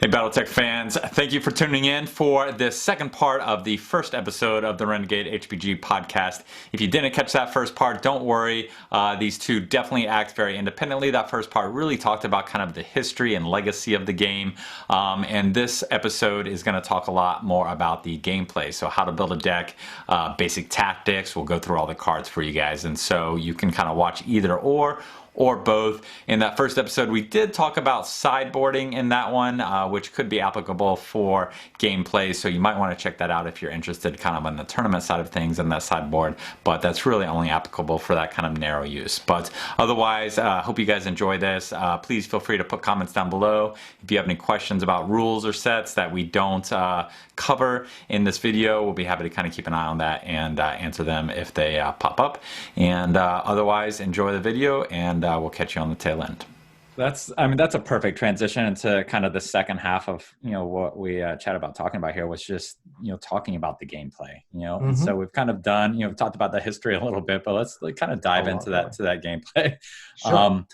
Hey, Battletech fans, thank you for tuning in for this second part of the first episode of the Renegade HPG podcast. If you didn't catch that first part, don't worry. These two definitely act very independently. That first part really talked about kind of the history and legacy of the game. And this episode is going to talk a lot more about the gameplay. So how to build a deck, basic tactics. We'll go through all the cards for you guys. And so you can kind of watch either or both. In that first episode, we did talk about sideboarding in that one, which could be applicable for gameplay. So you might want to check that out if you're interested kind of on the tournament side of things and that sideboard, but that's really only applicable for that kind of narrow use. But otherwise, hope you guys enjoy this. Please feel free to put comments down below. If you have any questions about rules or sets that we don't cover in this video, we'll be happy to kind of keep an eye on that and answer them if they pop up. And otherwise, enjoy the video, and we'll catch you on the tail end. That's a perfect transition into kind of the second half of, what we chat about talking about here, was just, talking about the gameplay, And so we've kind of done, talked about the history a little bit, but let's kind of dive into that to that gameplay. Sure.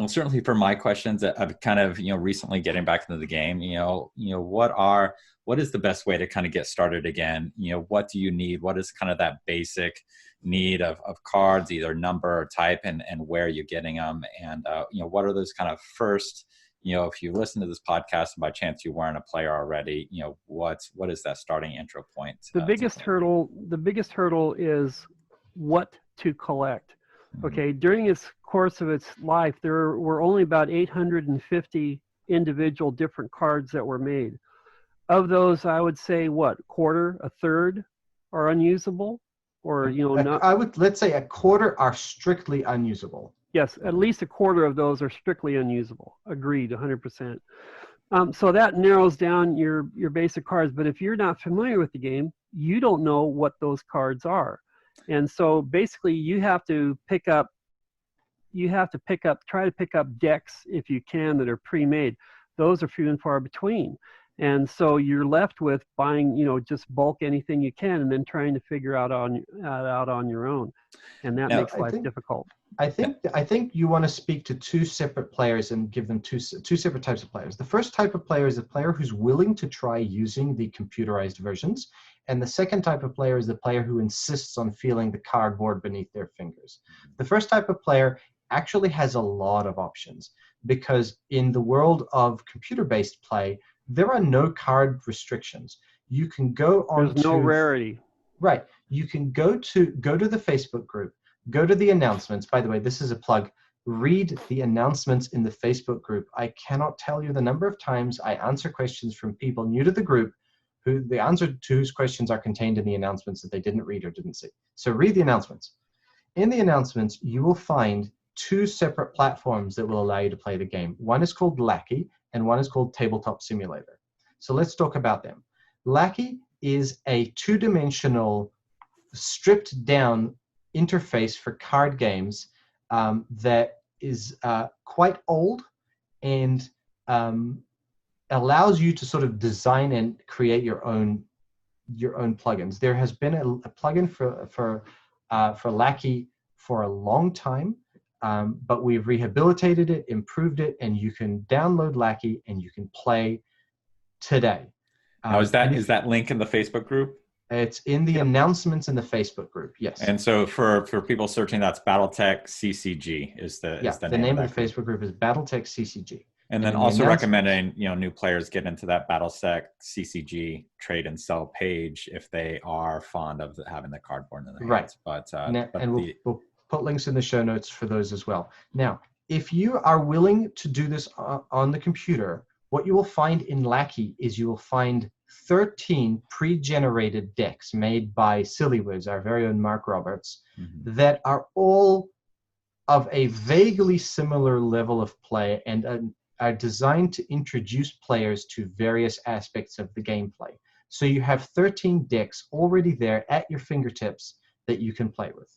Certainly for my questions of kind of, recently getting back into the game, what is the best way to kind of get started again? What do you need? What is kind of that basic need of cards, either number or type, and where you're getting them? And, what are those kind of first, if you listen to this podcast and by chance you weren't a player already, what is that starting intro point? The biggest hurdle is what to collect. Okay, during its course of its life, there were only about 850 individual different cards that were made. Of those, I would say, a third are unusable, or not. Let's say a quarter are strictly unusable. Yes, at least a quarter of those are strictly unusable. Agreed, 100%. So that narrows down your basic cards. But if you're not familiar with the game, you don't know what those cards are. And so basically you have to try to pick up decks if you can that are pre-made. Those are few and far between. And so you're left with buying, just bulk anything you can, and then trying to figure out on your own. And that makes life difficult. I think you want to speak to two separate players and give them two separate types of players. The first type of player is a player who's willing to try using the computerized versions. And the second type of player is the player who insists on feeling the cardboard beneath their fingers. The first type of player actually has a lot of options, because in the world of computer-based play, there are no card restrictions. You can go on. There's no rarity. Right. You can go to the Facebook group, go to the announcements. By the way, this is a plug. Read the announcements in the Facebook group. I cannot tell you the number of times I answer questions from people new to the group, who the answer to whose questions are contained in the announcements that they didn't read or didn't see. So read the announcements. In the announcements, you will find two separate platforms that will allow you to play the game. One is called Lackey, and one is called Tabletop Simulator. So let's talk about them. Lackey is a two-dimensional, stripped-down interface for card games that is quite old and allows you to sort of design and create your own plugins. There has been a plugin for Lackey for a long time, but we've rehabilitated it, improved it, and you can download Lackey and you can play today. Now, is that link in the Facebook group? It's in the announcements in the Facebook group, yes. And so for people searching, that's Battletech CCG is the name of the Facebook group is Battletech CCG. And then also recommending, new players get into that Battletech CCG trade and sell page if they are fond of having the cardboard in their hands. Right. We'll put links in the show notes for those as well. Now, if you are willing to do this on the computer, what you will find in Lackey is you will find 13 pre-generated decks made by Sillywoods, our very own Mark Roberts, that are all of a vaguely similar level of play and are designed to introduce players to various aspects of the gameplay. So you have 13 decks already there at your fingertips that you can play with.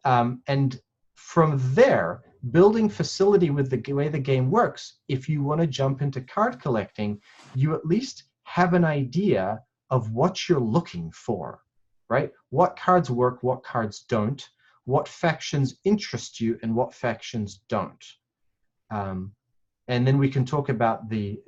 And from there, building facility with the way the game works, if you want to jump into card collecting, you at least have an idea of what you're looking for, right? What cards work, what cards don't, what factions interest you, and what factions don't. and then we can talk about the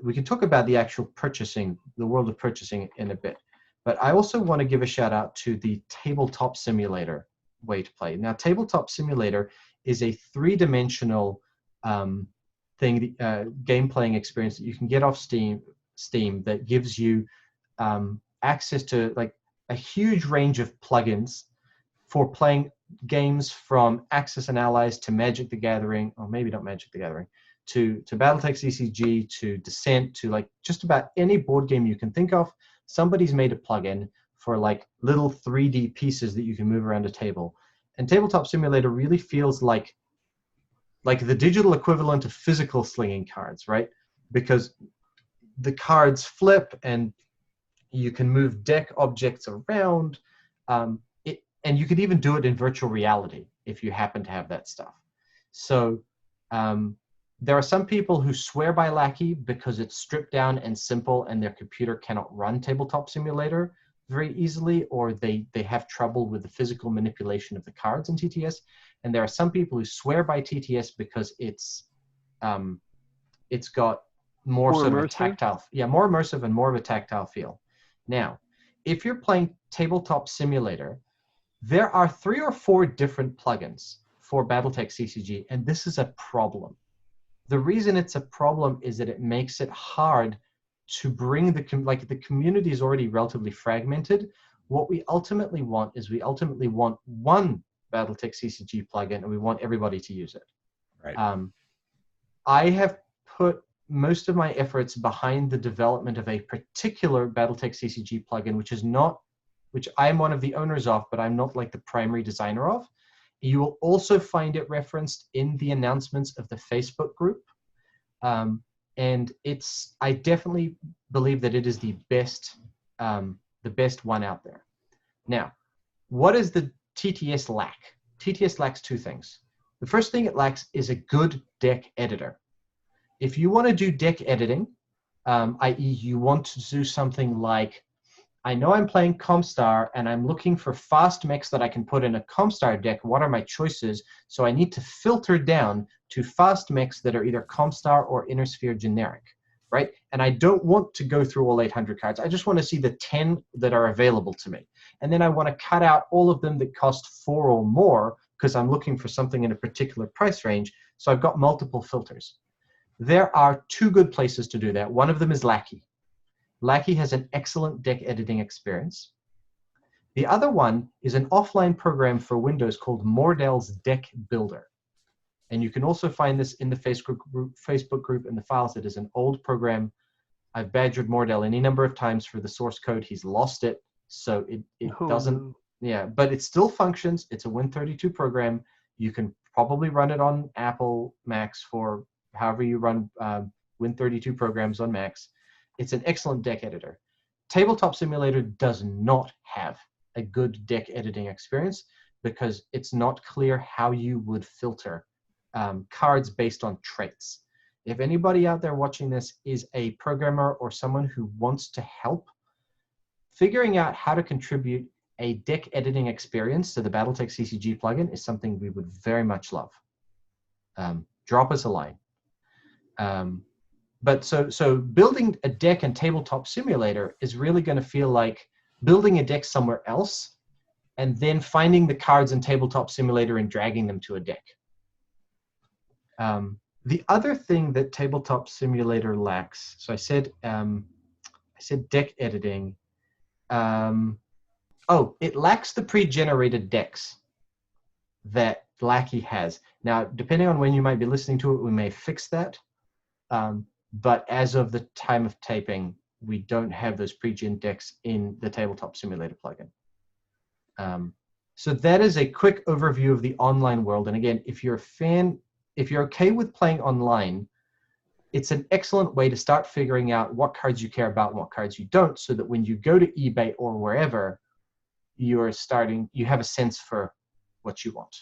actual purchasing, the world of purchasing in a bit. But I also want to give a shout out to the Tabletop Simulator way to play. Now, Tabletop Simulator is a three-dimensional game playing experience that you can get off Steam that gives you access to like a huge range of plugins for playing games from Axis and Allies to Magic the Gathering, or maybe not Magic the Gathering, to Battletech TCG, to Descent, to like just about any board game you can think of. Somebody's made a plugin for like little 3D pieces that you can move around a table. And Tabletop Simulator really feels like the digital equivalent of physical slinging cards, right? Because the cards flip and you can move deck objects around. And you could even do it in virtual reality if you happen to have that stuff. So there are some people who swear by Lackey because it's stripped down and simple and their computer cannot run Tabletop Simulator very easily, or they have trouble with the physical manipulation of the cards in TTS. And there are some people who swear by TTS because it's got more sort of a tactile, more immersive and more of a tactile feel. Now, if you're playing Tabletop Simulator, there are 3 or 4 different plugins for Battletech TCG, and this is a problem. The reason it's a problem is that it makes it hard to bring the community is already relatively fragmented. What we ultimately want is one Battletech TCG plugin, and we want everybody to use it. Right. I have put most of my efforts behind the development of a particular Battletech TCG plugin, which I'm one of the owners of, but I'm not like the primary designer of. You will also find it referenced in the announcements of the Facebook group. And I definitely believe that it is the best one out there. Now, what does the TTS lack? TTS lacks 2 things. The first thing it lacks is a good deck editor. If you want to do deck editing, i.e. you want to do something like, I know I'm playing Comstar and I'm looking for fast mechs that I can put in a Comstar deck. What are my choices? So I need to filter down to fast mechs that are either Comstar or Inner Sphere generic, right? And I don't want to go through all 800 cards. I just want to see the 10 that are available to me. And then I want to cut out all of them that cost 4 or more because I'm looking for something in a particular price range. So I've got multiple filters. There are 2 good places to do that. One of them is Lackey. Lackey has an excellent deck editing experience. The other one is an offline program for Windows called Mordell's Deck Builder. And you can also find this in the Facebook group in the files. It is an old program. I've badgered Mordell any number of times for the source code. He's lost it. So it doesn't, but it still functions. It's a Win32 program. You can probably run it on Apple Macs for however you run Win32 programs on Macs. It's an excellent deck editor. Tabletop Simulator does not have a good deck editing experience because it's not clear how you would filter cards based on traits. If anybody out there watching this is a programmer or someone who wants to help, figuring out how to contribute a deck editing experience to the Battletech TCG plugin is something we would very much love. Drop us a line. But so building a deck in Tabletop Simulator is really going to feel like building a deck somewhere else and then finding the cards in Tabletop Simulator and dragging them to a deck. The other thing that Tabletop Simulator lacks, so I said deck editing. It lacks the pre-generated decks that Lackey has. Now, depending on when you might be listening to it, we may fix that. But as of the time of taping, we don't have those pre-gen decks in the Tabletop Simulator plugin. So that is a quick overview of the online world. And again, if you're okay with playing online, it's an excellent way to start figuring out what cards you care about and what cards you don't, so that when you go to eBay or wherever, you have a sense for what you want.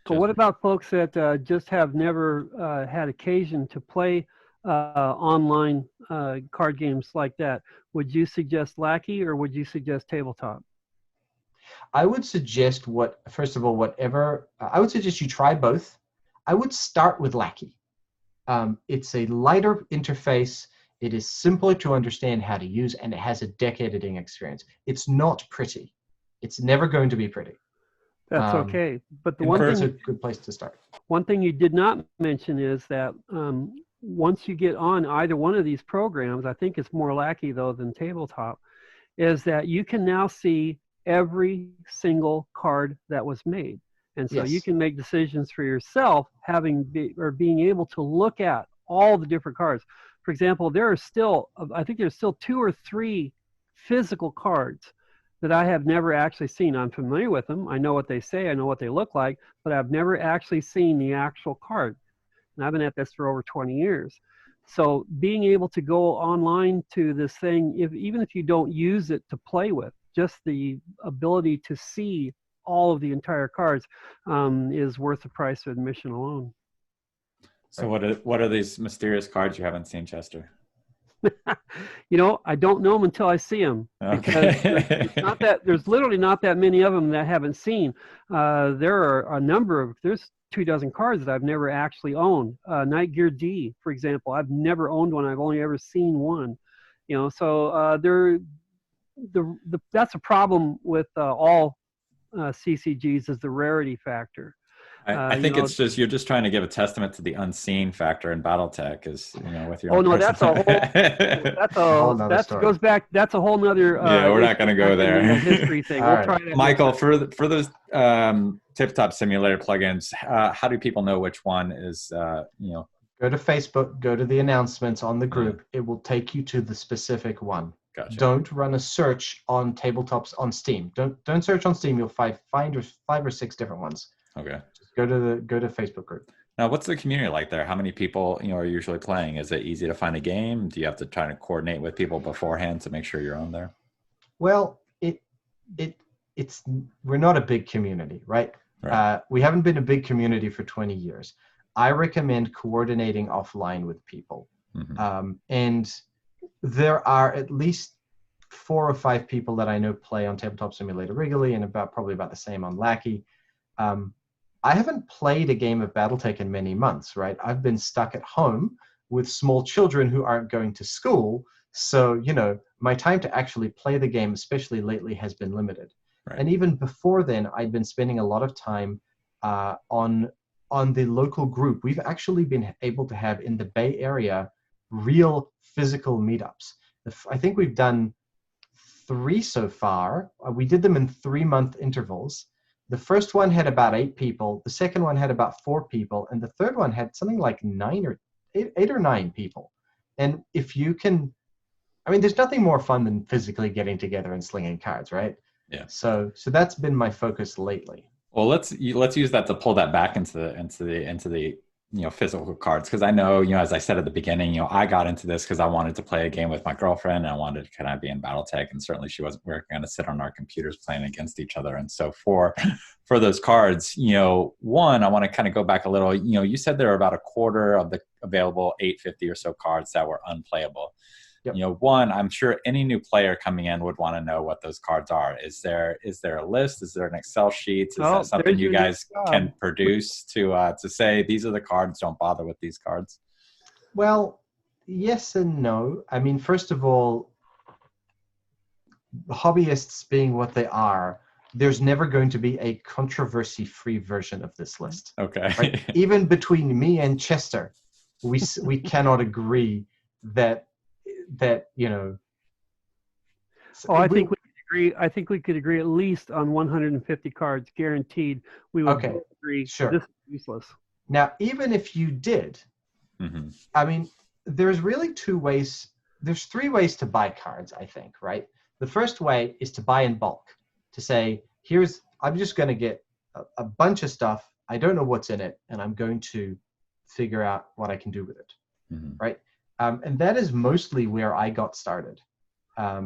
So what about folks that just have never had occasion to play online card games like that? Would you suggest Lackey or would you suggest Tabletop? I would suggest I would suggest you try both. I would start with Lackey. It's a lighter interface. It is simpler to understand how to use, and it has a deck editing experience. It's not pretty. It's never going to be pretty. That's okay. But the and one it's a thing, good place to start. one thing you did not mention is that once you get on either one of these programs, I think it's more lackey though than tabletop, is that you can now see every single card that was made. And so you Yes. can make decisions for yourself, being able to look at all the different cards. For example, there are still, I think there's still 2 or 3 physical cards that I have never actually seen. I'm familiar with them. I know what they say. I know what they look like, but I've never actually seen the actual card. And I've been at this for over 20 years. So being able to go online to this thing, even if you don't use it to play with, just the ability to see all of the entire cards is worth the price of admission alone. So what are these mysterious cards you haven't seen, Chester? You know, I don't know them until I see them, because there's literally not that many of them that I haven't seen. There are a number of, there's 24 cards that I've never actually owned. Night Gear D, for example, I've never owned one. I've only ever seen one. You know, so that's a problem with all CCGs, is the rarity factor. I think it's just, you're just trying to give a testament to the unseen factor in Battletech, is, you know, with your oh no, that's a whole goes back, that's a whole nother yeah, we're not going to go there. History thing. We'll try that. Michael, for those tabletop simulator plugins, how do people know which one is you know? Go to Facebook, go to the announcements on the group. It will take you to the specific one. Gotcha. Don't run a search on tabletops on Steam. Don't search on Steam. You'll find 5 or 6 different ones. Okay. Just go to Facebook group. Now, what's the community like there? How many people, you know, are usually playing? Is it easy to find a game? Do you have to try to coordinate with people beforehand to make sure you're on there? Well, it's we're not a big community, right? We haven't been a big community for 20 years. I recommend coordinating offline with people. And there are at least 4 or 5 people that I know play on Tabletop Simulator regularly, and probably about the same on Lackey. I haven't played a game of Battletech in many months, right? I've been stuck at home with small children who aren't going to school. So, you know, my time to actually play the game, especially lately, has been limited. Right. And even before then, I'd been spending a lot of time on the local group. We've actually been able to have in the Bay Area real physical meetups. I think we've done 3 so far. We did them in 3-month intervals. The first one had about 8 people. The second one had about 4 people. And the third one had something like 8 or 9 people. And if you can, I mean, there's nothing more fun than physically getting together and slinging cards, right? Yeah. So that's been my focus lately. Well, let's use that to pull that back into the you know, physical cards, because I know, you know, as I said at the beginning, you know, I got into this because I wanted to play a game with my girlfriend, and I wanted to kind of be in Battletech, and certainly we weren't going to sit on our computers playing against each other. And so for those cards, you know, one, I want to kind of go back a little. You know, you said there are about a quarter of the available 850 or so cards that were unplayable. Yep. You know, one, I'm sure any new player coming in would want to know what those cards are. Is there a list? Is there an Excel sheet? Is that something you guys can produce to say these are the cards, don't bother with these cards? Well, yes and no. I mean, first of all, hobbyists being what they are, there's never going to be a controversy-free version of this list. Okay. Right? Even between me and Chester, we cannot agree that you know. I think we could agree. I think we could agree at least on 150 cards, guaranteed. We would both agree. Sure. This is useless. Now, even if you did, I mean, there's really 2 ways. There's 3 ways to buy cards, I think, right? The first way is to buy in bulk. To say, I'm just going to get a bunch of stuff. I don't know what's in it, and I'm going to figure out what I can do with it, right? And that is mostly where I got started. I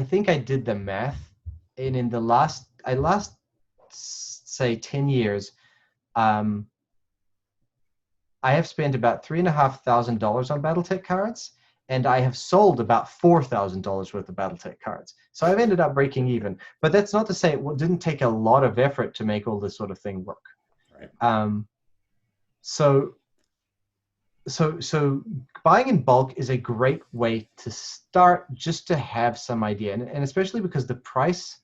think I did the math, and in the last say 10 years, I have spent about $3,500 on Battletech cards, and I have sold about $4,000 worth of Battletech cards. So I've ended up breaking even. But that's not to say it didn't take a lot of effort to make all this sort of thing work. Right. So buying in bulk is a great way to start, just to have some idea, and especially because the price.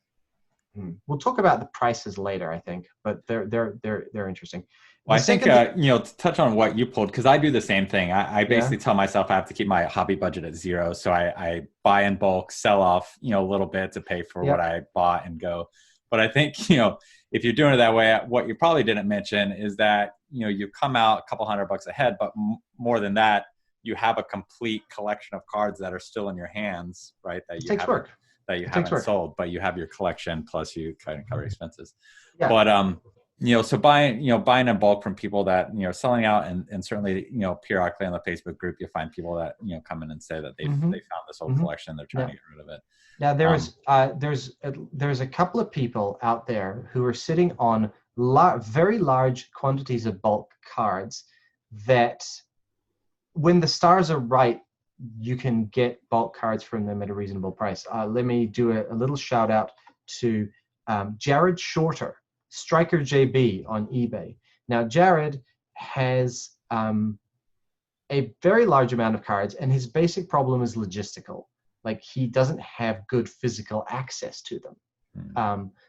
We'll talk about the prices later, I think, but they're interesting. Well, I think, to touch on what you pulled, because I do the same thing. I basically tell myself I have to keep my hobby budget at zero. So I buy in bulk, sell off, a little bit to pay for what I bought and go. But I think, if you're doing it that way, what you probably didn't mention is that, you come out a couple $100 ahead, but more than that, you have a complete collection of cards that are still in your hands, right? That you have work. That you haven't sold, but you have your collection, plus you kind of cover expenses. Yeah. But so buying in bulk from people that selling out, and certainly periodically on the Facebook group you find people that come in and say that they found this old collection, they're trying to get rid of it. Now there's a couple of people out there who are sitting on very large quantities of bulk cards that, when the stars are right, you can get bulk cards from them at a reasonable price. Let me do a little shout out to Jared Shorter, Striker JB on eBay. Now, Jared has a very large amount of cards, and his basic problem is logistical. Like, he doesn't have good physical access to them.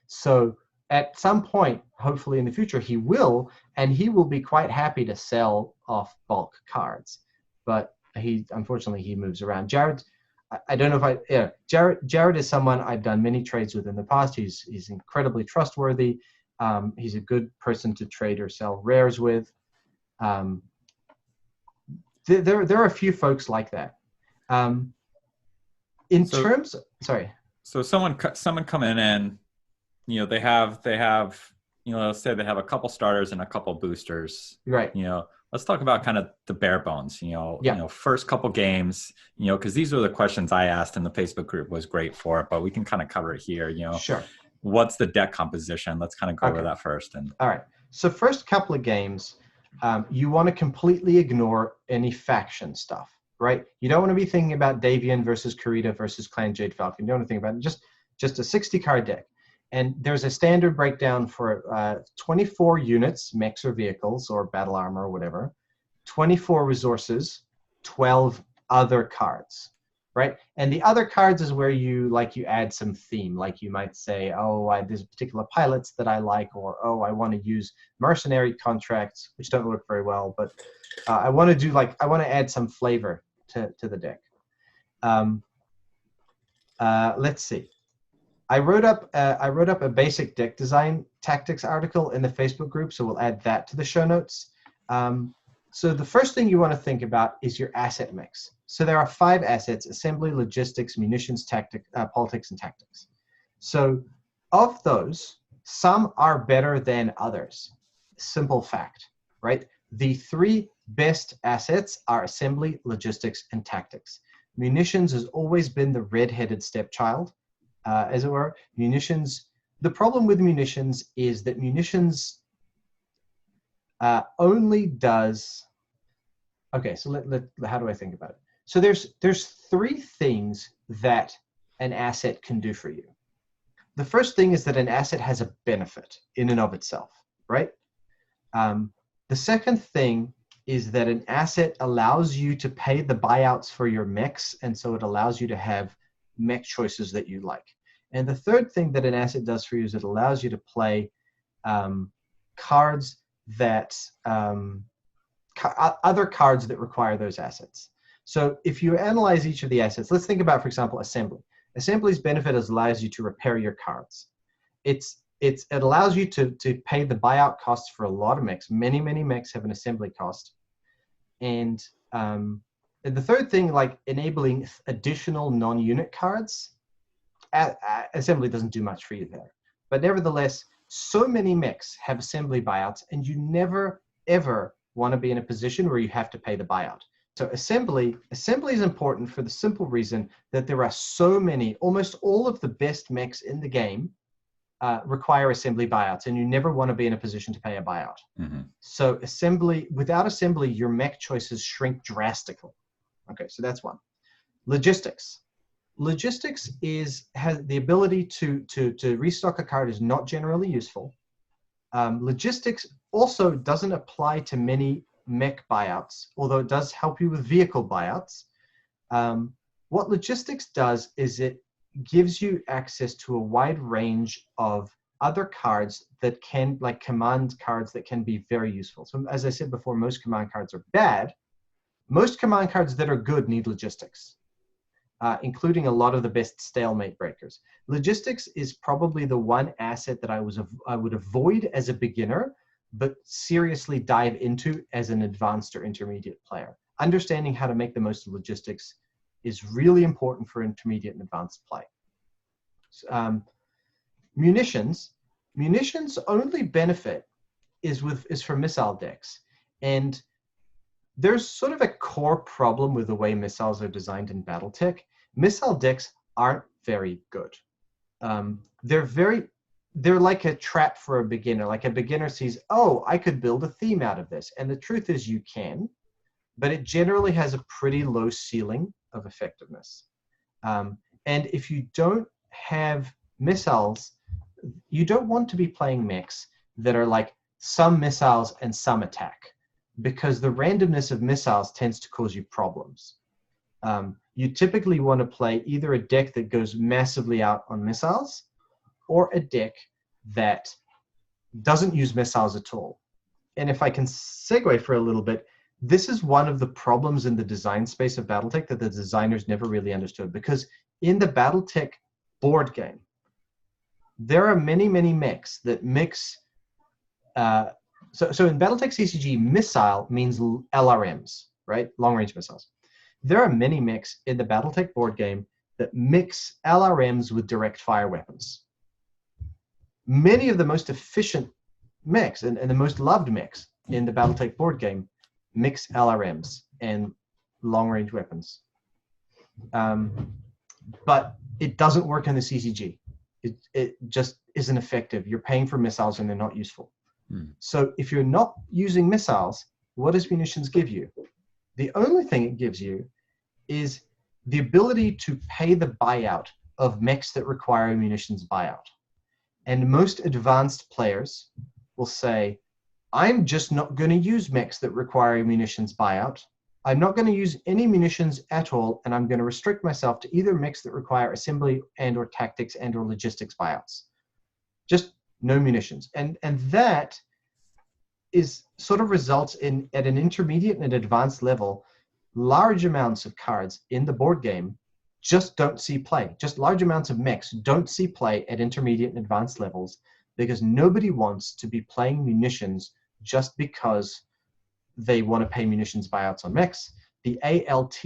So at some point, hopefully in the future, he will, and he will be quite happy to sell off bulk cards. But unfortunately he moves around. Jared, I don't know if Jared is someone I've done many trades with in the past. He's incredibly trustworthy. He's a good person to trade or sell rares with. There are a few folks like that. So someone come in and they have let's say they have a couple starters and a couple boosters, right? Let's talk about kind of the bare bones, first couple games, because these are the questions I asked in the Facebook group, was great for it, but we can kind of cover it here, Sure. What's the deck composition? Let's kind of go over that first. All right. So first couple of games, you want to completely ignore any faction stuff, right? You don't want to be thinking about Davian versus Karita versus Clan Jade Falcon. You don't want to think about it. Just a 60 card deck. And there's a standard breakdown for 24 units, mechs or vehicles or battle armor or whatever, 24 resources, 12 other cards, right? And the other cards is where you add some theme. Like, you might say, there's particular pilots that I like, or I want to use mercenary contracts, which don't work very well, but I want to add some flavor to the deck. Let's see. I wrote up a basic deck design tactics article in the Facebook group, so we'll add that to the show notes. So the first thing you want to think about is your asset mix. So there are 5 assets: assembly, logistics, munitions, politics, and tactics. So of those, some are better than others. Simple fact, right? The 3 best assets are assembly, logistics, and tactics. Munitions has always been the red-headed stepchild. As it were. Munitions, the problem with munitions is that munitions only does, so how do I think about it? So there's 3 things that an asset can do for you. The first thing is that an asset has a benefit in and of itself, right? The second thing is that an asset allows you to pay the buyouts for your mechs, and so it allows you to have mech choices that you like. And the third thing that an asset does for you is it allows you to play cards that other cards that require those assets. So if you analyze each of the assets, let's think about, for example, assembly. Assembly's benefit allows you to repair your cards. It allows you to pay the buyout costs for a lot of mechs. Many mechs have an assembly cost. And the third thing, like enabling additional non-unit cards, assembly doesn't do much for you there. But nevertheless, so many mechs have assembly buyouts, and you never, ever want to be in a position where you have to pay the buyout. So assembly is important for the simple reason that there are so many, almost all of the best mechs in the game require assembly buyouts, and you never want to be in a position to pay a buyout. Mm-hmm. So without assembly, your mech choices shrink drastically. Okay, so that's one. Logistics has the ability to restock a card is not generally useful. Logistics also doesn't apply to many mech buyouts, although it does help you with vehicle buyouts. What logistics does is it gives you access to a wide range of other cards that can, like command cards that can be very useful. So as I said before, most command cards are bad. Most command cards that are good need logistics, including a lot of the best stalemate breakers. Logistics is probably the one asset that I would avoid as a beginner, but seriously dive into as an advanced or intermediate player. Understanding how to make the most of logistics is really important for intermediate and advanced play. Munitions only benefit is for missile decks, and there's sort of a core problem with the way missiles are designed in Battletech. Missile decks aren't very good. They're like a trap for a beginner. Like a beginner sees, oh, I could build a theme out of this, and the truth is you can, but it generally has a pretty low ceiling of effectiveness. And if you don't have missiles, you don't want to be playing mechs that are like some missiles and some attack, because the randomness of missiles tends to cause you problems. You typically want to play either a deck that goes massively out on missiles or a deck that doesn't use missiles at all. And if I can segue for a little bit, this is one of the problems in the design space of Battletech that the designers never really understood, because in the Battletech board game, there are many, many mechs that mix. So in Battletech TCG, missile means LRMs, right? Long-range missiles. There are many mechs in the Battletech board game that mix LRMs with direct fire weapons. Many of the most efficient mechs and the most loved mechs in the Battletech board game mix LRMs and long-range weapons. But it doesn't work in the CCG. It just isn't effective. You're paying for missiles and they're not useful. So if you're not using missiles, what does munitions give you? The only thing it gives you is the ability to pay the buyout of mechs that require a munitions buyout. And most advanced players will say, I'm just not going to use mechs that require a munitions buyout. I'm not going to use any munitions at all, and I'm going to restrict myself to either mechs that require assembly and or tactics and or logistics buyouts. Just no munitions. And that is sort of results in, at an intermediate and advanced level, large amounts of cards in the board game just don't see play. Just large amounts of mechs don't see play at intermediate and advanced levels, because nobody wants to be playing munitions just because they want to pay munitions buyouts on mechs. The ALT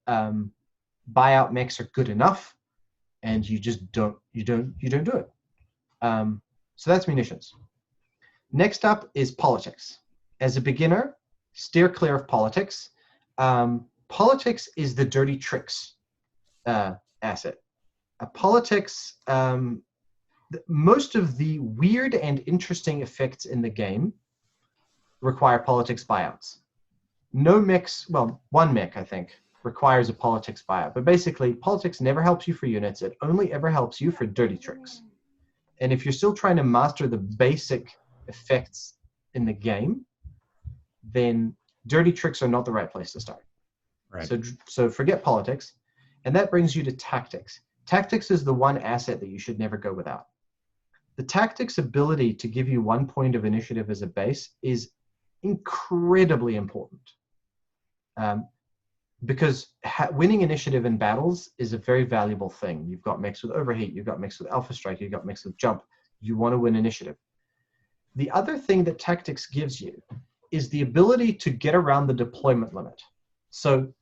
buyout mechs are good enough, and you just don't do it. So that's munitions. Next up is politics. As a beginner, steer clear of politics. Politics is the dirty tricks asset. Politics, most of the weird and interesting effects in the game require politics buyouts. No mechs, well, one mech, I think, requires a politics buyout. But basically, politics never helps you for units. It only ever helps you for dirty tricks. And if you're still trying to master the basic effects in the game, then dirty tricks are not the right place to start. Right. So forget politics. And that brings you to tactics. Tactics is the one asset that you should never go without. The tactics ability to give you 1 point of initiative as a base is incredibly important. Because winning initiative in battles is a very valuable thing. You've got mechs with overheat, you've got mechs with alpha strike, you've got mechs with jump. You want to win initiative. The other thing that tactics gives you is the ability to get around the deployment limit. So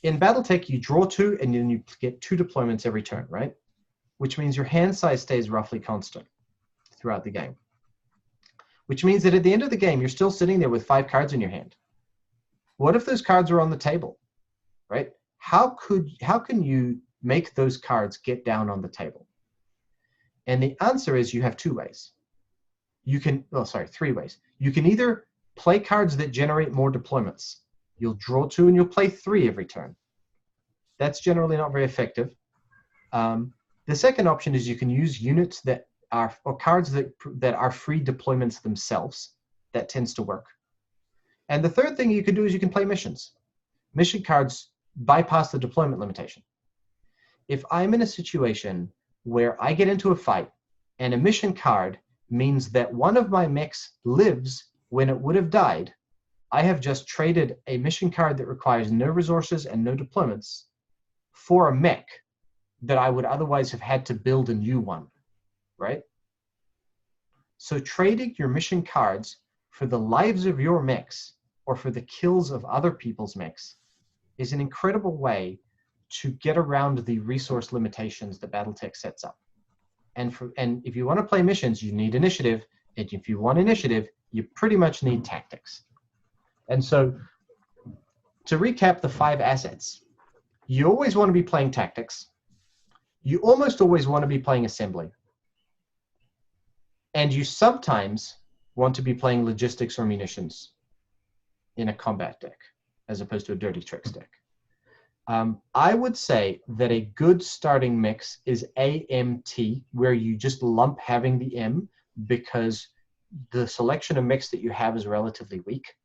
in Battletech, you draw 2 and then you get 2 deployments every turn, right? Which means your hand size stays roughly constant throughout the game. Which means that at the end of the game, you're still sitting there with 5 cards in your hand. What if those cards are on the table, right? How can you make those cards get down on the table? And the answer is you have 2 ways. You can, 3 ways. You can either play cards that generate more deployments. You'll draw 2 and you'll play 3 every turn. That's generally not very effective. The second option is you can use units that are, or cards that are free deployments themselves. That tends to work. And the third thing you can do is you can play missions. Mission cards bypass the deployment limitation. If I'm in a situation where I get into a fight and a mission card means that one of my mechs lives when it would have died, I have just traded a mission card that requires no resources and no deployments for a mech that I would otherwise have had to build a new one, right? So trading your mission cards for the lives of your mechs or for the kills of other people's mechs is an incredible way to get around the resource limitations that Battletech sets up. And if you want to play missions, you need initiative. And if you want initiative, you pretty much need tactics. And so to recap the 5 assets, you always want to be playing tactics. You almost always want to be playing assembly. And you sometimes want to be playing logistics or munitions in a combat deck, as opposed to a dirty tricks deck. I would say that a good starting mix is AMT, where you just lump having the M because the selection of mix that you have is relatively weak,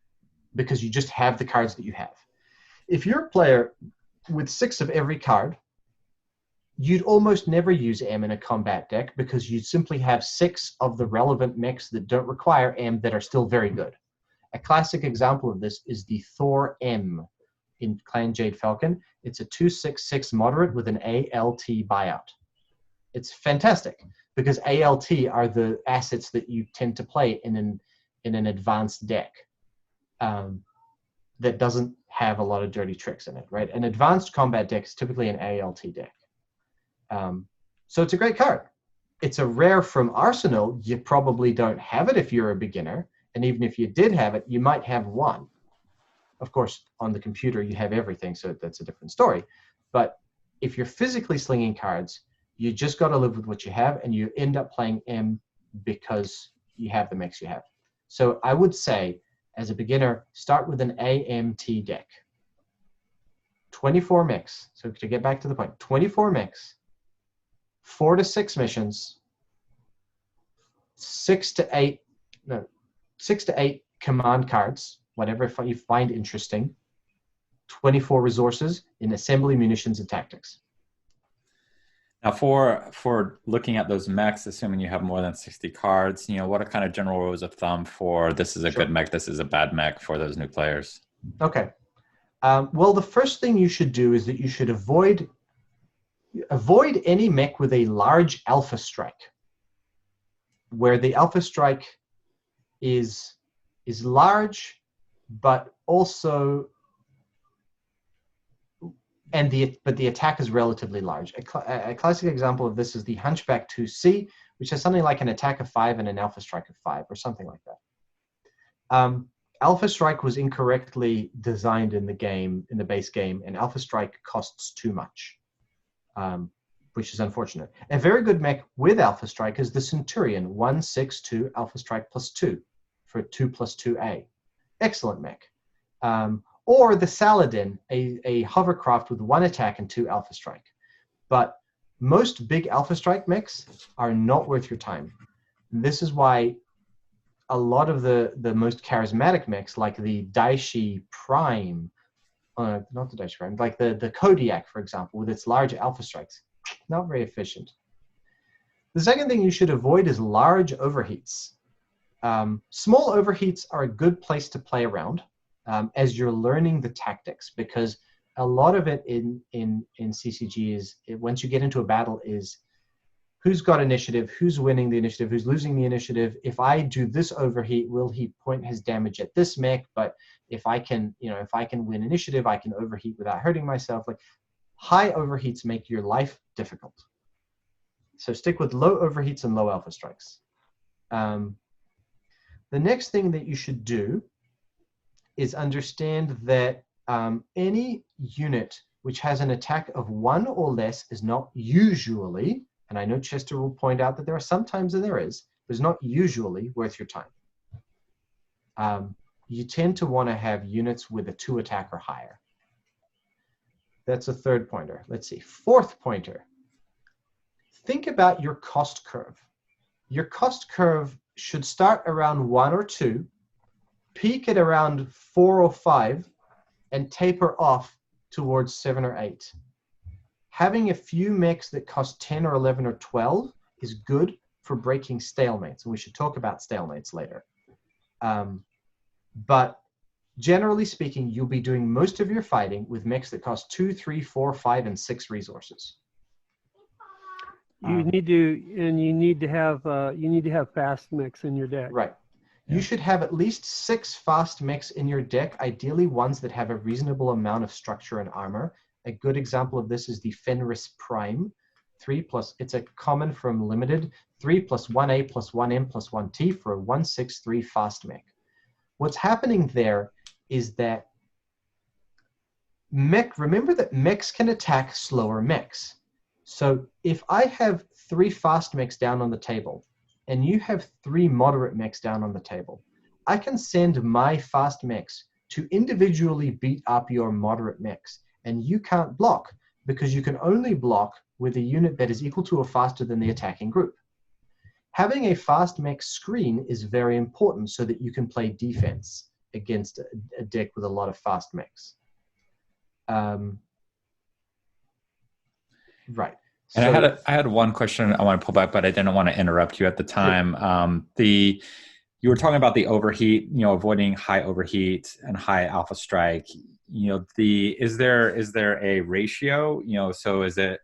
because you just have the cards that you have. If you're a player with 6 of every card, you'd almost never use M in a combat deck because you'd simply have 6 of the relevant mechs that don't require M that are still very good. A classic example of this is the Thor M in Clan Jade Falcon. It's a 2/6/6 moderate with an ALT buyout. It's fantastic because ALT are the assets that you tend to play in an advanced deck that doesn't have a lot of dirty tricks in it, right? An advanced combat deck is typically an ALT deck. So it's a great card. It's a rare from Arsenal. You probably don't have it if you're a beginner. And even if you did have it, you might have 1. Of course, on the computer, you have everything, so that's a different story. But if you're physically slinging cards, you just got to live with what you have, and you end up playing M because you have the mix you have. So I would say, as a beginner, start with an AMT deck. 24 mix. So to get back to the point, 24 mix, 4 to 6 missions, 6 to 8 command cards, whatever you find interesting, 24 resources in assembly, munitions, and tactics. Now, for looking at those mechs, assuming you have more than 60 cards, what are kind of general rules of thumb for this is a good mech, this is a bad mech for those new players? Okay. Well, the first thing you should do is that you should avoid any mech with a large alpha strike, where the alpha strike is large, but also but the attack is relatively large. A classic example of this is the Hunchback 2C, which has something like an attack of 5 and an alpha strike of 5, or something like that. Alpha strike was incorrectly designed in the game, in the base game, and alpha strike costs too much, which is unfortunate. A very good mech with alpha strike is the Centurion 1/6/2 alpha strike +2 for 2/2A. Excellent mech. Or the Saladin, a hovercraft with 1 attack and 2 alpha strike. But most big alpha strike mechs are not worth your time. This is why a lot of the most charismatic mechs, like the Daishi Prime, not the Daishi Prime, like the Kodiak, for example, with its large alpha strikes, not very efficient. The second thing you should avoid is large overheats. Small overheats are a good place to play around as you're learning the tactics, because a lot of it in CCG is, once you get into a battle, is who's got initiative, who's winning the initiative, who's losing the initiative. If I do this overheat, will he point his damage at this mech? But if I can win initiative, I can overheat without hurting myself. Like, high overheats make your life difficult. So stick with low overheats and low alpha strikes. The next thing that you should do is understand that any unit which has an attack of 1 or less is not usually, and I know Chester will point out that there are some times that there is, but it's not usually worth your time. You tend to want to have units with a 2 attack or higher. That's a 3rd pointer. Let's see, 4th pointer. Think about your cost curve. Your cost curve should start around 1 or 2 peak at around 4 or 5 and taper off towards 7 or 8. Having a few mechs that cost 10 or 11 or 12 is good for breaking stalemates, and we should talk about stalemates later. But generally speaking, you'll be doing most of your fighting with mechs that cost 2, 3, 4, 5, and 6 resources. You need to have fast mechs in your deck. Right. Yeah. You should have at least 6 fast mechs in your deck, ideally ones that have a reasonable amount of structure and armor. A good example of this is the Fenris Prime. 3+, it's a common from limited, 3+1A +1M +1T for a 1/6/3 fast mech. What's happening there is that remember that mechs can attack slower mechs. So if I have 3 fast mechs down on the table, and you have 3 moderate mechs down on the table, I can send my fast mechs to individually beat up your moderate mechs, and you can't block, because you can only block with a unit that is equal to or faster than the attacking group. Having a fast mech screen is very important so that you can play defense against a deck with a lot of fast mechs. Right. And so, I had one question I want to pull back, but I didn't want to interrupt you at the time. Yeah. You were talking about the overheat, avoiding high overheat and high alpha strike. Is there a ratio? So is it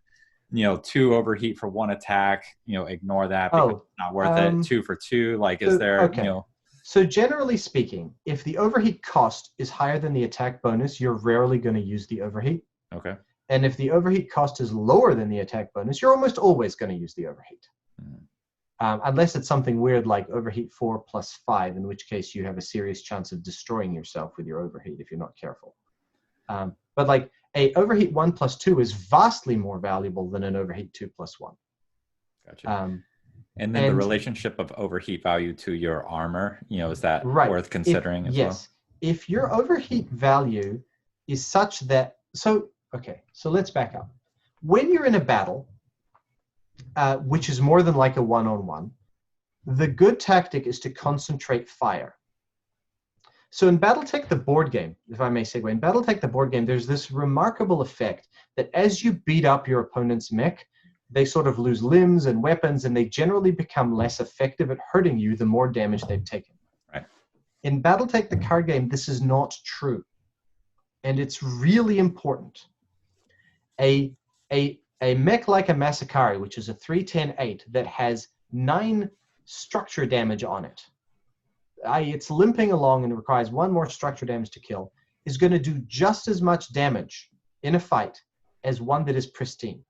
2 overheat for 1 attack? Ignore that because it's not worth it. 2 for 2. Like, is there? Okay. So generally speaking, if the overheat cost is higher than the attack bonus, you're rarely going to use the overheat. Okay. And if the overheat cost is lower than the attack bonus, you're almost always going to use the overheat. Unless it's something weird like overheat 4 + 5, in which case you have a serious chance of destroying yourself with your overheat if you're not careful. But like a overheat 1 + 2 is vastly more valuable than an overheat 2 + 1. Gotcha. And then the relationship of overheat value to your armor, is that worth considering as well? Yes. If your overheat value is such that, so let's back up. When you're in a battle, which is more than like a one-on-one, the good tactic is to concentrate fire. So in Battletech, the board game, if I may segue, in Battletech, the board game, there's this remarkable effect that as you beat up your opponent's mech, they sort of lose limbs and weapons, and they generally become less effective at hurting you the more damage they've taken. Right. In Battletech, the card game, this is not true. And it's really important. A mech like a Masakari, which is a 3/10/8 that has 9 structure damage on it, it's limping along and requires 1 more structure damage to kill, is going to do just as much damage in a fight as one that is pristine.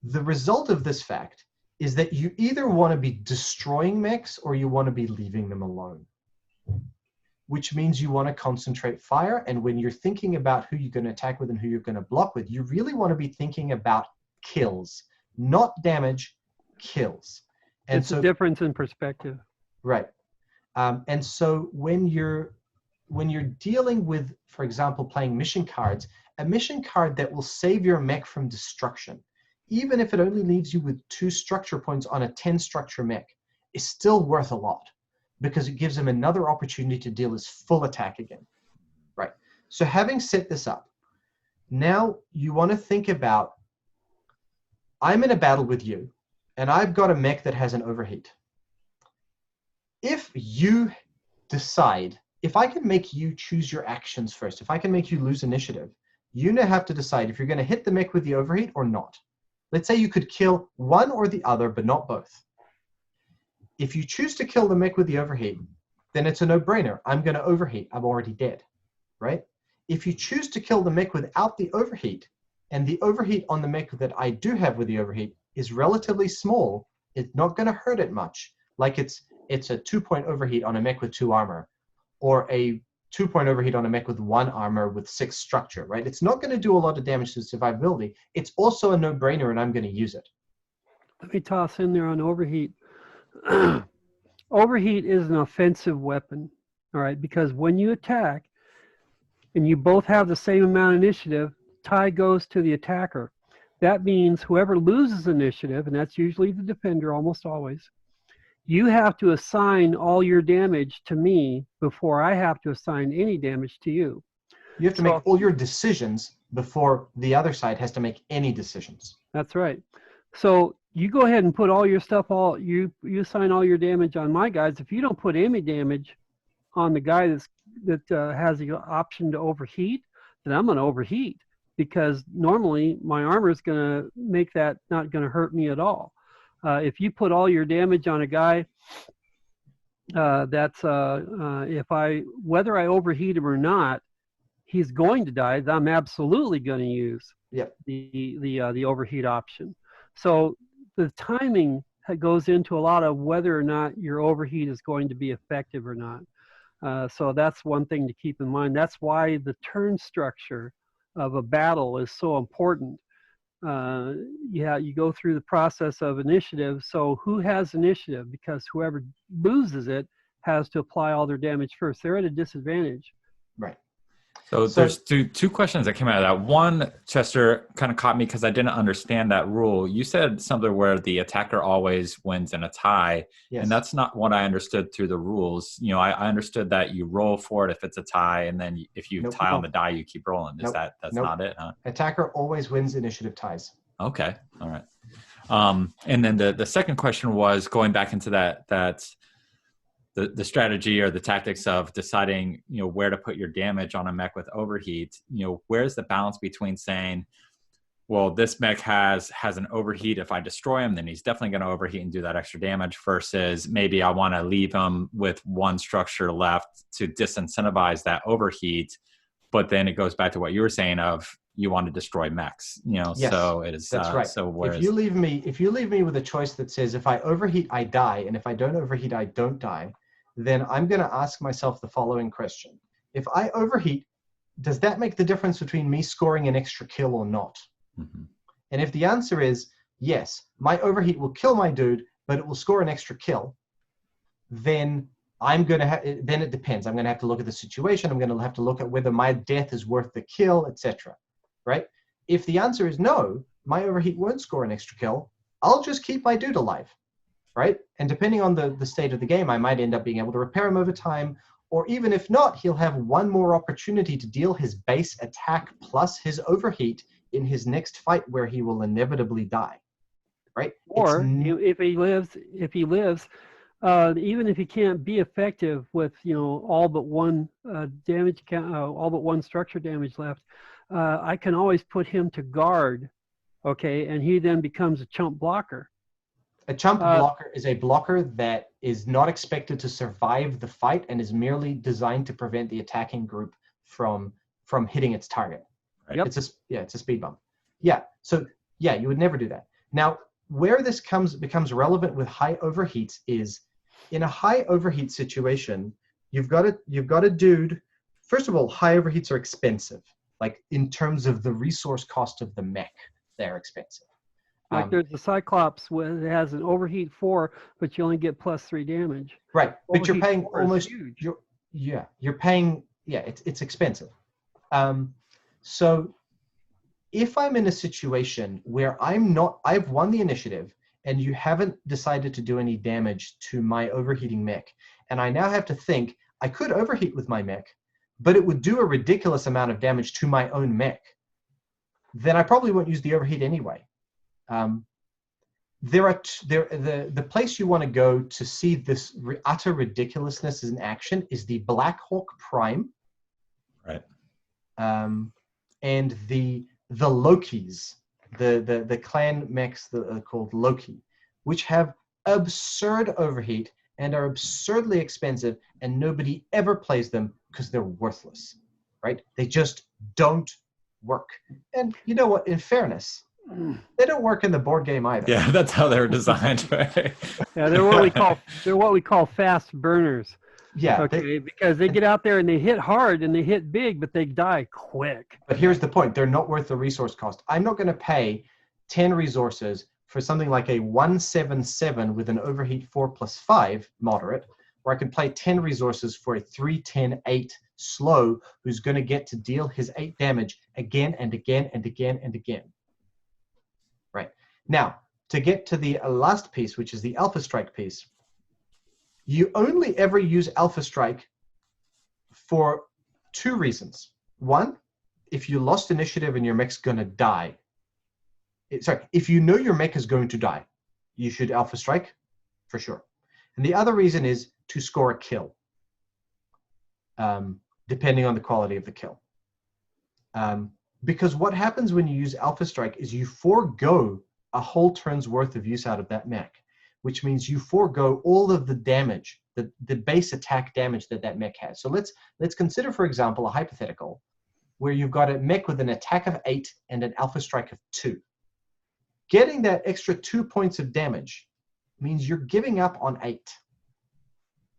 The result of this fact is that you either want to be destroying mechs or you want to be leaving them alone, which means you want to concentrate fire. And when you're thinking about who you're going to attack with and who you're going to block with, you really want to be thinking about kills, not damage, kills. And it's a difference in perspective. Right. And so when you're dealing with, for example, playing mission cards, a mission card that will save your mech from destruction, even if it only leaves you with 2 structure points on a 10 structure mech, is still worth a lot, because it gives him another opportunity to deal his full attack again. Right. So having set this up, now you want to think about, I'm in a battle with you, and I've got a mech that has an overheat. If you decide, if I can make you choose your actions first, if I can make you lose initiative, you now have to decide if you're going to hit the mech with the overheat or not. Let's say you could kill one or the other, but not both. If you choose to kill the mech with the overheat, then it's a no-brainer. I'm going to overheat. I'm already dead, right? If you choose to kill the mech without the overheat, and the overheat on the mech that I do have with the overheat is relatively small, it's not going to hurt it much. Like it's a 2-point overheat on a mech with 2 armor, or a 2-point overheat on a mech with 1 armor with 6 structure, right? It's not going to do a lot of damage to survivability. It's also a no-brainer, and I'm going to use it. Let me toss in there on overheat. Overheat is an offensive weapon, all right? Because when you attack and you both have the same amount of initiative, tie goes to the attacker. That means whoever loses initiative, and that's usually the defender almost always, you have to assign all your damage to me before I have to assign any damage to you. You have to make all your decisions before the other side has to make any decisions. That's right. So you go ahead and put all your stuff, you assign all your damage on my guys. If you don't put any damage on the guy that has the option to overheat, then I'm going to overheat, because normally my armor is going to make that not going to hurt me at all. If you put all your damage on a guy, whether I overheat him or not, he's going to die. I'm absolutely going to use the overheat option. So the timing goes into a lot of whether or not your overheat is going to be effective or not. So that's one thing to keep in mind. That's why the turn structure of a battle is so important. You go through the process of initiative. So who has initiative? Because whoever loses it has to apply all their damage first. They're at a disadvantage. Right. So there's two questions that came out of that. One, Chester, kind of caught me because I didn't understand that rule. You said something where the attacker always wins in a tie, and that's not what I understood through the rules. You know, I understood that you roll for it if it's a tie, and then if you tie on the die, you keep rolling. That's not it, huh? Attacker always wins initiative ties. Okay, all right. And then the second question was going back into that the strategy or the tactics of deciding, you know, where to put your damage on a mech with overheat. You know, where's the balance between saying, well, this mech has an overheat. If I destroy him, then he's definitely going to overheat and do that extra damage, versus maybe I want to leave him with one structure left to disincentivize that overheat. But then it goes back to what you were saying of you want to destroy mechs, you know. Yes, so it is that's right. So if you leave me with a choice that says if I overheat I die, and if I don't overheat I don't die, then I'm going to ask myself the following question. If I overheat, does that make the difference between me scoring an extra kill or not? Mm-hmm. And if the answer is yes, my overheat will kill my dude, but it will score an extra kill, then then it depends. I'm going to have to look at the situation. I'm going to have to look at whether my death is worth the kill, etc. Right? If the answer is no, my overheat won't score an extra kill, I'll just keep my dude alive. Right? And depending on the state of the game, I might end up being able to repair him over time, or even if not, he'll have one more opportunity to deal his base attack plus his overheat in his next fight, where he will inevitably die. Right? Or if he lives, even if he can't be effective with, you know, all but one damage count, all but one structure damage left, I can always put him to guard, okay, and he then becomes a chump blocker. A chump blocker is a blocker that is not expected to survive the fight and is merely designed to prevent the attacking group from hitting its target. Right. Yep. It's a speed bump. Yeah. So yeah, you would never do that. Now, where this becomes relevant with high overheats is in a high overheat situation, you've got a dude. First of all, high overheats are expensive. Like in terms of the resource cost of the mech, they're expensive. Like there's the Cyclops where it has an overheat 4, but you only get +3 damage. Right, but you're paying almost huge. You're paying it's expensive. So if I'm in a situation where I've won the initiative and you haven't decided to do any damage to my overheating mech, and I now have to think I could overheat with my mech, but it would do a ridiculous amount of damage to my own mech, then I probably won't use the overheat anyway. The place you want to go to see this utter ridiculousness in action is the Black Hawk Prime, right? And the Lokis, the clan mechs that are called Loki, which have absurd overheat and are absurdly expensive, and nobody ever plays them because they're worthless, right? They just don't work. And you know what? In fairness, they don't work in the board game either. Yeah, that's how they're designed, right? Yeah, they're what we call fast burners. Yeah. Okay, because they get out there and they hit hard and they hit big, but they die quick. But here's the point. They're not worth the resource cost. I'm not going to pay 10 resources for something like a 177 with an overheat 4+5 moderate, where I can play 10 resources for a 3-10-8 slow who's going to get to deal his 8 damage again and again and again and again. Right. Now, to get to the last piece, which is the Alpha Strike piece, You only ever use Alpha Strike for 2 reasons. One, if you lost initiative and your mech's going to die. If you know your mech is going to die, you should Alpha Strike for sure. And the other reason is to score a kill, depending on the quality of the kill. Because what happens when you use Alpha Strike is you forego a whole turn's worth of use out of that mech, which means you forego all of the damage, the base attack damage that mech has. So let's consider, for example, a hypothetical where you've got a mech with an attack of 8 and an Alpha Strike of 2. Getting that extra 2 points of damage means you're giving up on 8.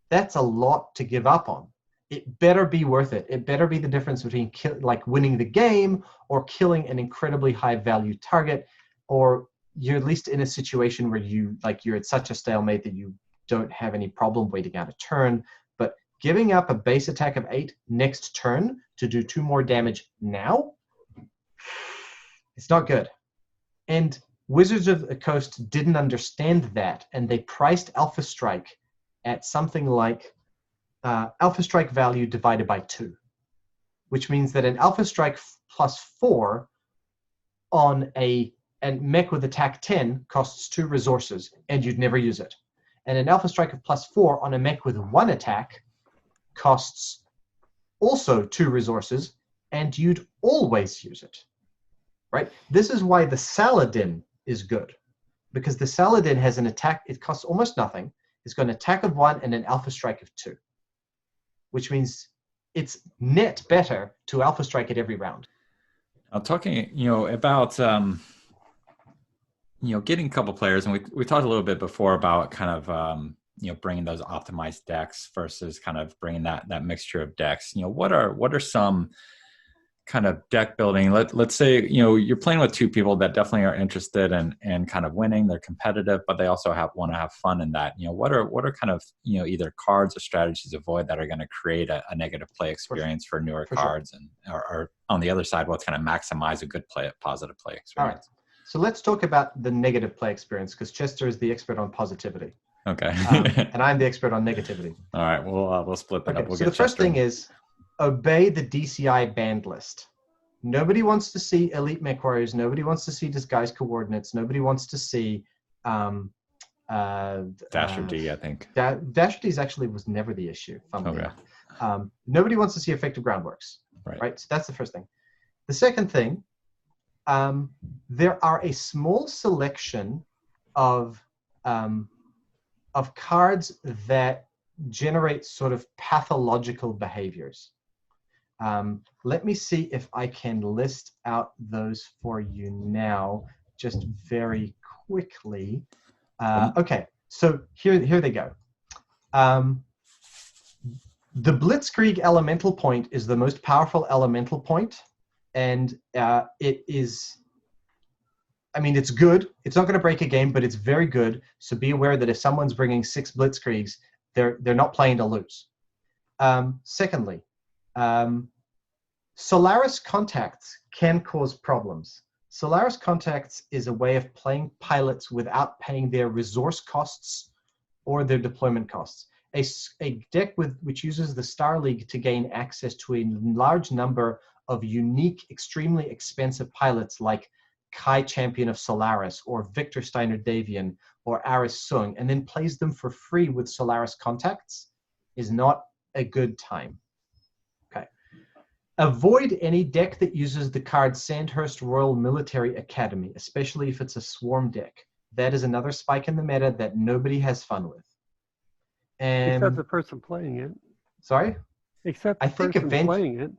That's a lot to give up on. It better be worth it. It better be the difference between winning the game or killing an incredibly high value target, or you're at least in a situation where you're at such a stalemate that you don't have any problem waiting out a turn. But giving up a base attack of 8 next turn to do 2 more damage now, it's not good. And Wizards of the Coast didn't understand that, and they priced Alpha Strike at something like Alpha Strike value divided by 2, which means that an Alpha Strike plus 4 on a mech with attack 10 costs 2 resources, and you'd never use it. And an Alpha Strike of plus 4 on a mech with 1 attack costs also 2 resources, and you'd always use it. Right? This is why the Saladin is good, because the Saladin has an attack, it costs almost nothing. It's got an attack of 1 and an Alpha Strike of 2, which means it's net better to Alpha Strike at every round. I'm talking, about, getting a couple players, and we talked a little bit before about kind of, bringing those optimized decks versus kind of bringing that mixture of decks. What are some kind of deck building? Let's say, you're playing with 2 people that definitely are interested in kind of winning. They're competitive, but they also want to have fun in that. What are kind of, either cards or strategies to avoid that are going to create a negative play experience for newer cards, and or on the other side, what's going to maximize a good positive play experience? All right. So let's talk about the negative play experience, because Chester is the expert on positivity. Okay. And I'm the expert on negativity. All right. We'll split that up. So the first thing is obey the DCI banned list. Nobody wants to see elite Mechwarriors. Nobody wants to see disguised coordinates. Nobody wants to see Dasher D, I think. Dasher D actually was never the issue. Okay. Nobody wants to see effective groundworks. Right. So that's the first thing. The second thing, there are a small selection of cards that generate sort of pathological behaviors. Let me see if I can list out those for you now, just very quickly. Okay, so here they go. The Blitzkrieg Elemental Point is the most powerful elemental point, and it is, it's good. It's not going to break a game, but it's very good. So be aware that if someone's bringing 6 Blitzkriegs, they're not playing to lose. Secondly, Solaris Contacts can cause problems. Solaris Contacts is a way of playing pilots without paying their resource costs or their deployment costs. A deck which uses the Star League to gain access to a large number of unique, extremely expensive pilots like Kai Champion of Solaris or Victor Steiner Davian or Aris Sung, and then plays them for free with Solaris Contacts is not a good time. Okay. Avoid any deck that uses the card Sandhurst Royal Military Academy, especially if it's a swarm deck. That is another spike in the meta that nobody has fun with. And except the person playing it. Sorry? Except the person playing it.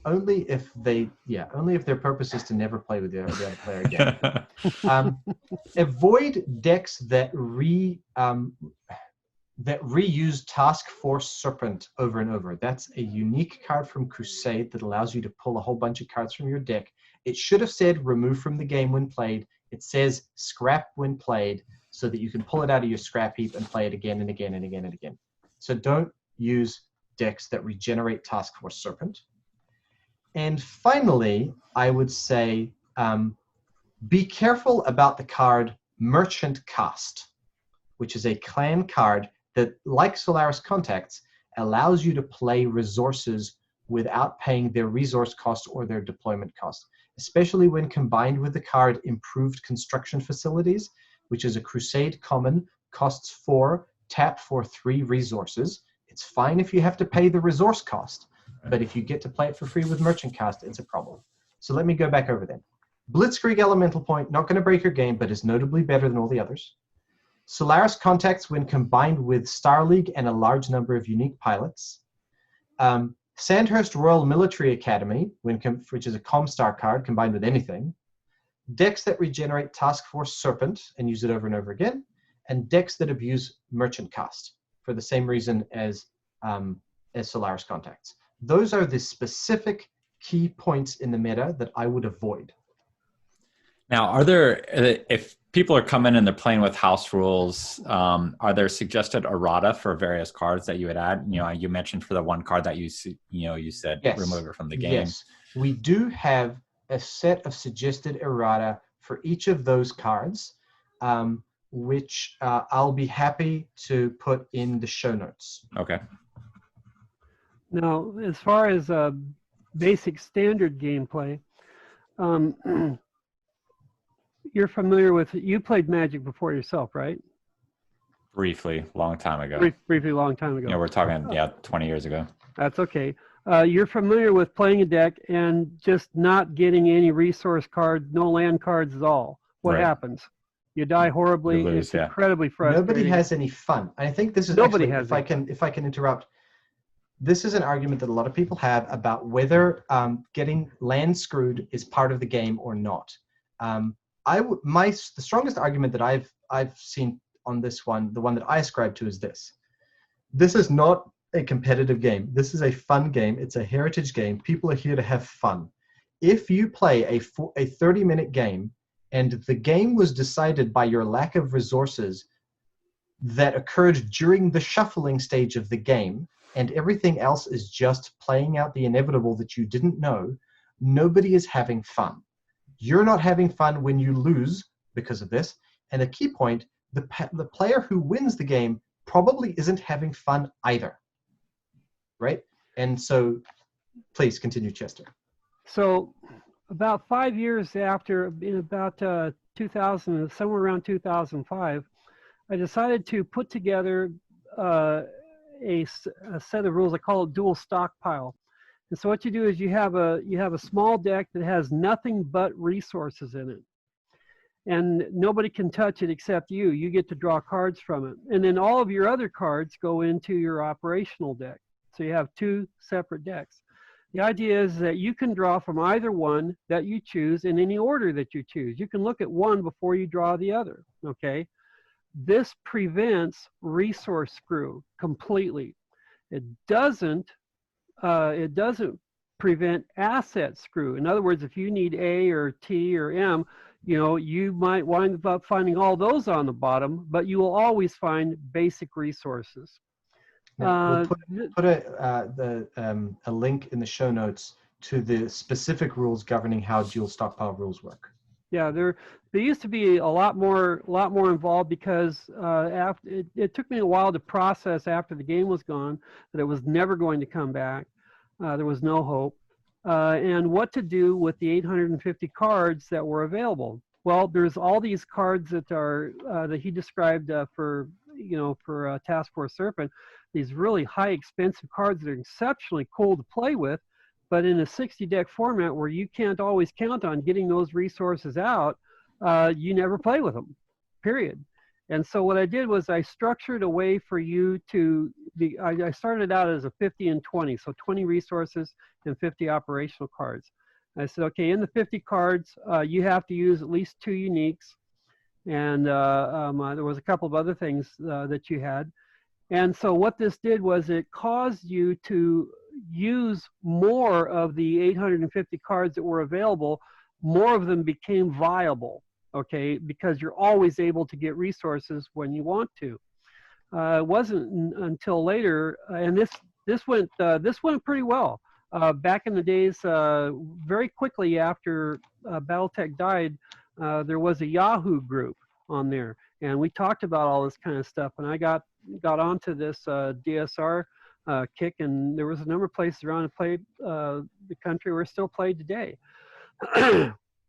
only if their purpose is to never play with the other player again. Avoid decks that reuse Task Force Serpent over and over. That's a unique card from Crusade that allows you to pull a whole bunch of cards from your deck. It should have said remove from the game when played. It says scrap when played, so that you can pull it out of your scrap heap and play it again and again and again and again. So don't use decks that regenerate Task Force Serpent. And finally, I would say be careful about the card Merchant Cast, which is a clan card that, like Solaris Contacts, allows you to play resources without paying their resource cost or their deployment cost, especially when combined with the card Improved Construction Facilities, which is a Crusade common, costs 4, tap for 3 resources. It's fine if you have to pay the resource cost, but if you get to play it for free with merchant cost, it's a problem. So let me go back over them. Blitzkrieg Elemental Point, not going to break your game, but is notably better than all the others. Solaris Contacts when combined with Star League and a large number of unique pilots. Sandhurst Royal Military Academy, which is a Comstar card combined with anything. Decks that regenerate Task Force Serpent and use it over and over again. And decks that abuse Merchant Cost for the same reason as Solaris Contacts. Those are the specific key points in the meta that I would avoid. Now, are there, if people are coming and they're playing with house rules, are there suggested errata for various cards that you would add? You know, you mentioned for the one card that you said yes. remove it from the game. Yes, we do have a set of suggested errata for each of those cards, which I'll be happy to put in the show notes. Okay. Now, as far as basic standard gameplay, you're familiar with, you played Magic before yourself, right? Briefly, long time ago. Briefly, long time ago. Yeah, we're talking, 20 years ago. That's okay. You're familiar with playing a deck and just not getting any resource cards, no land cards at all. What happens? You die horribly. You lose, it's incredibly frustrating. Nobody has any fun. I think this is Nobody actually, has if I can interrupt, this is an argument that a lot of people have about whether getting land screwed is part of the game or not. The strongest argument that I've seen on this one, the one that I ascribe to, is this. This is not a competitive game. This is a fun game. It's a heritage game. People are here to have fun. If you play a 30-minute game and the game was decided by your lack of resources that occurred during the shuffling stage of the game, and everything else is just playing out the inevitable that you didn't know, nobody is having fun. You're not having fun when you lose because of this. And a key point, the player who wins the game probably isn't having fun either. Right? And so, please continue, Chester. So, about 5 years after, in about 2000, somewhere around 2005, I decided to put together a set of rules. I call it dual stockpile. And so what you do is you have a small deck that has nothing but resources in it. And nobody can touch it except you. You get to draw cards from it. And then all of your other cards go into your operational deck. So you have 2 separate decks. The idea is that you can draw from either one that you choose in any order that you choose. You can look at one before you draw the other, okay? This prevents resource screw completely. It doesn't prevent asset screw. In other words, if you need A or T or M, you might wind up finding all those on the bottom, but you will always find basic resources. We'll put a link in the show notes to the specific rules governing how dual stockpile rules work. Yeah, there used to be a lot more involved because it took me a while to process after the game was gone that it was never going to come back. There was no hope. And what to do with the 850 cards that were available. Well, there's all these cards that are that he described for Task Force Serpent, these really high expensive cards that are exceptionally cool to play with, but in a 60 deck format where you can't always count on getting those resources out, you never play with them, period. And so what I did was I structured a way for you to I started out as a 50 and 20, so 20 resources and 50 operational cards. I said, okay, in the 50 cards, you have to use at least 2 uniques. And there was a couple of other things that you had. And so what this did was it caused you to use more of the 850 cards that were available. More of them became viable, okay, because you're always able to get resources when you want to. It wasn't until later, and this went pretty well. Back in the days, very quickly after Battletech died, there was a Yahoo group on there, and we talked about all this kind of stuff. And I got onto this DSR kick, and there was a number of places around the country where it's still played today.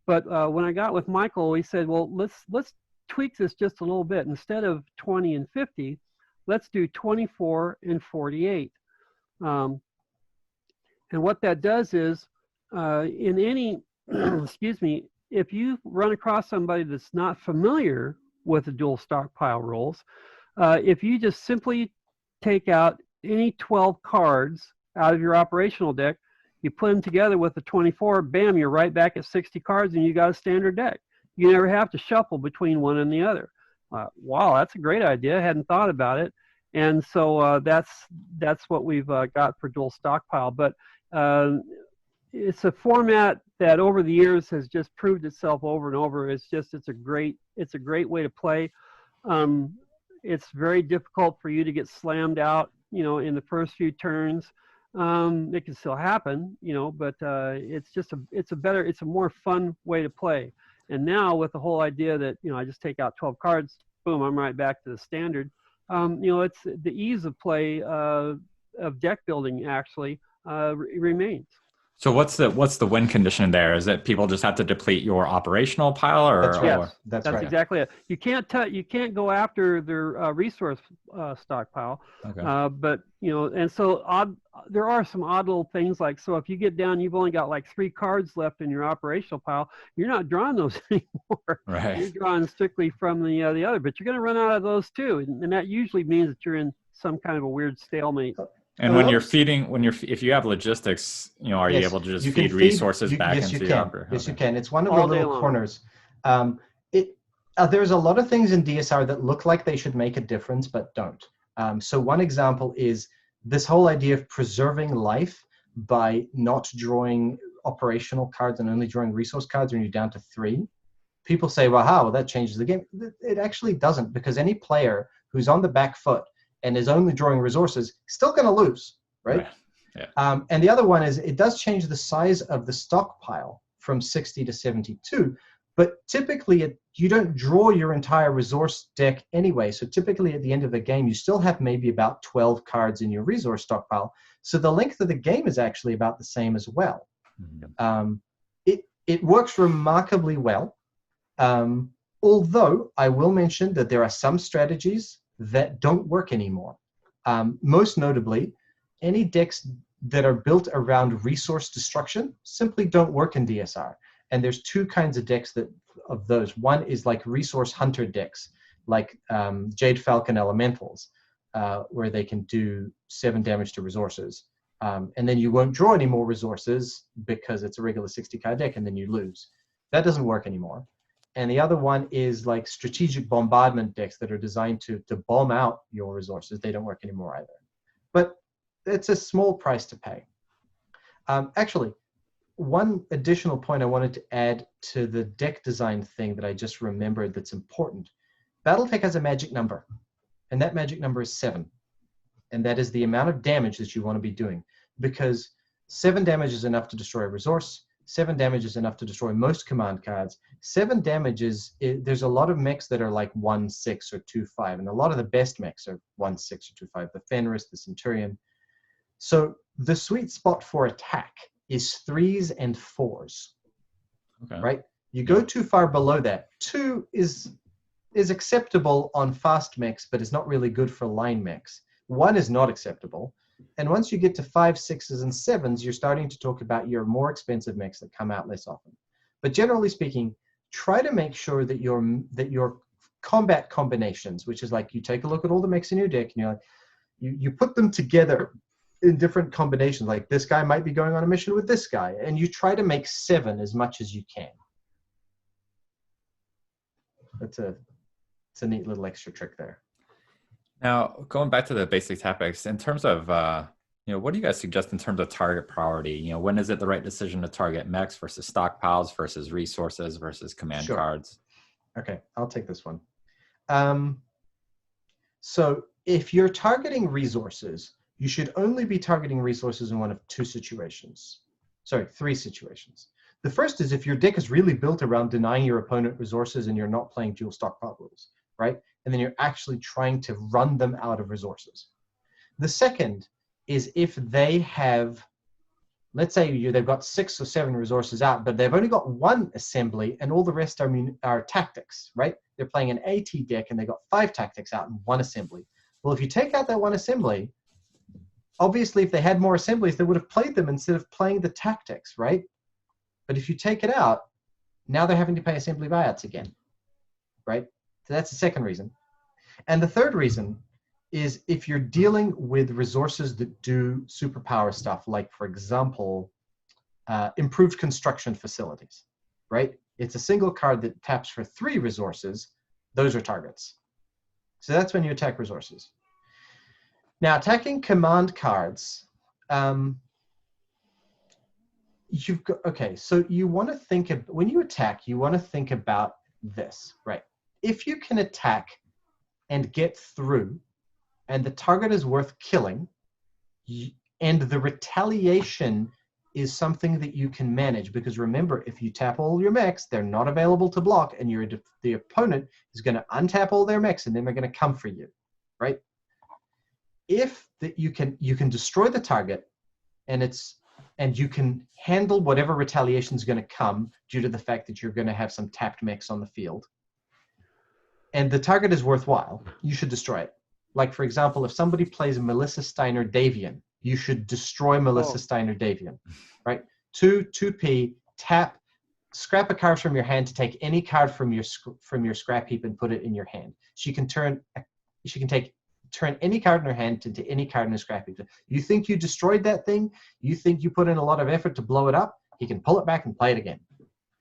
But when I got with Michael, we said, well, let's tweak this just a little bit. Instead of 20 and 50, let's do 24 and 48. And what that does is, in any, excuse me, if you run across somebody that's not familiar with the dual stockpile rules, if you just simply take out any 12 cards out of your operational deck, you put them together with the 24, bam, you're right back at 60 cards and you got a standard deck. You never have to shuffle between one and the other. Wow, that's a great idea. I hadn't thought about it. And so that's what we've got for dual stockpile. But it's a format that over the years has just proved itself over and over. It's a great way to play. It's very difficult for you to get slammed out, in the first few turns. It can still happen, but it's a more fun way to play. And now with the whole idea that, I just take out 12 cards, boom, I'm right back to the standard. It's the ease of play of deck building actually remains. So what's the win condition there? Is it people just have to deplete your operational pile, or? That's right. Yes, that's right. Exactly it. You can't go after their resource stockpile. Okay. But and so there are some odd little things, like, so if you get down, you've only got like 3 cards left in your operational pile. You're not drawing those anymore. Right. You're drawing strictly from the other, but you're going to run out of those too, and that usually means that you're in some kind of a weird stalemate. And when you're feeding, if you have logistics, are you able to just feed resources back into your operator? Yes, you can. It's one of the little corners. There's a lot of things in DSR that look like they should make a difference, but don't. So one example is this whole idea of preserving life by not drawing operational cards and only drawing resource cards when you're down to 3. People say, well, that changes the game. It actually doesn't, because any player who's on the back foot and is only drawing resources, still going to lose, right? Yeah. And the other one is it does change the size of the stockpile from 60 to 72, but typically you don't draw your entire resource deck anyway. So typically at the end of the game, you still have maybe about 12 cards in your resource stockpile. So the length of the game is actually about the same as well. Mm-hmm. It works remarkably well. Although I will mention that there are some strategies that don't work anymore. Most notably, any decks that are built around resource destruction simply don't work in DSR. And there's 2 kinds of decks of those. One is like resource hunter decks, like Jade Falcon Elementals, where they can do 7 damage to resources. And then you won't draw any more resources because it's a regular 60-card deck, and then you lose. That doesn't work anymore. And the other one is like strategic bombardment decks that are designed to bomb out your resources. They don't work anymore either. But it's a small price to pay. Actually, one additional point I wanted to add to the deck design thing that I just remembered that's important. Battletech has a magic number, and that magic number is 7. And that is the amount of damage that you want to be doing, because 7 damage is enough to destroy a resource. 7 damage is enough to destroy most command cards. 7 damage there's a lot of mechs that are like 1/6 or 2/5, and a lot of the best mechs are 1/6 or 2/5, the Fenris, the Centurion. So the sweet spot for attack is 3s and 4s, right? You go too far below that. 2 is acceptable on fast mechs, but it's not really good for line mechs. 1 is not acceptable. And once you get to 5s, 6s, and 7s, you're starting to talk about your more expensive mechs that come out less often. But generally speaking, try to make sure that your combat combinations, which is like you take a look at all the mechs in your deck, and you're like, you put them together in different combinations. Like this guy might be going on a mission with this guy, and you try to make 7 as much as you can. It's a neat little extra trick there. Now, going back to the basic topics, in terms of, what do you guys suggest in terms of target priority? When is it the right decision to target mechs versus stockpiles versus resources versus command cards? Okay, I'll take this one. So if you're targeting resources, you should only be targeting resources in one of 2 situations. Sorry, 3 situations. The first is if your deck is really built around denying your opponent resources and you're not playing dual stockpile rules. right? And then you're actually trying to run them out of resources. The second is if they have, let's say they've got 6 or 7 resources out, but they've only got 1 assembly and all the rest are tactics, right? They're playing an AT deck and they got 5 tactics out and 1 assembly. Well, if you take out that 1 assembly, obviously if they had more assemblies, they would have played them instead of playing the tactics, right? But if you take it out, now they're having to pay assembly buyouts again, right? So that's the second reason. And the third reason is if you're dealing with resources that do superpower stuff, like, for example, improved construction facilities, right? It's a single card that taps for 3 resources. Those are targets. So that's when you attack resources. Now, attacking command cards, you've got, okay, so you want to think of, when you attack, you want to think about this, right? If you can attack and get through, and the target is worth killing, and the retaliation is something that you can manage, because remember, if you tap all your mechs, they're not available to block, and the opponent is going to untap all their mechs, and then they're going to come for you, right? If that you can destroy the target, and you can handle whatever retaliation is going to come due to the fact that you're going to have some tapped mechs on the field, and the target is worthwhile, you should destroy it. Like, for example, if somebody plays Melissa Steiner Davian, you should destroy Melissa Steiner Davian, right? 2P, tap, scrap a card from your hand to take any card from your scrap heap and put it in your hand. She can turn any card in her hand into any card in a scrap heap. You think you destroyed that thing? You think you put in a lot of effort to blow it up? He can pull it back and play it again.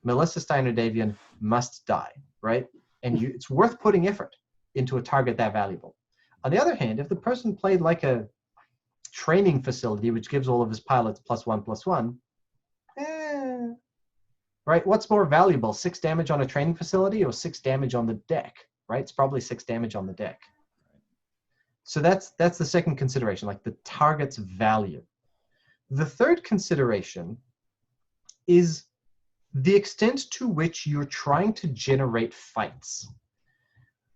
Melissa Steiner Davian must die, right? And it's worth putting effort into a target that valuable. On the other hand, if the person played like a training facility, which gives all of his pilots +1/+1, right? What's more valuable, 6 damage on a training facility or 6 damage on the deck, right? It's probably 6 damage on the deck. So that's the second consideration, like the target's value. The third consideration is the extent to which you're trying to generate fights.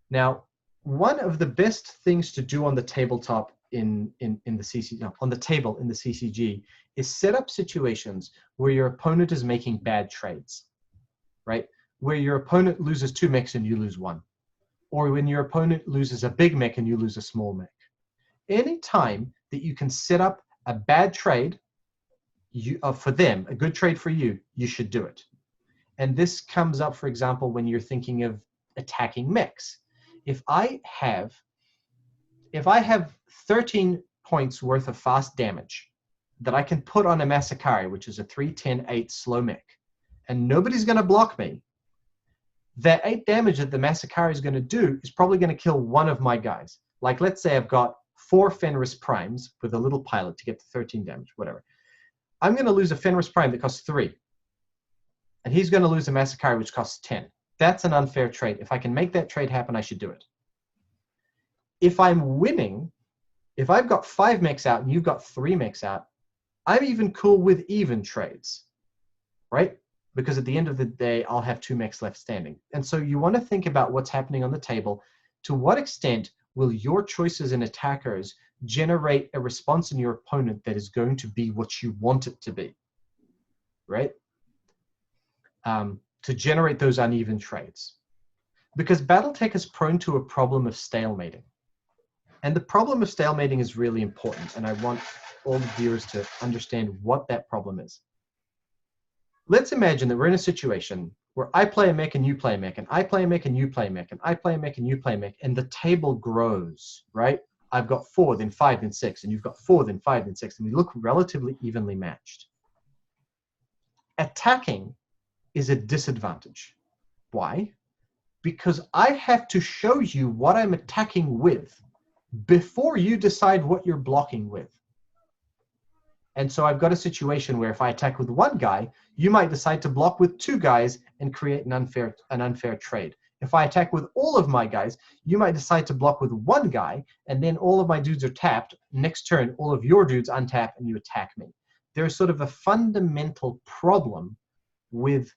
Now, one of the best things to do on the tabletop in the CCG is set up situations where your opponent is making bad trades, right? Where your opponent loses 2 mechs and you lose 1. Or when your opponent loses a big mech and you lose a small mech. Any time that you can set up a bad trade for them, a good trade for you, you should do it. And this comes up, for example, when you're thinking of attacking mechs. If I have 13 points worth of fast damage that I can put on a Masakari, which is a 3/10/8 slow mech, and nobody's going to block me, that 8 damage that the Masakari is going to do is probably going to kill one of my guys. Like, let's say I've got 4 Fenris Primes with a little pilot to get to 13 damage, whatever. I'm going to lose a Fenris Prime that costs 3. And he's going to lose a Masakari, which costs 10. That's an unfair trade. If I can make that trade happen, I should do it. If I'm winning, if I've got 5 mechs out and you've got 3 mechs out, I'm even cool with even trades, right? Because at the end of the day, I'll have 2 mechs left standing. And so you want to think about what's happening on the table. To what extent will your choices in attackers generate a response in your opponent that is going to be what you want it to be, right? To generate those uneven trades. Because Battletech is prone to a problem of stalemating. And the problem of stalemating is really important, and I want all the viewers to understand what that problem is. Let's imagine that we're in a situation where I play a mech and you play a mech, and I play a mech and you play a mech, and I play a mech and you play a mech, and the table grows, right? I've got 4, then 5, then 6, and you've got 4, then 5, then 6, and we look relatively evenly matched. Attacking is a disadvantage. Why? Because I have to show you what I'm attacking with before you decide what you're blocking with. And so I've got a situation where if I attack with 1 guy, you might decide to block with 2 guys and create an unfair trade. If I attack with all of my guys, you might decide to block with 1 guy, and then all of my dudes are tapped. Next turn, all of your dudes untap and you attack me. There's sort of a fundamental problem with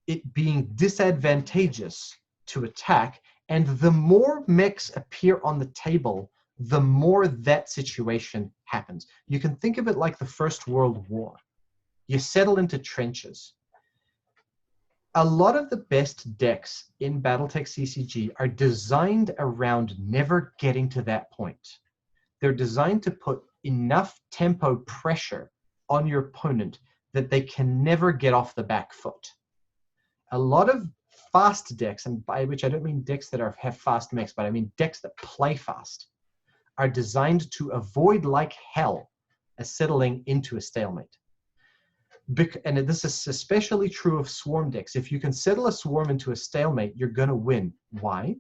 it being disadvantageous to attack And the more mechs appear on the table, the more that situation happens. You can think of it like the First World War. You settle into trenches. A lot of the best decks in Battletech CCG are designed around never getting to that point. They're designed to put enough tempo pressure on your opponent that they can never get off the back foot. A lot of fast decks, and by which I don't mean decks that have fast mechs, but I mean decks that play fast, are designed to avoid like hell a settling into a stalemate. And this is especially true of swarm decks. If you can settle a swarm into a stalemate, you're going to win. Why?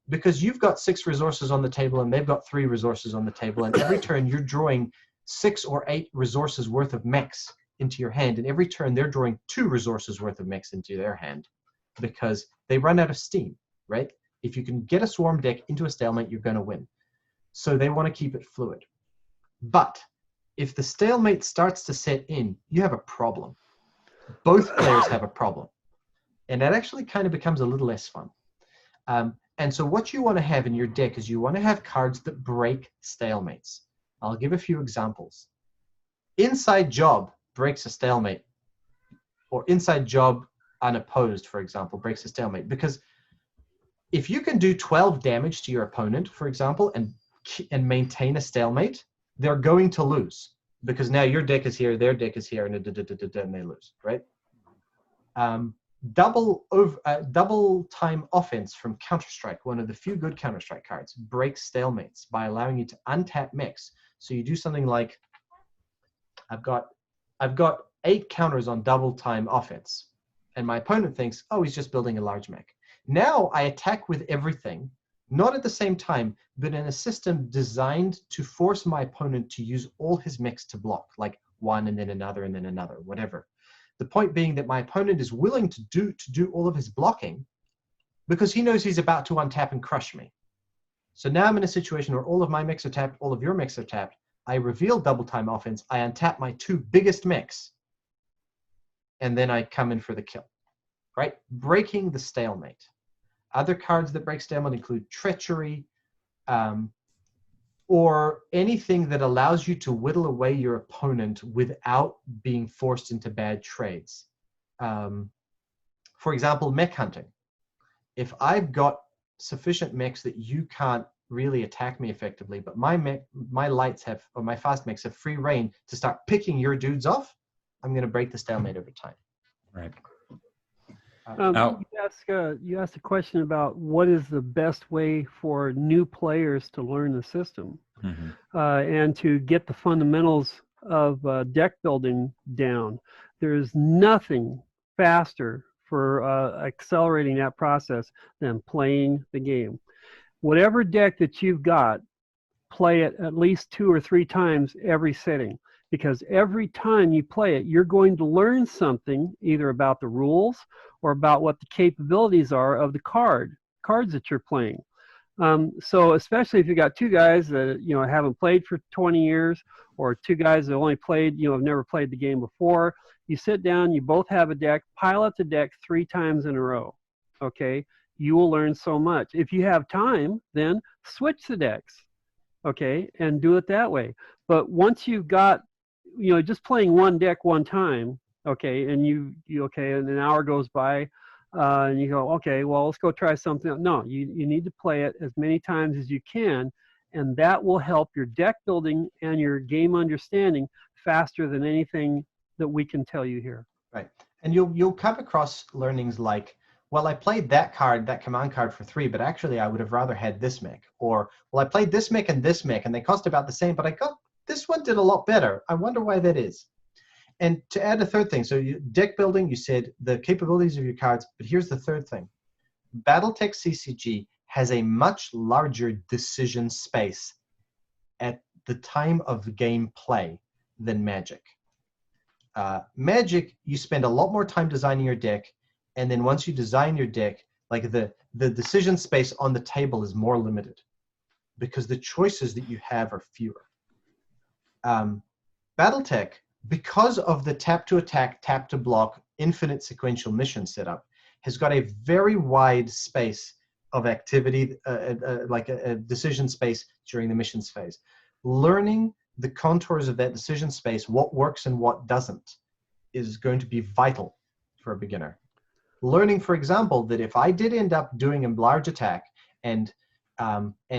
Because you've got 6 resources on the table and they've got 3 resources on the table, and every turn you're drawing 6 or 8 resources worth of mechs into your hand, and every turn they're drawing 2 resources worth of mechs into their hand because they run out of steam, right? If you can get a swarm deck into a stalemate, you're going to win. So they want to keep it fluid. But if the stalemate starts to set in, you have a problem. Both players have a problem. And that actually kind of becomes a little less fun. And so what you want to have in your deck is you want to have cards that break stalemates. I'll give a few examples. Inside Job breaks a stalemate. Or Inside Job unopposed, for example, breaks a stalemate. Because if you can do 12 damage to your opponent, for example, and maintain a stalemate, they're going to lose because now your deck is here, their deck is here, and they lose, right? Double time offense from Counterstrike, one of the few good Counterstrike cards, breaks stalemates by allowing you to untap mechs. So you do something like, I've got 8 counters on double time offense, and my opponent thinks, oh, he's just building a large mech. Now I attack with everything, not at the same time, but in a system designed to force my opponent to use all his mechs to block, like one and then another and then another, whatever. The point being that my opponent is willing to do all of his blocking because he knows he's about to untap and crush me. So now I'm in a situation where all of my mechs are tapped, all of your mechs are tapped. I reveal double time offense. I untap my 2 biggest mechs, and then I come in for the kill, right? Breaking the stalemate. Other cards that break stalemate include Treachery, or anything that allows you to whittle away your opponent without being forced into bad trades. For example, mech hunting. If I've got sufficient mechs that you can't really attack me effectively, but my lights have, or my fast mechs have free reign to start picking your dudes off, I'm going to break the stalemate over time. Right. You asked a question about what is the best way for new players to learn the system, and to get the fundamentals of deck building down. There's nothing faster for accelerating that process than playing the game. Whatever deck that you've got, play it at least 2 or 3 times every sitting. Because every time you play it, you're going to learn something either about the rules or about what the capabilities are of the cards that you're playing. So especially if you got 2 guys that haven't played for 20 years, or 2 guys that only played, have never played the game before, you sit down, you both have a deck, pile up the deck 3 times in a row. Okay, you will learn so much. If you have time, then switch the decks. Okay, and do it that way. But once you've got just playing one deck one time, okay, and you and an hour goes by, and you go, okay, well, let's go try something else. No, you need to play it as many times as you can, and that will help your deck building and your game understanding faster than anything that we can tell you here. Right, and you'll come across learnings like, well, I played that command card for 3, but actually I would have rather had this mech. Or, well, I played this mech, and they cost about the same, but this one did a lot better. I wonder why that is. And to add a third thing, so deck building, you said the capabilities of your cards, but here's the third thing. Battletech CCG has a much larger decision space at the time of game play than Magic. Magic, you spend a lot more time designing your deck, and then once you design your deck, like the decision space on the table is more limited because the choices that you have are fewer. Battletech, because of the tap to attack, tap to block, infinite sequential mission setup, has got a very wide space of activity, like a decision space during the missions phase. Learning the contours of that decision space, what works and what doesn't, is going to be vital for a beginner. Learning, for example, that if I did end up doing a large attack and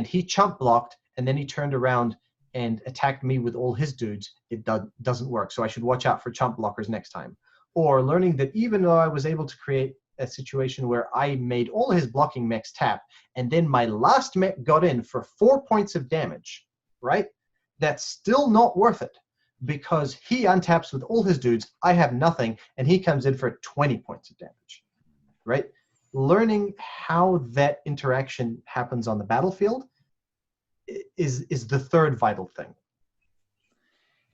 he chump blocked and then he turned around and attacked me with all his dudes, it doesn't work. So I should watch out for chump blockers next time. Or learning that even though I was able to create a situation where I made all his blocking mechs tap, and then my last mech got in for 4 points of damage, right? That's still not worth it, because he untaps with all his dudes, I have nothing, and he comes in for 20 points of damage, right? Learning how that interaction happens on the battlefield is the third vital thing.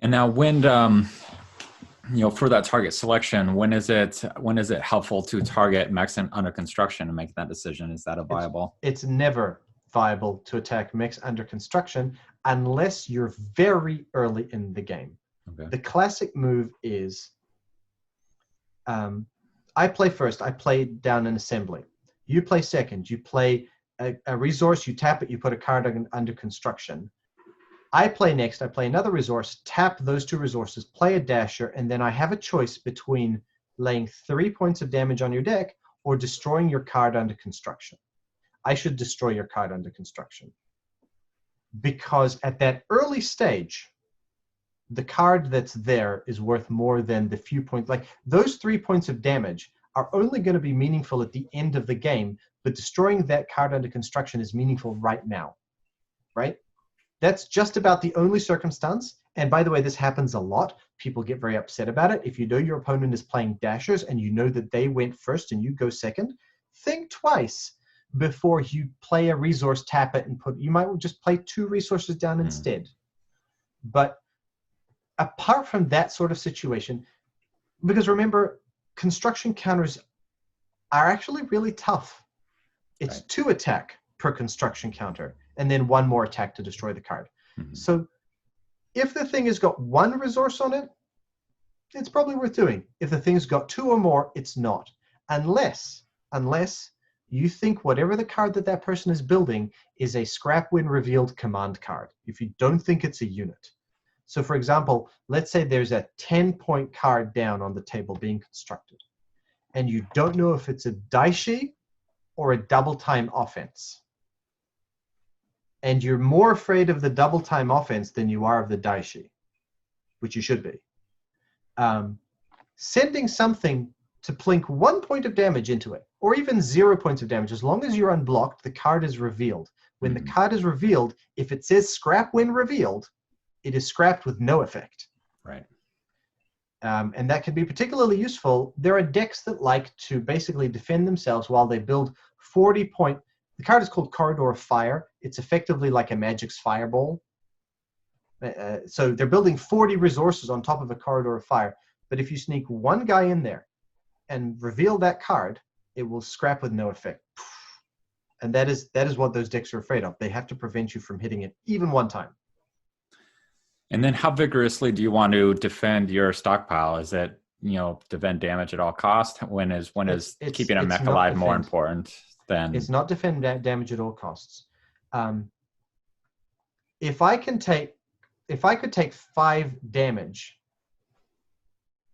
And now when, for that target selection, when is it helpful to target mechs under construction and make that decision? Is that a viable? It's never viable to attack mechs under construction unless you're very early in the game. Okay. The classic move is, I play first, I play down an assembly. You play second, you play a resource, you tap it, you put a card under construction. I play next, I play another resource, tap those two resources, play a dasher, and then I have a choice between laying 3 points of damage on your deck or destroying your card under construction. I should destroy your card under construction. Because at that early stage, the card that's there is worth more than the few points. Like, those 3 points of damage are only going to be meaningful at the end of the game, but destroying that card under construction is meaningful right now, right? That's just about the only circumstance. And by the way, this happens a lot. People get very upset about it. If you know your opponent is playing dashers and you know that they went first and you go second, think twice before you play a resource, tap it, and you might just play 2 resources down instead. But apart from that sort of situation, because remember, construction counters are actually really tough. It's right. 2 attack per construction counter, and then 1 more attack to destroy the card. So if the thing has got 1 resource on it, it's probably worth doing. If the thing's got 2 or more, it's not. Unless you think whatever the card that person is building is a scrap when revealed command card. If you don't think it's a unit. So for example, let's say there's a 10-point card down on the table being constructed, and you don't know if it's a Daishi or a double time offense. And you're more afraid of the double time offense than you are of the Daishi, which you should be. Sending something to plink 1 point of damage into it, or even 0 points of damage, as long as you're unblocked, the card is revealed. When the card is revealed, if it says scrap when revealed, it is scrapped with no effect. Right. And that can be particularly useful. There are decks that like to basically defend themselves while they build 40-point. The card is called Corridor of Fire. It's effectively like a Magic's Fireball. So they're building 40 resources on top of a Corridor of Fire. But if you sneak 1 guy in there and reveal that card, it will scrap with no effect. And that is what those decks are afraid of. They have to prevent you from hitting it even 1 time. And then how vigorously do you want to defend your stockpile? Is it, defend damage at all costs? When is keeping a mech alive more important than? It's not defend damage at all costs. If I could take 5 damage,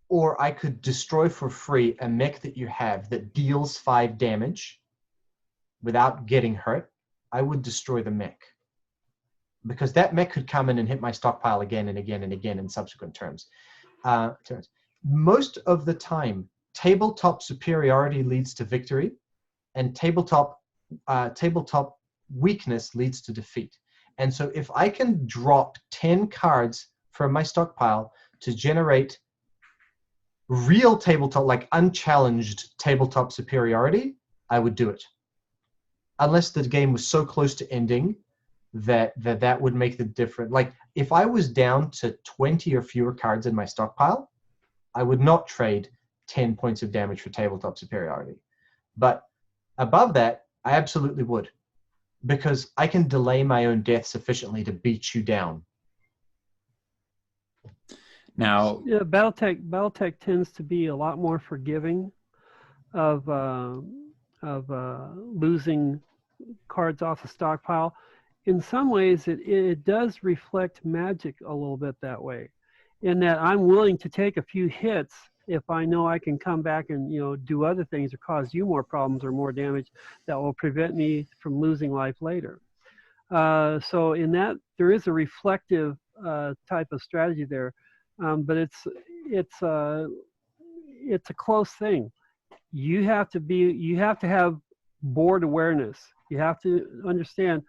or I could destroy for free a mech that you have that deals 5 damage without getting hurt, I would destroy the mech. Because that mech could come in and hit my stockpile again and again and again in subsequent turns. Most of the time, tabletop superiority leads to victory, and tabletop weakness leads to defeat. And so if I can drop 10 cards from my stockpile to generate real tabletop, like unchallenged tabletop superiority, I would do it. Unless the game was so close to ending that would make the difference. Like, if I was down to 20 or fewer cards in my stockpile, I would not trade 10 points of damage for tabletop superiority. But above that, I absolutely would, because I can delay my own death sufficiently to beat you down. Now, yeah, Battletech tends to be a lot more forgiving of losing cards off the stockpile. In some ways, it does reflect Magic a little bit that way, in that I'm willing to take a few hits if I know I can come back and do other things or cause you more problems or more damage that will prevent me from losing life later. So in that, there is a reflective type of strategy there, but it's a close thing. You have to have board awareness. You have to understand,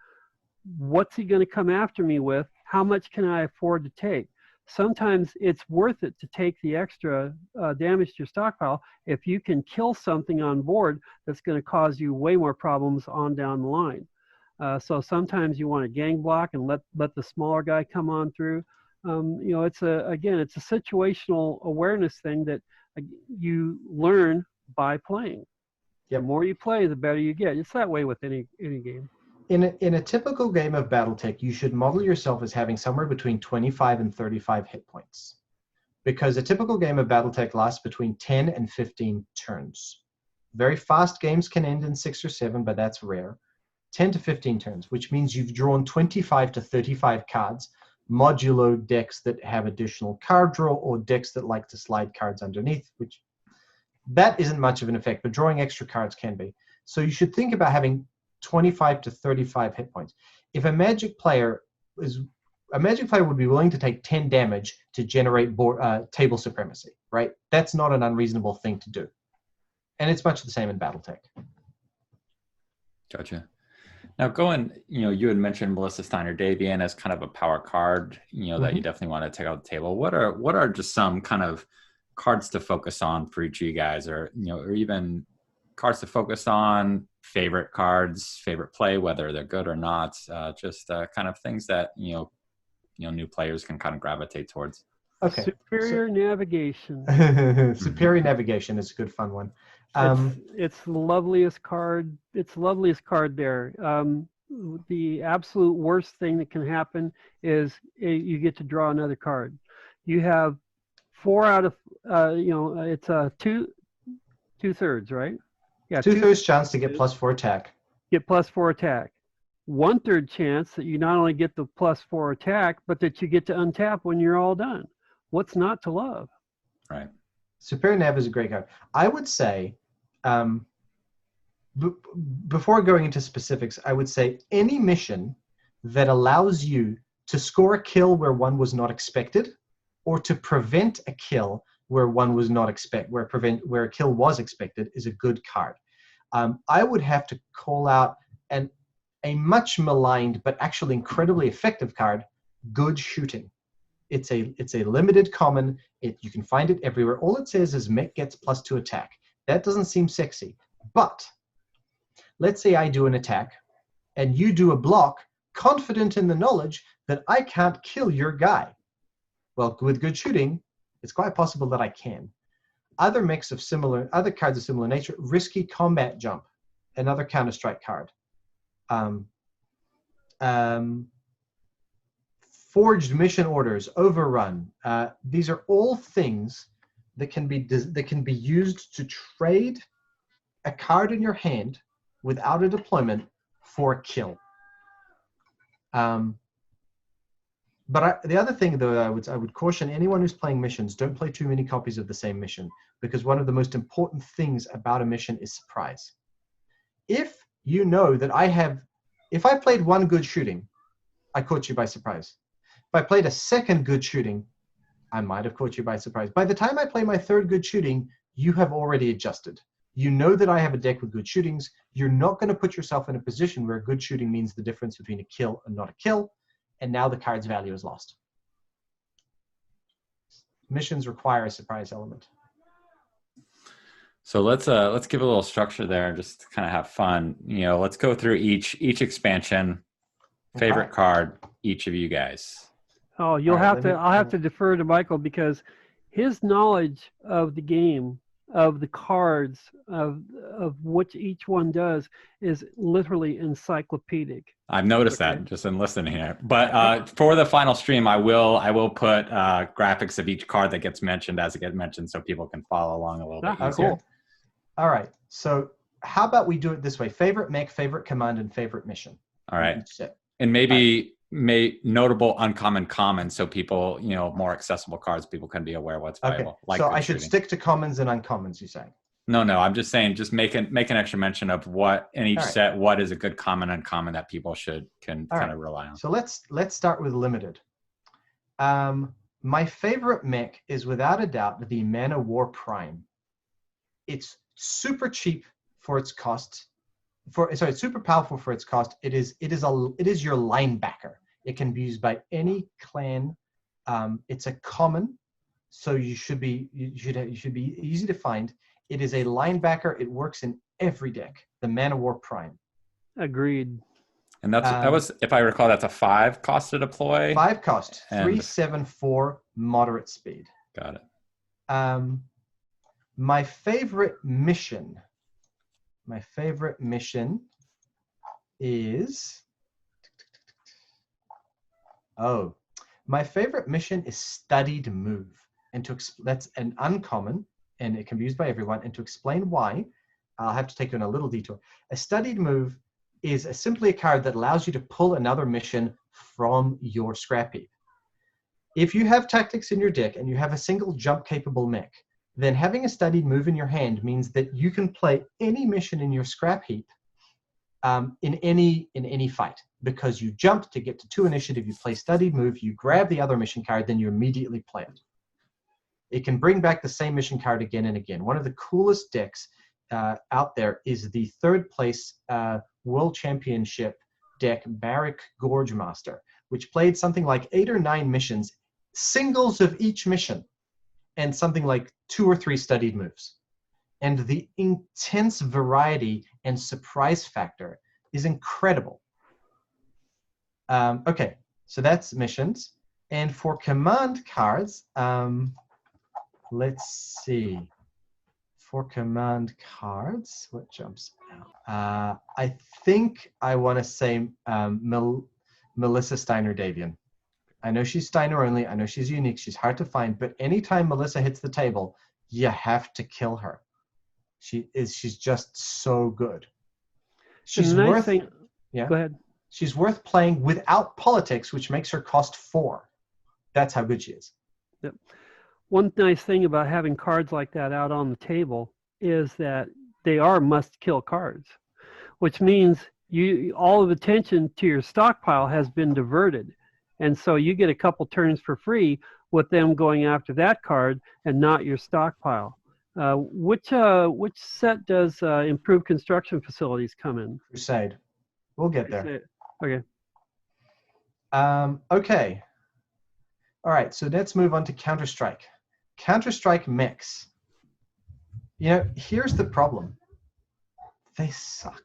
what's he going to come after me with? How much can I afford to take? Sometimes it's worth it to take the extra damage to your stockpile if you can kill something on board that's going to cause you way more problems on down the line. So sometimes you want to gang block and let the smaller guy come on through. It's a situational awareness thing that you learn by playing. Yep. The more you play, the better you get. It's that way with any game. In a typical game of Battletech, you should model yourself as having somewhere between 25 and 35 hit points, because a typical game of Battletech lasts between 10 and 15 turns. Very fast games can end in 6 or 7, but that's rare. 10 to 15 turns, which means you've drawn 25 to 35 cards, modulo decks that have additional card draw or decks that like to slide cards underneath, which that isn't much of an effect, but drawing extra cards can be. So you should think about having 25 to 35 hit points. If a Magic player would be willing to take 10 damage to generate table supremacy, right? That's not an unreasonable thing to do. And it's much the same in Battletech. Gotcha. Now, Cohen, you had mentioned Melissa Steiner-Davian as kind of a power card, that you definitely want to take out the table. What are just some kind of cards to focus on for each of you guys, or even cards to focus on, favorite cards, favorite play, whether they're good or not, just kind of things that new players can kind of gravitate towards. Okay. Superior navigation. Superior navigation is a good fun one. It's the loveliest card. It's the loveliest card there. The absolute worst thing that can happen is you get to draw another card. You have 4 out of it's two-thirds, right? Yeah, two-thirds chance to get +4 attack. Get +4 attack. 1/3 chance that you not only get the +4 attack, but that you get to untap when you're all done. What's not to love? Right. Superior Nav is a great card. I would say, before going into specifics, I would say any mission that allows you to score a kill where one was not expected, or to prevent a kill where one was not where a kill was expected, is a good card. I would have to call out a much maligned but actually incredibly effective card, Good Shooting. It's a limited common. You can find it everywhere. All it says is Mech gets +2 attack. That doesn't seem sexy, but let's say I do an attack and you do a block, confident in the knowledge that I can't kill your guy. Well, with Good Shooting, it's quite possible that I can. Other cards of similar nature, Risky Combat Jump, another Counterstrike card. Forged Mission Orders, Overrun. These are all things that can be used to trade a card in your hand without a deployment for a kill. But the other thing, though, I would caution anyone who's playing missions: don't play too many copies of the same mission, because one of the most important things about a mission is surprise. If you know that if I played 1 Good Shooting, I caught you by surprise. If I played a 2nd Good Shooting, I might have caught you by surprise. By the time I play my 3rd Good Shooting, you have already adjusted. You know that I have a deck with good shootings. You're not going to put yourself in a position where good shooting means the difference between a kill and not a kill, and now the card's value is lost. Missions require a surprise element. So let's give a little structure there, just to kind of have fun. Let's go through each expansion, favorite card, each of you guys. Oh, I'll have to defer to Michael, because his knowledge of the game, of the cards, of what each one does, is literally encyclopedic. I've noticed that just in listening here. But for the final stream, I will put graphics of each card that gets mentioned as it gets mentioned, so people can follow along a little bit easier. Cool. All right. So how about we do it this way? Favorite mech, favorite command, and favorite mission. All right. Each set. And maybe notable uncommon common, so people, more accessible cards, people can be aware what's valuable. Okay. So I should stick to commons and uncommons, you say? No, I'm just saying, just make an extra mention of what in each set, what is a good common, uncommon that people can kind of rely on. So let's start with limited. My favorite mech is without a doubt the Mana War Prime. It's super cheap for its cost. It's super powerful for its cost. It is your linebacker. It can be used by any clan. It's a common, so you should be easy to find. It is a linebacker. It works in every deck. The Mana War Prime. Agreed. And that was, if I recall, that's a 5 cost to deploy. 5 cost, 3/7/4 moderate speed. Got it. My favorite mission is Studied Move, and that's an uncommon, and it can be used by everyone. And to explain why, I'll have to take you on a little detour. A Studied Move is simply a card that allows you to pull another mission from your scrap heap. If you have tactics in your deck and you have a single jump capable mech, then having a Studied Move in your hand means that you can play any mission in your scrap heap in any fight, because you jump to get to 2 initiative, you play Studied Move, you grab the other mission card, then you immediately play it. It can bring back the same mission card again and again. One of the coolest decks out there is the 3rd place World Championship deck, Barrack Gorge Master, which played something like 8 or 9 missions, singles of each mission, and something like 2 or 3 Studied Moves. And the intense variety and surprise factor is incredible. Okay, so that's missions. And for command cards, let's see. For command cards, what jumps out? I think I want to say Melissa Steiner-Davian. I know she's Steiner only. I know she's unique. She's hard to find. But anytime Melissa hits the table, you have to kill her. She's just so good. She's worth. Yeah. Go ahead. She's worth playing without politics, which makes her cost 4. That's how good she is. Yep. One nice thing about having cards like that out on the table is that they are must-kill cards, which means all of attention to your stockpile has been diverted. And so you get a couple turns for free with them going after that card and not your stockpile. Which set does improved construction facilities come in? Crusade. We'll get there. Crusade. Okay. Okay. All right, so let's move on to Counterstrike. Counterstrike mechs. Here's the problem. They suck.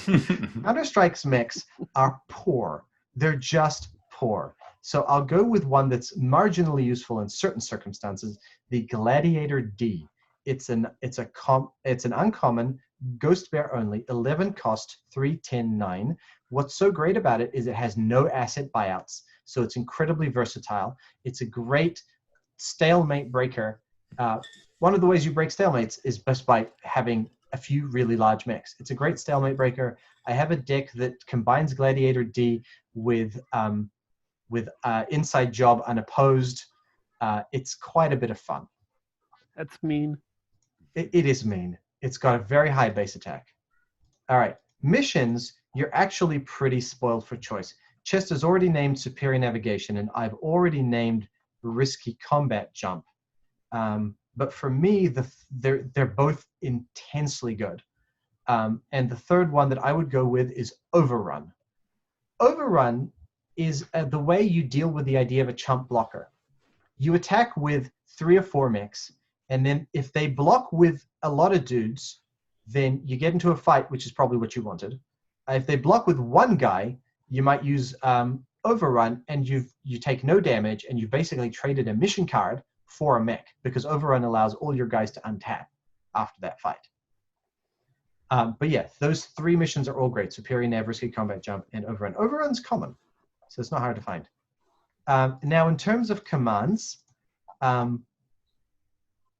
Counterstrike's mechs are poor. They're just poor. So I'll go with one that's marginally useful in certain circumstances, the Gladiator D. It's an uncommon, Ghost Bear only, 11 cost, 3/10/9. What's so great about it is it has no asset buyouts, so it's incredibly versatile. It's a great stalemate breaker. One of the ways you break stalemates is just by having a few really large mechs. It's a great stalemate breaker. I have a deck that combines Gladiator D with Inside Job unopposed. It's quite a bit of fun. That's mean. It is mean. It's got a very high base attack. All right. Missions, you're actually pretty spoiled for choice. Chester's already named Superior Navigation, and I've already named Risky Combat Jump. But for me, they're both intensely good. And the third one that I would go with is Overrun. Overrun is the way you deal with the idea of a chump blocker. You attack with 3 or 4 mechs, and then if they block with a lot of dudes, then you get into a fight, which is probably what you wanted. If they block with one guy, you might use Overrun, and you take no damage, and you've basically traded a mission card for a mech, because Overrun allows all your guys to untap after that fight. But yeah, those 3 missions are all great. Superior Nav, Risky Combat Jump, and Overrun. Overrun's common, so it's not hard to find. Now, in terms of commands,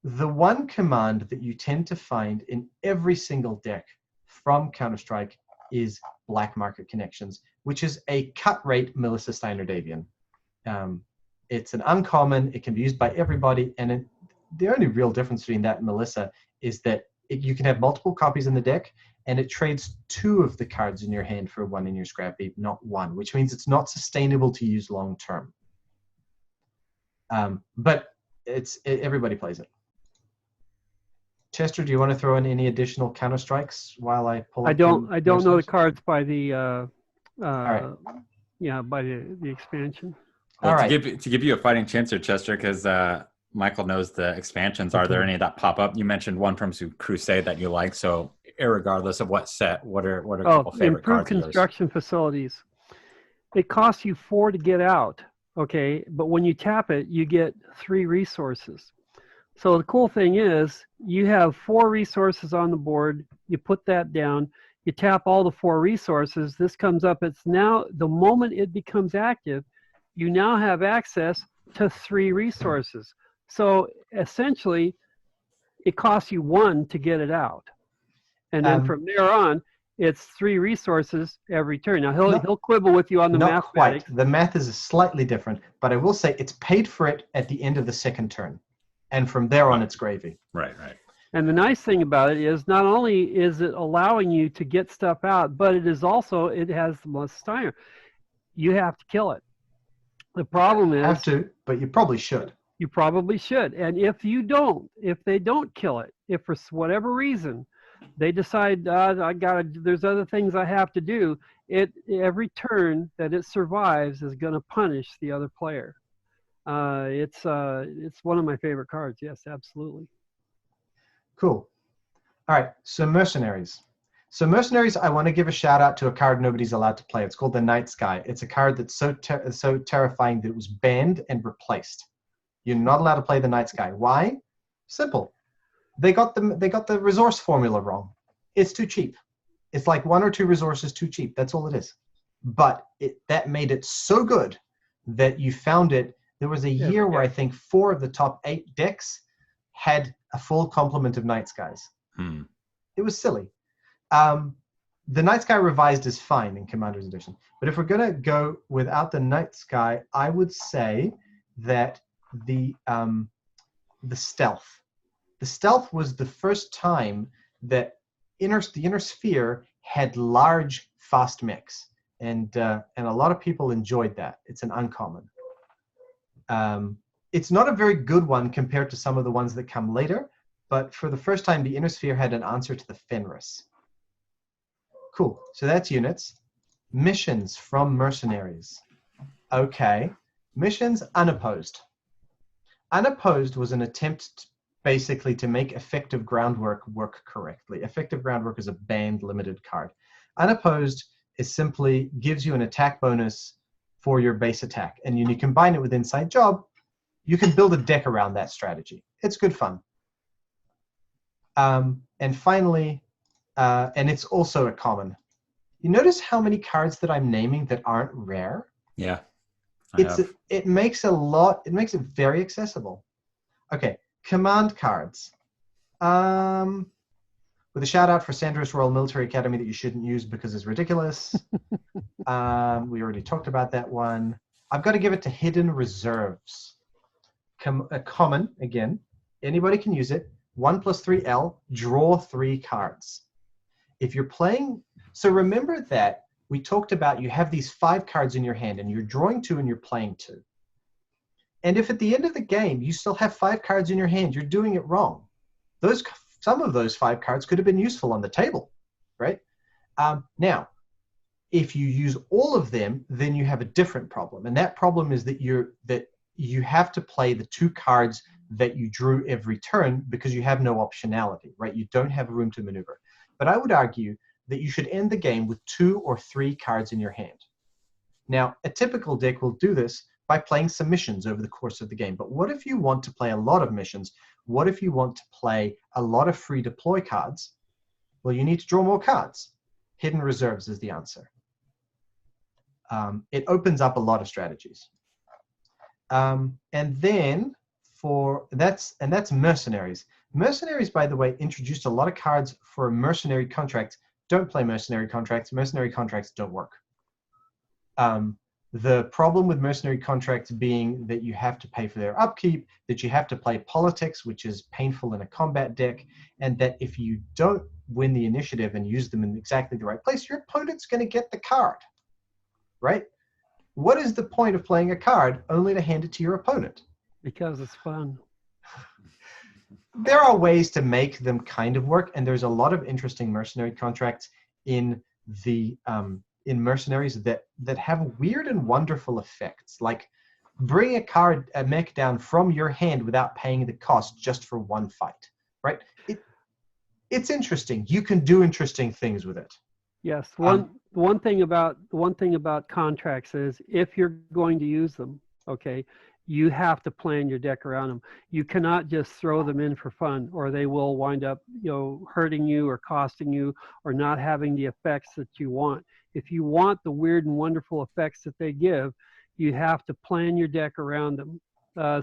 the one command that you tend to find in every single deck from Counterstrike is Black Market Connections, which is a cut rate Melissa Steiner Davian. It's an uncommon, it can be used by everybody, and the only real difference between that and Melissa is that you can have multiple copies in the deck, and it trades 2 of the cards in your hand for 1 in your scrap heap, not 1, which means it's not sustainable to use long term. But everybody plays it. Chester, do you want to throw in any additional counter strikes while I pull? I don't know the cards by the right. by the expansion. Well, All right. To give you a fighting chance here, Chester, because Michael knows the expansions. Are there any that pop up? You mentioned one from Crusade that you like. So, irregardless of what set, what are a couple favorite improved cards of yours? construction facilities. It costs you 4 to get out. Okay, but when you tap it, you get 3 resources. So the cool thing is you have 4 resources on the board. You put that down. You tap all the 4 resources. This comes up. It's now the moment it becomes active, you now have access to 3 resources. So essentially, it costs you 1 to get it out, and then from there on, it's 3 resources every turn. Now he'll quibble with you on the mathematics. Not quite. The math is slightly different, but I will say it's paid for it at the end of the second turn, and from there on, it's gravy. Right. And the nice thing about it is not only is it allowing you to get stuff out, but it has the most Steiner. You have to kill it. The problem is have to, but you probably should. You probably should. And if they don't kill it, if for whatever reason they decide there's other things I have to do, every turn that it survives is going to punish the other player. It's one of my favorite cards. Yes, absolutely. Cool. All right. So Mercenaries. I want to give a shout out to a card nobody's allowed to play. It's called the Night Sky. It's a card that's so terrifying that it was banned and replaced. You're not allowed to play the Night Sky. Why? Simple. They got the resource formula wrong. It's too cheap. It's like 1 or 2 resources too cheap. That's all it is. But that made it so good that you found it. There was a year where I think 4 of the top 8 decks had a full complement of Night Skies. It was silly. The Night Sky Revised is fine in Commander's Edition. But if we're going to go without the Night Sky, I would say that the Stealth. The Stealth was the first time that the Inner Sphere had large, fast mechs. And a lot of people enjoyed that. It's an uncommon. It's not a very good one compared to some of the ones that come later, but for the first time, the Inner Sphere had an answer to the Fenris. Cool. So that's units. Missions from Mercenaries. Okay. Missions unopposed. Unopposed was an attempt basically to make effective groundwork work correctly. Effective groundwork is a banned limited card. Unopposed is simply gives you an attack bonus for your base attack. And when you combine it with Inside Job, you can build a deck around that strategy. It's good fun. And finally, and it's also a common. You notice how many cards that I'm naming that aren't rare? Yeah. It makes it very accessible. Okay, command cards. With a shout out for Sandros Royal Military Academy that you shouldn't use because it's ridiculous. We already talked about that one. I've got to give it to Hidden Reserves. A common, again, anybody can use it. 1+3L, draw 3 cards. If you're playing, so remember that we talked about you have these 5 cards in your hand and you're drawing 2 and you're playing 2. And if at the end of the game you still have 5 cards in your hand, you're doing it wrong. Some of those 5 cards could have been useful on the table, right? Now, if you use all of them, then you have a different problem. And that problem is that you have to play the 2 cards that you drew every turn because you have no optionality, right? You don't have room to maneuver. But I would argue that you should end the game with 2 or 3 cards in your hand. Now, a typical deck will do this by playing some missions over the course of the game. But what if you want to play a lot of missions? What if you want to play a lot of free deploy cards? Well, you need to draw more cards. Hidden Reserves is the answer. It opens up a lot of strategies. And then that's Mercenaries. Mercenaries, by the way, introduced a lot of cards for mercenary contracts. Don't play mercenary contracts. Mercenary contracts don't work. The problem with mercenary contracts being that you have to pay for their upkeep, that you have to play politics, which is painful in a combat deck, and that if you don't win the initiative and use them in exactly the right place, your opponent's going to get the card, right? What is the point of playing a card only to hand it to your opponent? Because it's fun. There are ways to make them kind of work, and there's a lot of interesting mercenary contracts in the in Mercenaries that have weird and wonderful effects, like bring a mech down from your hand without paying the cost just for one fight, right? It's interesting. You can do interesting things with it. Yes. One thing about contracts is if you're going to use them, okay, you have to plan your deck around them. You cannot just throw them in for fun, or they will wind up, hurting you or costing you or not having the effects that you want. If you want the weird and wonderful effects that they give, you have to plan your deck around them.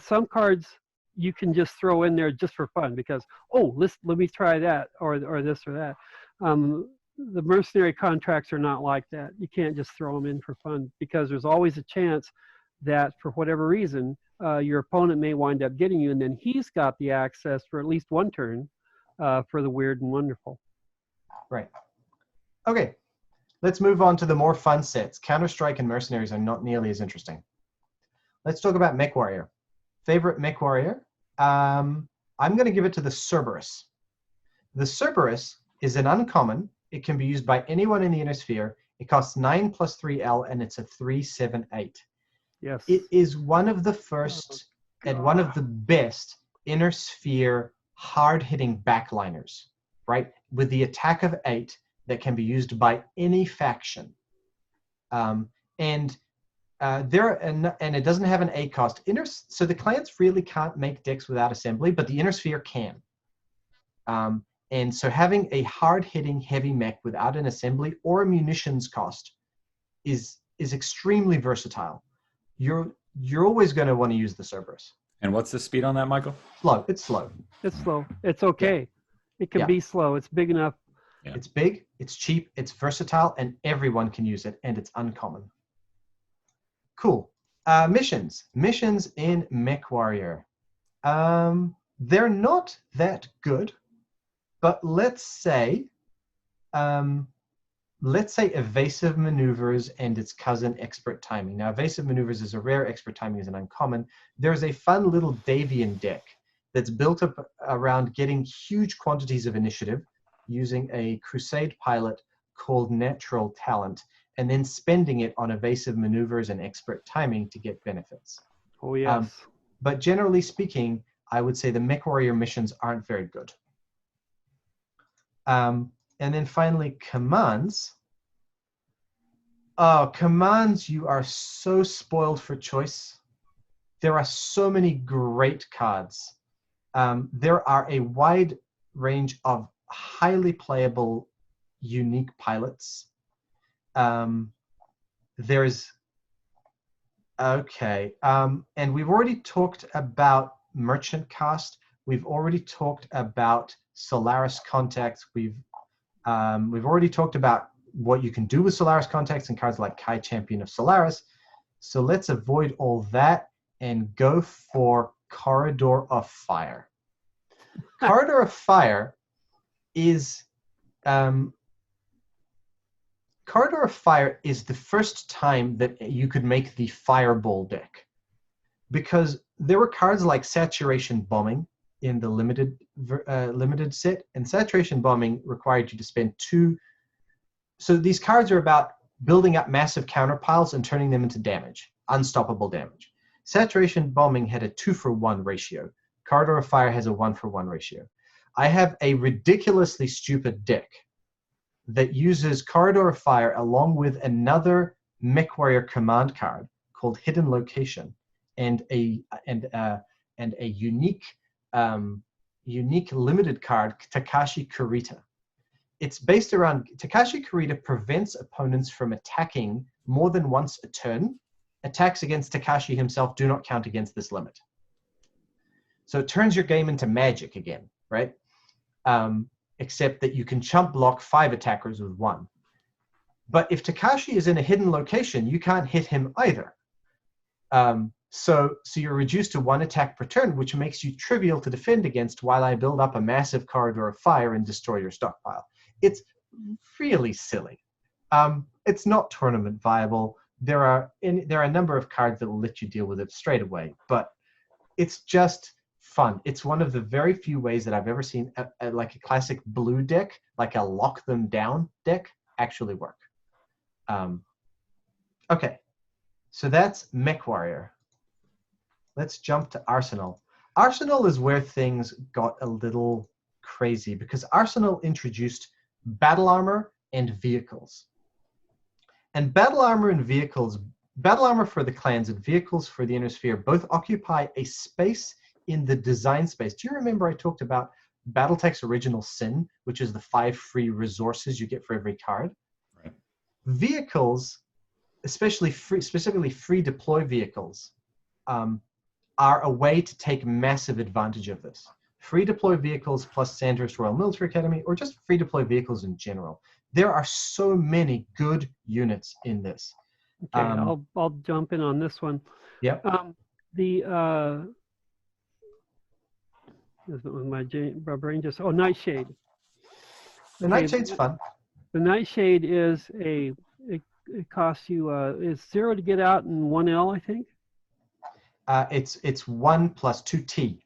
Some cards you can just throw in there just for fun because, let me try that or this or that. The mercenary contracts are not like that. You can't just throw them in for fun because there's always a chance that for whatever reason, your opponent may wind up getting you, and then he's got the access for at least one turn for the weird and wonderful. Right. Okay. Let's move on to the more fun sets. Counterstrike and Mercenaries are not nearly as interesting. Let's talk about Mechwarrior. Favorite Mechwarrior? I'm going to give it to the Cerberus. The Cerberus is an uncommon. It can be used by anyone in the inner sphere. It costs 9+3L, and it's a 3/7/8. Yes. It is one of the first and one of the best inner sphere hard-hitting backliners, right? With the attack of 8 that can be used by any faction. And it doesn't have an A cost. So the clients really can't make decks without assembly, but the inner sphere can. And so having a hard-hitting heavy mech without an assembly or a munitions cost is extremely versatile. You're always going to want to use the Cerberus. And what's the speed on that, Michael? Slow. It's slow. It's slow. It's okay. Yeah. It can be slow. It's big enough. Yeah. It's big, it's cheap, it's versatile, and everyone can use it, and it's uncommon. Cool. Missions in Mechwarrior. They're not that good, but let's say Evasive Maneuvers and its cousin Expert Timing. Now, Evasive Maneuvers is a rare, Expert Timing is an uncommon. There's a fun little Davian deck that's built up around getting huge quantities of initiative using a Crusade pilot called Natural Talent, and then spending it on Evasive Maneuvers and Expert Timing to get benefits. Oh, yes. But generally speaking, I would say the Mechwarrior missions aren't very good. And then finally, commands. Commands, you are so spoiled for choice. There are so many great cards. There are a wide range of highly playable, unique pilots. And we've already talked about Merchant Cast. We've already talked about Solaris Contacts. We've already talked about what you can do with Solaris Contacts and cards like Kai Champion of Solaris. So let's avoid all that and go for Corridor of Fire. Corridor of Fire is the first time that you could make the Fireball deck, because there were cards like Saturation Bombing in the limited set, and Saturation Bombing required you to spend 2. So these cards are about building up massive counterpiles and turning them into damage, unstoppable damage. Saturation Bombing had a 2-for-1 ratio. Corridor of Fire has a 1-for-1 ratio. I have a ridiculously stupid deck that uses Corridor of Fire along with another Mechwarrior command card called Hidden Location and a unique limited card, Takashi Kurita. It's based around Takashi Kurita prevents opponents from attacking more than once a turn. Attacks against Takashi himself do not count against this limit. So it turns your game into Magic again, right? Except that you can chump block 5 attackers with 1. But if Takashi is in a hidden location, you can't hit him either. So you're reduced to 1 attack per turn, which makes you trivial to defend against while I build up a massive corridor of fire and destroy your stockpile. It's really silly. It's not tournament viable. There are a number of cards that will let you deal with it straight away, but it's just fun. It's one of the very few ways that I've ever seen like a classic blue deck, like a lock them down deck, actually work. Okay, so that's Mechwarrior. Let's jump to Arsenal. Arsenal is where things got a little crazy because Arsenal introduced battle armor and vehicles. And battle armor and vehicles, battle armor for the clans and vehicles for the Inner Sphere both occupy a space in the design space. Do you remember I talked about Battletech's original sin, which is the 5 free resources you get for every card? Right. Vehicles, specifically free deploy vehicles, are a way to take massive advantage of this. Free deploy vehicles plus Sandhurst Royal Military Academy, or just free deploy vehicles in general. There are so many good units in this. Okay, I'll jump in on this one. Yep. My brain just Nightshade. The Nightshade's fun. The Nightshade is it costs you is 0 to get out and 1L, I think. It's 1 plus 2T.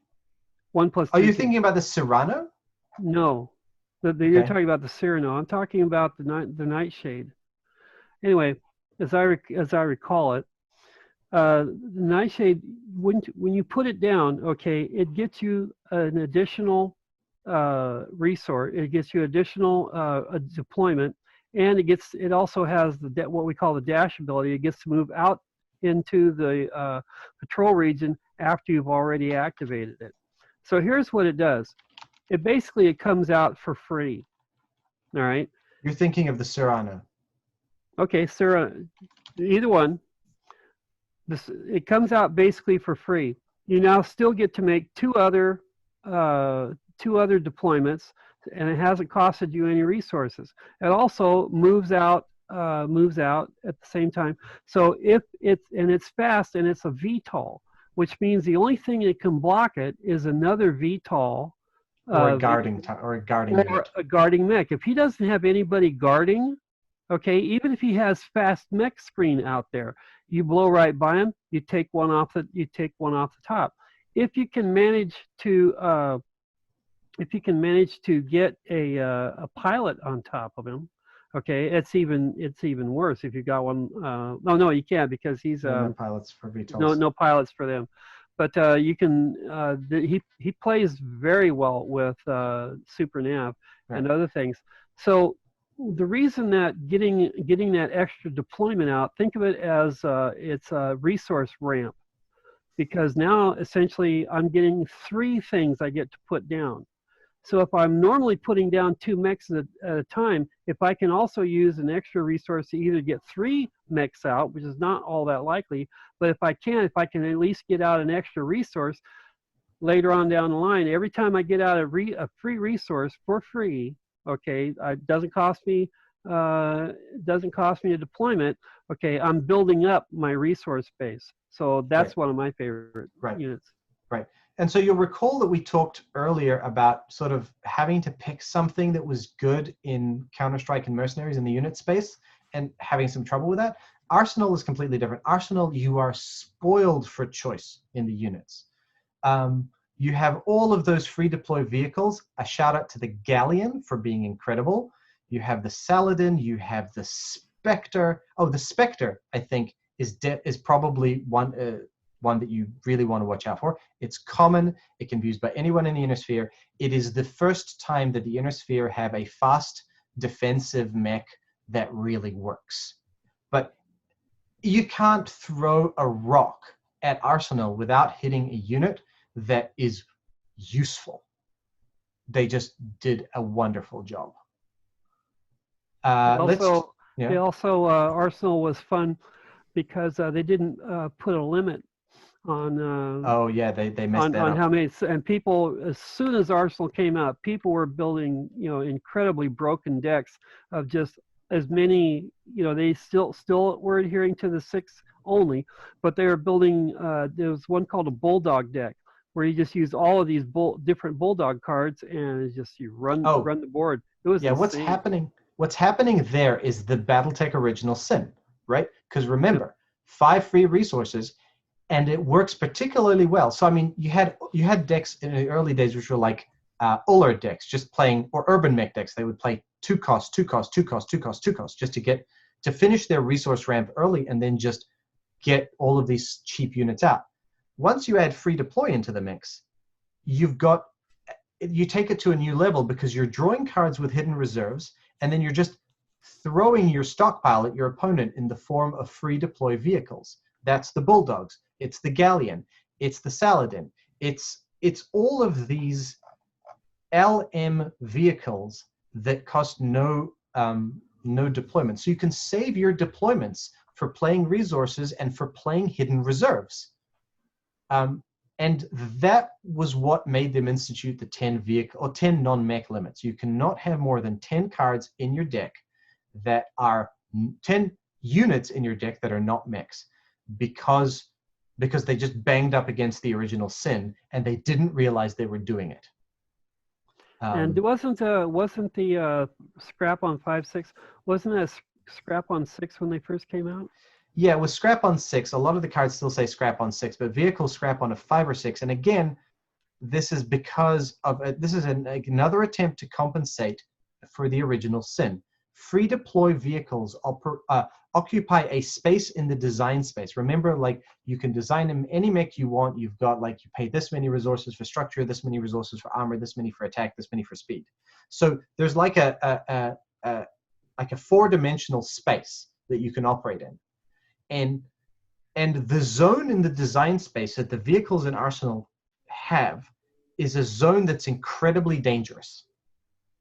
1 plus 2T. Are you thinking about the Cyrano? No, you're talking about the Cyrano. I'm talking about the Nightshade. Anyway, as I recall it, the Nightshade, when you put it down, okay, it gets you an additional resource. It gets you additional deployment, and it also has what we call the dash ability. It gets to move out into the patrol region after you've already activated it. So here's what it does. It comes out for free. All right. You're thinking of the Cyrano. Okay, Cyrano, either one. It comes out basically for free. You now still get to make two other deployments, and it hasn't costed you any resources. It also moves out at the same time. So it's fast, and it's a VTOL, which means the only thing that can block it is another VTOL or a guarding mech. If he doesn't have anybody guarding, okay, even if he has fast mech screen out there, you blow right by him. You take one off the top. If you can manage to get a pilot on top of him, okay, it's even worse. If you got one, no, you can't, because he's no pilots for VTOLs. No pilots for them. But you can. He plays very well with Super Nav and other things. So the reason that getting that extra deployment out, think of it as it's a resource ramp, because now essentially I'm getting 3 things I get to put down. So if I'm normally putting down 2 mechs at a time, if I can also use an extra resource to either get 3 mechs out, which is not all that likely, but if I can at least get out an extra resource later on down the line, every time I get out a free resource for free, okay, it doesn't cost me a deployment, okay, I'm building up my resource base. So that's one of my favorite units. Right. And so you'll recall that we talked earlier about sort of having to pick something that was good in Counterstrike and Mercenaries in the unit space and having some trouble with that. Arsenal is completely different. Arsenal, you are spoiled for choice in the units. You have all of those free deploy vehicles. A shout out to the Galleon for being incredible. You have the Saladin, you have the Spectre. Oh, the Spectre, I think, is probably one that you really want to watch out for. It's common. It can be used by anyone in the Inner Sphere. It is the first time that the Inner Sphere have a fast defensive mech that really works. But you can't throw a rock at Arsenal without hitting a unit that is useful. They just did a wonderful job. Arsenal was fun because they didn't put a limit on Oh yeah, they messed that on up. how many, and people, as soon as Arsenal came out, people were building, incredibly broken decks of just as many, they still were adhering to the 6 only, but they were building, there was one called a Bulldog deck, where you just use all of these different Bulldog cards, and it's just, you run Oh, the board. It was yeah, insane. what's happening there is the Battletech original sin, right? Because Yep. remember, 5 free resources, and it works particularly well. So I mean, you had decks in the early days which were like Ullr decks, just playing, or urban mech decks. They would play 2 cost, 2 cost, 2 cost, 2 cost, 2 cost, just to finish their resource ramp early, and then just get all of these cheap units out. Once you add free deploy into the mix, you take it to a new level, because you're drawing cards with hidden reserves, and then you're just throwing your stockpile at your opponent in the form of free deploy vehicles. That's the Bulldogs, it's the Galleon, it's the Saladin, it's all of these LM vehicles that cost no deployment. So you can save your deployments for playing resources and for playing hidden reserves. And that was what made them institute the 10 non-mech limits. You cannot have more than 10 cards in your deck that are 10 units in your deck that are not mechs, because they just banged up against the original sin, and they didn't realize they were doing it. And wasn't the scrap on 5/6, wasn't that scrap on 6 when they first came out? Yeah, with scrap on 6, a lot of the cards still say scrap on 6, but vehicles scrap on a 5 or 6. And again, this is because of another attempt to compensate for the original sin. Free deploy vehicles occupy a space in the design space. Remember, like, you can design any mech you want. You've got, like, you pay this many resources for structure, this many resources for armor, this many for attack, this many for speed. So there's like a 4-dimensional space that you can operate in. And the zone in the design space that the vehicles in Arsenal have is a zone that's incredibly dangerous.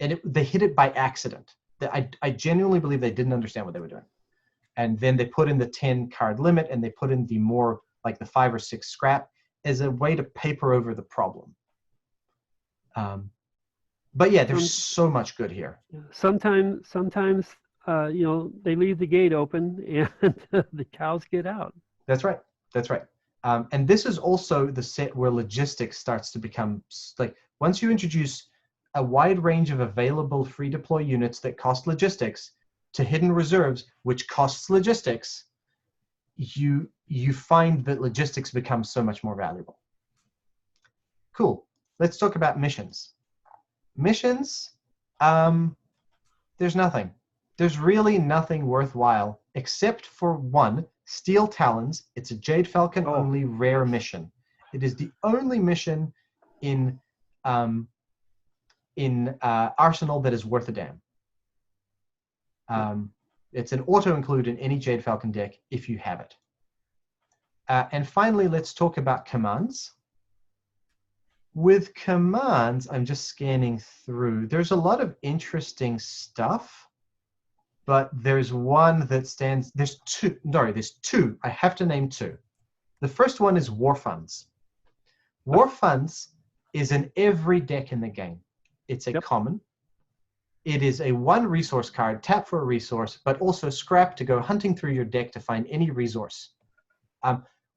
And they hit it by accident. I genuinely believe they didn't understand what they were doing. And then they put in the 10 card limit, and they put in the more, like, the 5 or 6 scrap as a way to paper over the problem. But yeah, there's so much good here. Sometimes they leave the gate open, and the cows get out. That's right. That's right. And this is also the set where logistics starts to become, like, once you introduce a wide range of available free deploy units that cost logistics to hidden reserves, which costs logistics, you find that logistics becomes so much more valuable. Cool. Let's talk about missions. Missions, there's nothing. There's really nothing worthwhile except for one, Steel Talons. It's a Jade Falcon only rare mission. It is the only mission in Arsenal that is worth a damn. It's an auto include in any Jade Falcon deck if you have it. And finally, let's talk about commands. With commands, I'm just scanning through. There's a lot of interesting stuff, but there's one that stands. There's two. I have to name two. The first one is War Funds. War Funds is in every deck in the game. It's a common. It is a 1 resource card, tap for a resource, but also scrap to go hunting through your deck to find any resource.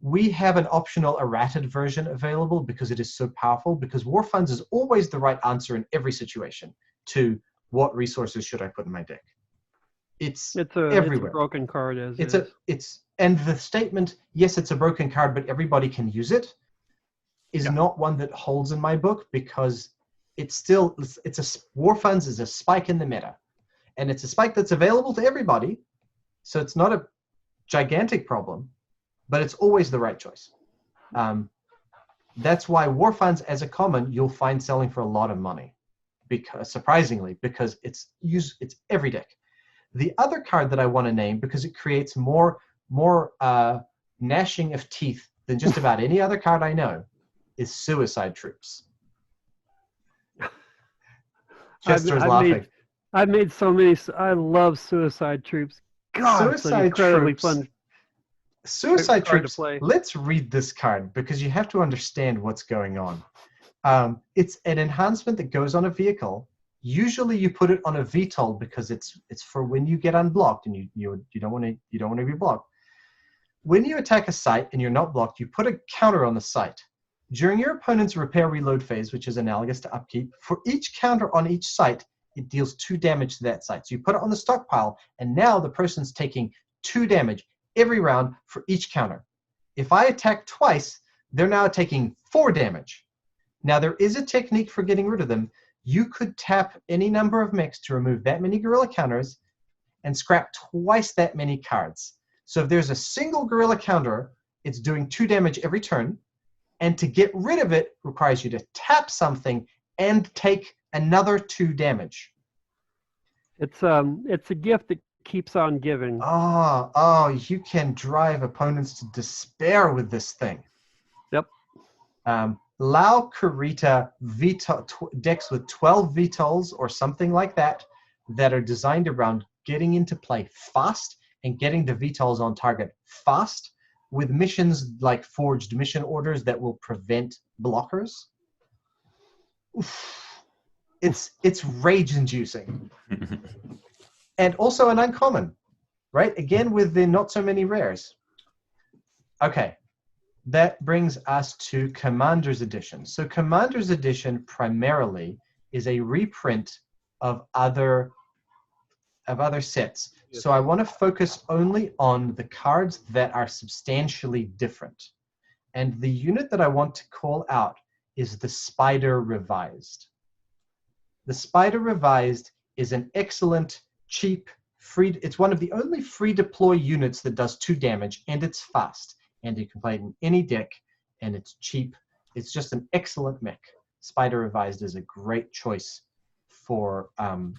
We have an optional errated version available because it is so powerful, because War Funds is always the right answer in every situation to what resources should I put in my deck. It's everywhere. It's a broken card and the statement, yes, it's a broken card, but everybody can use it, is not one that holds in my book, because War Funds is a spike in the meta, and it's a spike that's available to everybody, so it's not a gigantic problem, but it's always the right choice. That's why War Funds as a common you'll find selling for a lot of money, because it's every deck. The other card that I want to name, because it creates more gnashing of teeth than just about any other card I know, is Suicide Troops. Chester's laughing. I've made so many. I love Suicide Troops. God, it's incredibly fun. Suicide card to Troops, play. let's read this card because you have to understand what's going on. It's an enhancement that goes on a vehicle. Usually you put it on a VTOL because it's for when you get unblocked and you don't want to be blocked. When you attack a site and you're not blocked, you put a counter on the site. During your opponent's repair reload phase, which is analogous to upkeep, for each counter on each site, it deals 2 damage to that site. So you put it on the stockpile, and now the person's taking 2 damage every round for each counter. If I attack twice, they're now taking 4 damage. Now, there is a technique for getting rid of them. You could tap any number of mechs to remove that many gorilla counters and scrap twice that many cards. So if there's a single gorilla counter, it's doing 2 damage every turn. And to get rid of it requires you to tap something and take another 2 damage. It's a gift that keeps on giving. Oh, you can drive opponents to despair with this thing. Yep. Lao Kurita decks with 12 VTOLs or something like that are designed around getting into play fast and getting the VTOLs on target fast with missions like forged mission orders that will prevent blockers. Oof. It's rage-inducing. And also an uncommon, right? Again, with the not so many rares. Okay. That brings us to Commander's Edition. So Commander's Edition primarily is a reprint of other sets. Yes. So I want to focus only on the cards that are substantially different. And the unit that I want to call out is the Spider Revised. The Spider Revised is an excellent, cheap, free. It's one of the only free deploy units that does 2 damage, and it's fast. And you can play it in any deck, and it's cheap. It's just an excellent mech. Spider Revised is a great choice for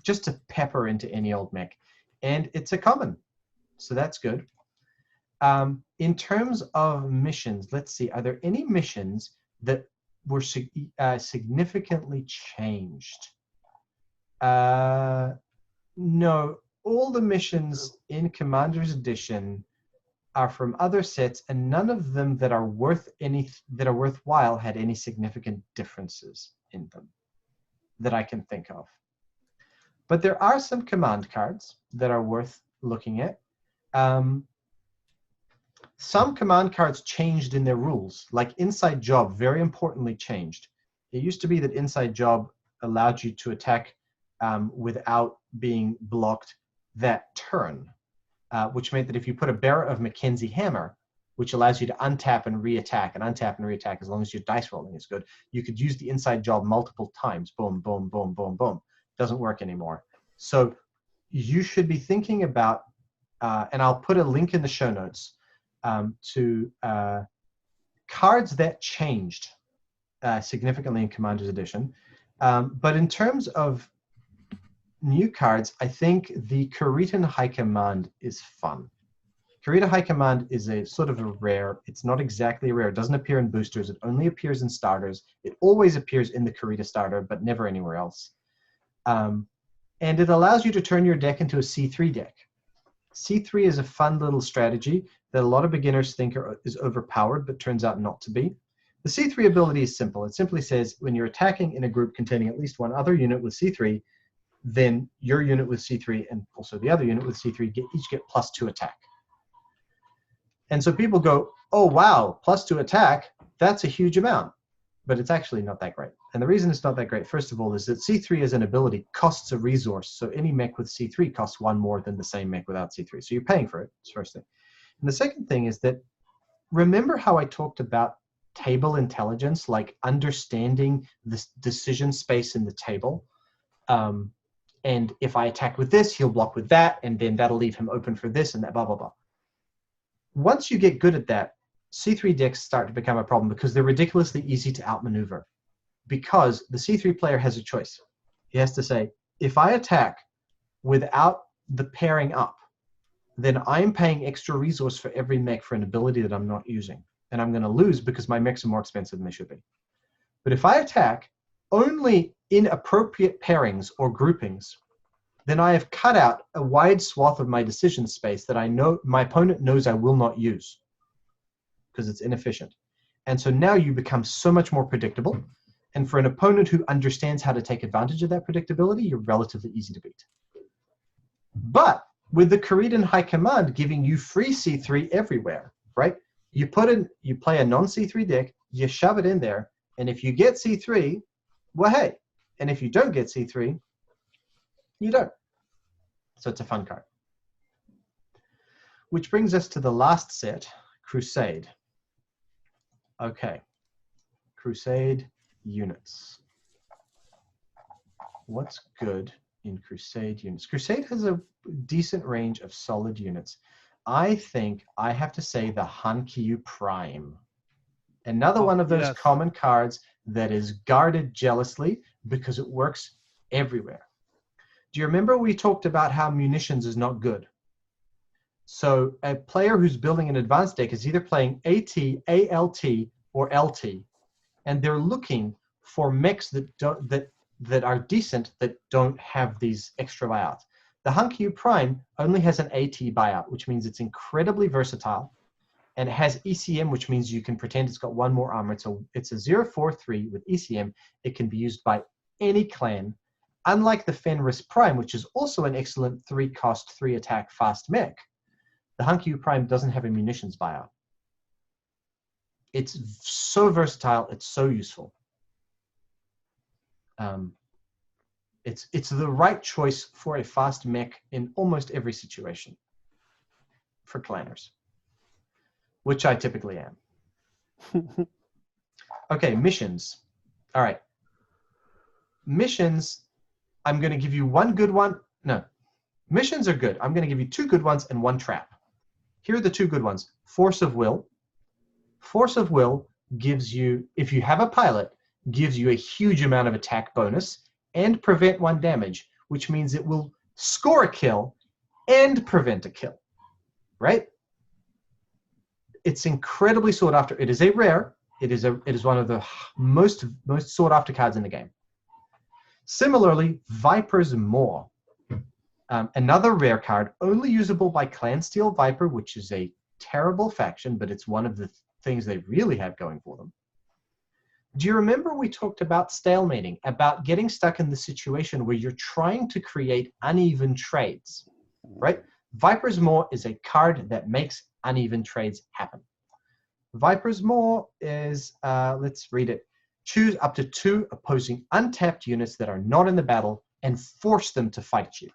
just to pepper into any old mech. And it's a common, so that's good. In terms of missions, let's see, are there any missions that were significantly changed? No, all the missions in Commander's Edition are from other sets, and none of them that are worthwhile had any significant differences in them that I can think of. But there are some command cards that are worth looking at. Some command cards changed in their rules, like Inside Job very importantly changed. It used to be that Inside Job allowed you to attack without being blocked that turn. Which meant that if you put a Bearer of Mackenzie Hammer, which allows you to untap and reattack as long as your dice rolling is good, you could use the Inside Job multiple times. Boom, boom, boom, boom, boom. Doesn't work anymore. So you should be thinking about, and I'll put a link in the show notes, to cards that changed significantly in Commander's Edition. But in terms of new cards, I think the Kuritan High Command is fun. Kurita High Command is a sort of a rare. It's not exactly a rare. It doesn't appear in boosters. It only appears in starters. It always appears in the Kurita starter, but never anywhere else. And it allows you to turn your deck into a C3 deck. C3 is a fun little strategy that a lot of beginners think is overpowered, but turns out not to be. The C3 ability is simple. It simply says when you're attacking in a group containing at least one other unit with C3, then your unit with C3 and also the other unit with C3 each get +2 attack. And so people go, oh, wow, +2 attack, that's a huge amount. But it's actually not that great. And the reason it's not that great, first of all, is that C3 as an ability costs a resource. So any mech with C3 costs 1 more than the same mech without C3. So you're paying for it, that's the first thing. And the second thing is that, remember how I talked about table intelligence, like understanding the decision space in the table? And if I attack with this, he'll block with that, and then that'll leave him open for this and that, blah, blah, blah. Once you get good at that, C3 decks start to become a problem because they're ridiculously easy to outmaneuver. Because the C3 player has a choice. He has to say, if I attack without the pairing up, then I'm paying extra resource for every mech for an ability that I'm not using. And I'm going to lose because my mechs are more expensive than they should be. But if I attack only in appropriate pairings or groupings, then I have cut out a wide swath of my decision space that I know my opponent knows I will not use. because it's inefficient. And so now you become so much more predictable. And for an opponent who understands how to take advantage of that predictability, you're relatively easy to beat. But with the Kharidan High Command giving you free C3 everywhere, right? You play a non-C3 deck, you shove it in there, and if you get C3, well, hey. And if you don't get C3, you don't. So it's a fun card. Which brings us to the last set, Crusade. Okay, Crusade units. What's good in Crusade units? Crusade has a decent range of solid units. I think I have to say the Hankyu Prime. Another one of those common cards that is guarded jealously because it works everywhere. Do you remember we talked about how munitions is not good? So a player who's building an advanced deck is either playing AT, ALT, or LT, and they're looking for mechs that are decent that don't have these extra buyouts. The Hankyu Prime only has an AT buyout, which means it's incredibly versatile, and it has ECM, which means you can pretend it's got one more armor. It's a 0/4/3 with ECM. It can be used by any clan. Unlike the Fenris Prime, which is also an excellent 3-cost, 3-attack fast mech, the Hankyu Prime doesn't have a munitions buyout. It's so versatile, it's so useful. It's the right choice for a fast mech in almost every situation for clanners, which I typically am. Okay, missions. All right. Missions, I'm going to give you one good one. No, missions are good. I'm going to give you 2 good ones and 1 trap. Here are the 2 good ones. Force of Will. Force of Will gives you, if you have a pilot, gives you a huge amount of attack bonus and prevent 1 damage, which means it will score a kill and prevent a kill, right? It's incredibly sought after. It is a rare. It is one of the most sought after cards in the game. Similarly, Viper's Maw. Another rare card, only usable by Clan Steel Viper, which is a terrible faction, but it's one of the things they really have going for them. Do you remember we talked about stalemating, about getting stuck in the situation where you're trying to create uneven trades, right? Viper's Maw is a card that makes uneven trades happen. Viper's Maw is, let's read it. Choose up to 2 opposing untapped units that are not in the battle and force them to fight you.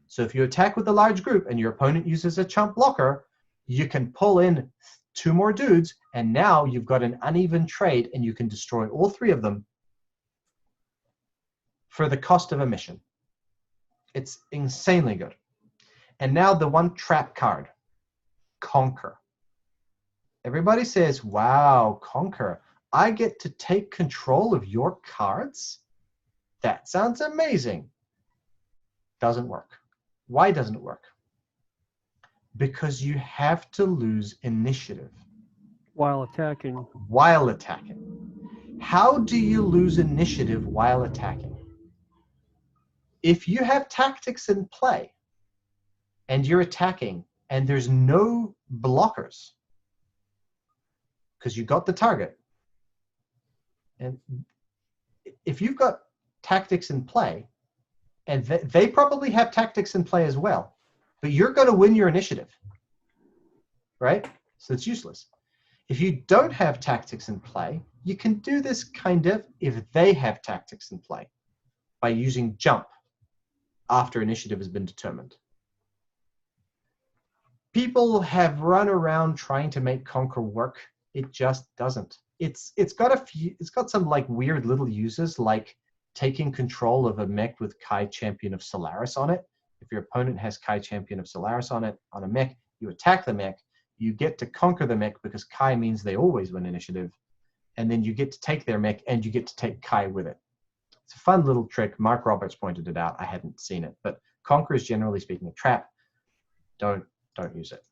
So if you attack with a large group and your opponent uses a chump blocker, you can pull in 2 more dudes, and now you've got an uneven trade, and you can destroy all 3 of them for the cost of a mission. It's insanely good. And now the 1 trap card, Conquer. Everybody says, wow, Conquer. I get to take control of your cards? That sounds amazing. Doesn't work. Why doesn't it work? Because you have to lose initiative. While attacking. While attacking. How do you lose initiative while attacking? If you have tactics in play and you're attacking and there's no blockers because you got the target, and if you've got tactics in play, and they probably have tactics in play as well, but you're going to win your initiative, right? So it's useless. If you don't have tactics in play, you can do this kind of if they have tactics in play by using jump after initiative has been determined. People have run around trying to make Conquer work. It just doesn't. It's got some like weird little uses, like taking control of a mech with Kai Champion of Solaris on it. If your opponent has Kai Champion of Solaris on it, on a mech, you attack the mech, you get to conquer the mech because Kai means they always win initiative, and then you get to take their mech and you get to take Kai with it. It's a fun little trick. Mark Roberts pointed it out. I hadn't seen it, but Conquer is generally speaking a trap. Don't use it.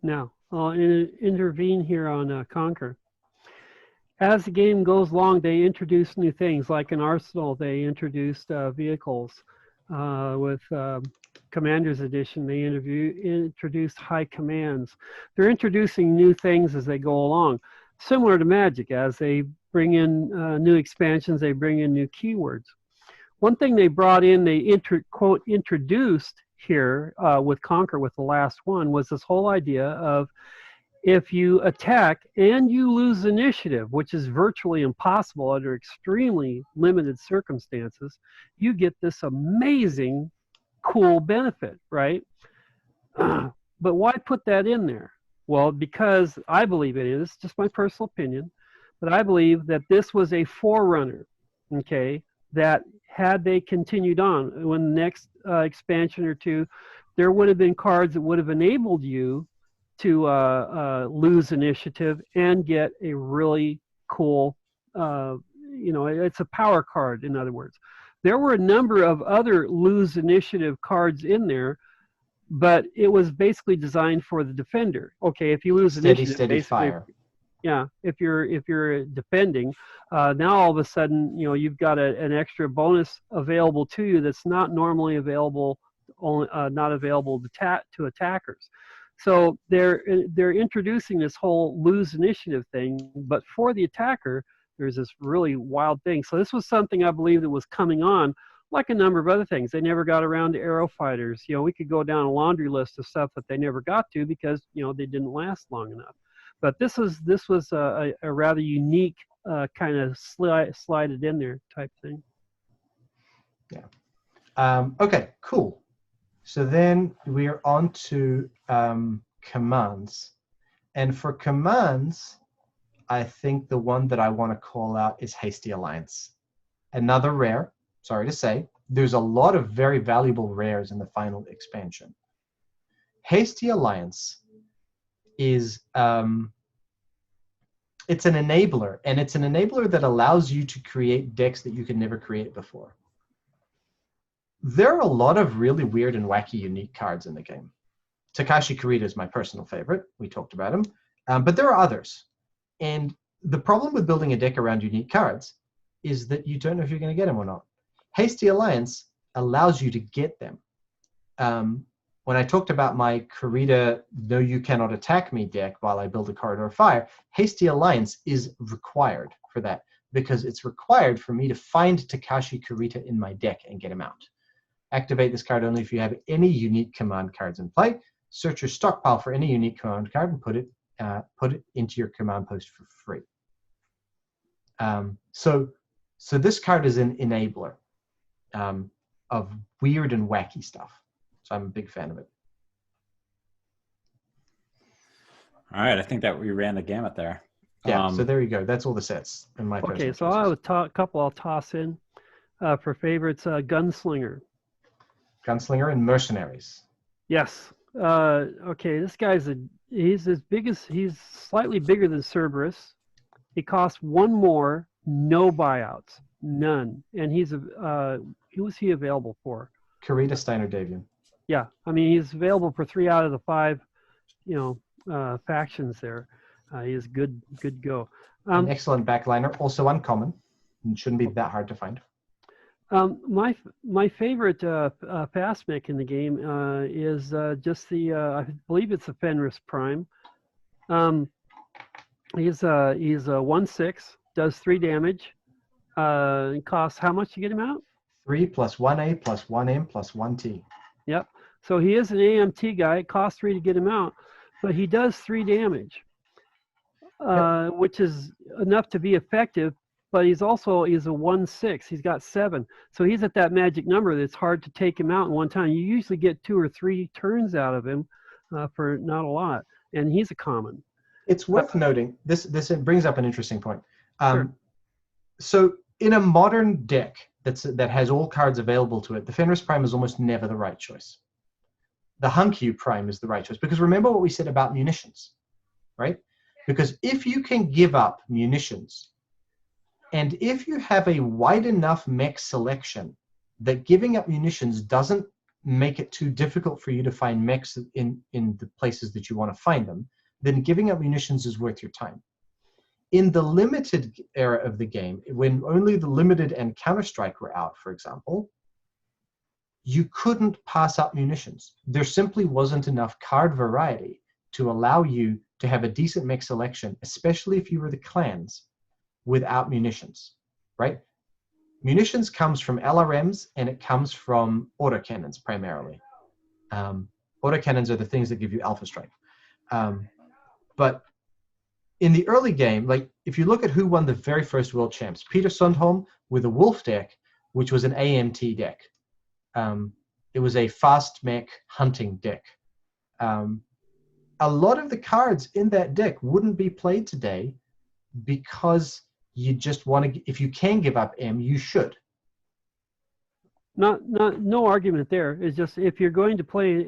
Now, I'll intervene here on Conquer. As the game goes along, they introduce new things. Like in Arsenal, they introduced vehicles. with Commander's Edition. They introduced high commands. They're introducing new things as they go along, similar to Magic. As they bring in new expansions, they bring in new keywords. One thing they brought in, they quote introduced here with Conquer, with the last one, was this whole idea of if you attack and you lose initiative, which is virtually impossible under extremely limited circumstances, you get this amazing, cool benefit, right? But why put that in there? Well, because I believe it is, just my personal opinion, but I believe that this was a forerunner, okay, that had they continued on, when the next expansion or two, there would have been cards that would have enabled you to lose initiative and get a really cool, it's a power card, in other words. There were a number of other lose initiative cards in there, but it was basically designed for the defender. Okay, if you lose initiative, steady fire. Yeah, if you're defending, now all of a sudden, you've got an extra bonus available to you that's not normally available, not available to attackers. So they're introducing this whole lose initiative thing, but for the attacker, there's this really wild thing. So this was something I believe that was coming on, like a number of other things. They never got around to arrow fighters. We could go down a laundry list of stuff that they never got to because they didn't last long enough. But this was a rather unique kind of slided in there type thing. Yeah. Okay. Cool. So then we are on to commands. And for commands, I think the one that I want to call out is Hasty Alliance. Another rare, sorry to say. There's a lot of very valuable rares in the final expansion. Hasty Alliance is, it's an enabler, and it's an enabler that allows you to create decks that you could never create before. There are a lot of really weird and wacky unique cards in the game. Takashi Kurita is my personal favorite. We talked about him. But there are others. And the problem with building a deck around unique cards is that you don't know if you're going to get them or not. Hasty Alliance allows you to get them. When I talked about my Kurita No You Cannot Attack Me deck while I build a Corridor of Fire, Hasty Alliance is required for that because it's required for me to find Takashi Kurita in my deck and get him out. Activate this card only if you have any unique command cards in play. Search your stockpile for any unique command card and put it into your command post for free. So this card is an enabler of weird and wacky stuff. So I'm a big fan of it. All right, I think that we ran the gamut there. Yeah, so there you go. That's all the sets in my Okay, so I have a couple I'll toss in for favorites. Gunslinger. Gunslinger and Mercenaries. Yes. Okay, this guy's he's slightly bigger than Cerberus. He costs one more, no buyouts, none. And who was he available for? Kurita, Steiner, Davian. Yeah, I mean he's available for 3 out of the 5, factions there. He is good go. An excellent backliner, also uncommon, and shouldn't be that hard to find. My favorite fast mech in the game is just the I believe it's a Fenris Prime. He's a 1/6, does 3 damage. It costs how much to get him out? 3 plus 1A plus 1M plus 1T. Yep. So he is an AMT guy. It costs 3 to get him out, but he does 3 damage, which is enough to be effective. But he's a 1/6. He's got 7, so he's at that magic number that's hard to take him out in one time. You usually get 2 or 3 turns out of him for not a lot, and he's a common. It's worth noting this brings up an interesting point. Sure. So in a modern deck that has all cards available to it, the Fenris Prime is almost never the right choice. The Hunkyu Prime is the right choice, because remember what we said about munitions, right? Because if you can give up munitions, and if you have a wide enough mech selection that giving up munitions doesn't make it too difficult for you to find mechs in the places that you want to find them, then giving up munitions is worth your time. In the limited era of the game, when only the limited and Counterstrike were out, for example, you couldn't pass up munitions. There simply wasn't enough card variety to allow you to have a decent mech selection, especially if you were the clans, without munitions, right? Munitions comes from LRMs, and it comes from autocannons primarily. Autocannons are the things that give you alpha strike. But in the early game, like if you look at who won the very first world champs, Peter Sundholm with a Wolf deck, which was an AMT deck. It was a fast mech hunting deck. A lot of the cards in that deck wouldn't be played today because you just want to, if you can give up M, you should. No argument there. It's just if you're going to play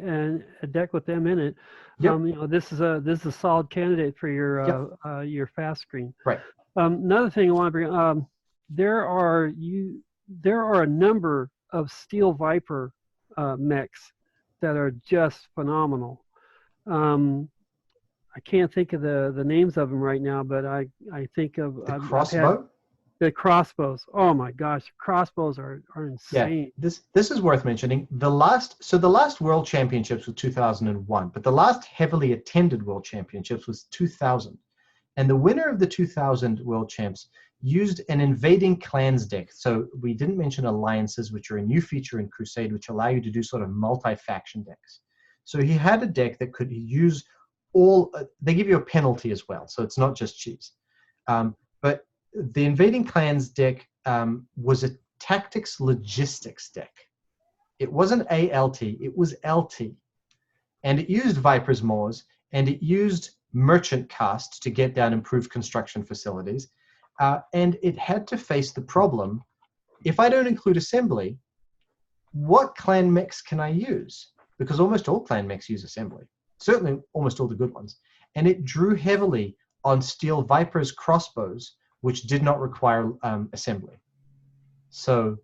a deck with them in it, Yep. you know, this is a solid candidate for your fast screen. Right. Another thing I want to bring there are a number of Steel Viper mechs that are just phenomenal. I can't think of the names of them right now, but I think of the crossbow. The crossbows. Oh my gosh, crossbows are insane. Yeah, this is worth mentioning. The last World Championships was 2001, but the last heavily attended World Championships was 2000. And the winner of the 2000 World Champs used an invading clans deck. So we didn't mention alliances, which are a new feature in Crusade, which allow you to do sort of multi-faction decks. So he had a deck that could use all, they give you a penalty as well, so it's not just cheese. But the invading clans deck was a tactics logistics deck. It wasn't ALT, it was LT. And it used Viper's Maws, and it used merchant cast to get down improved construction facilities. And it had to face the problem, if I don't include assembly, what clan mechs can I use? Because almost all clan mechs use assembly. Certainly almost all the good ones. And it drew heavily on Steel Viper's crossbows, which did not require assembly. So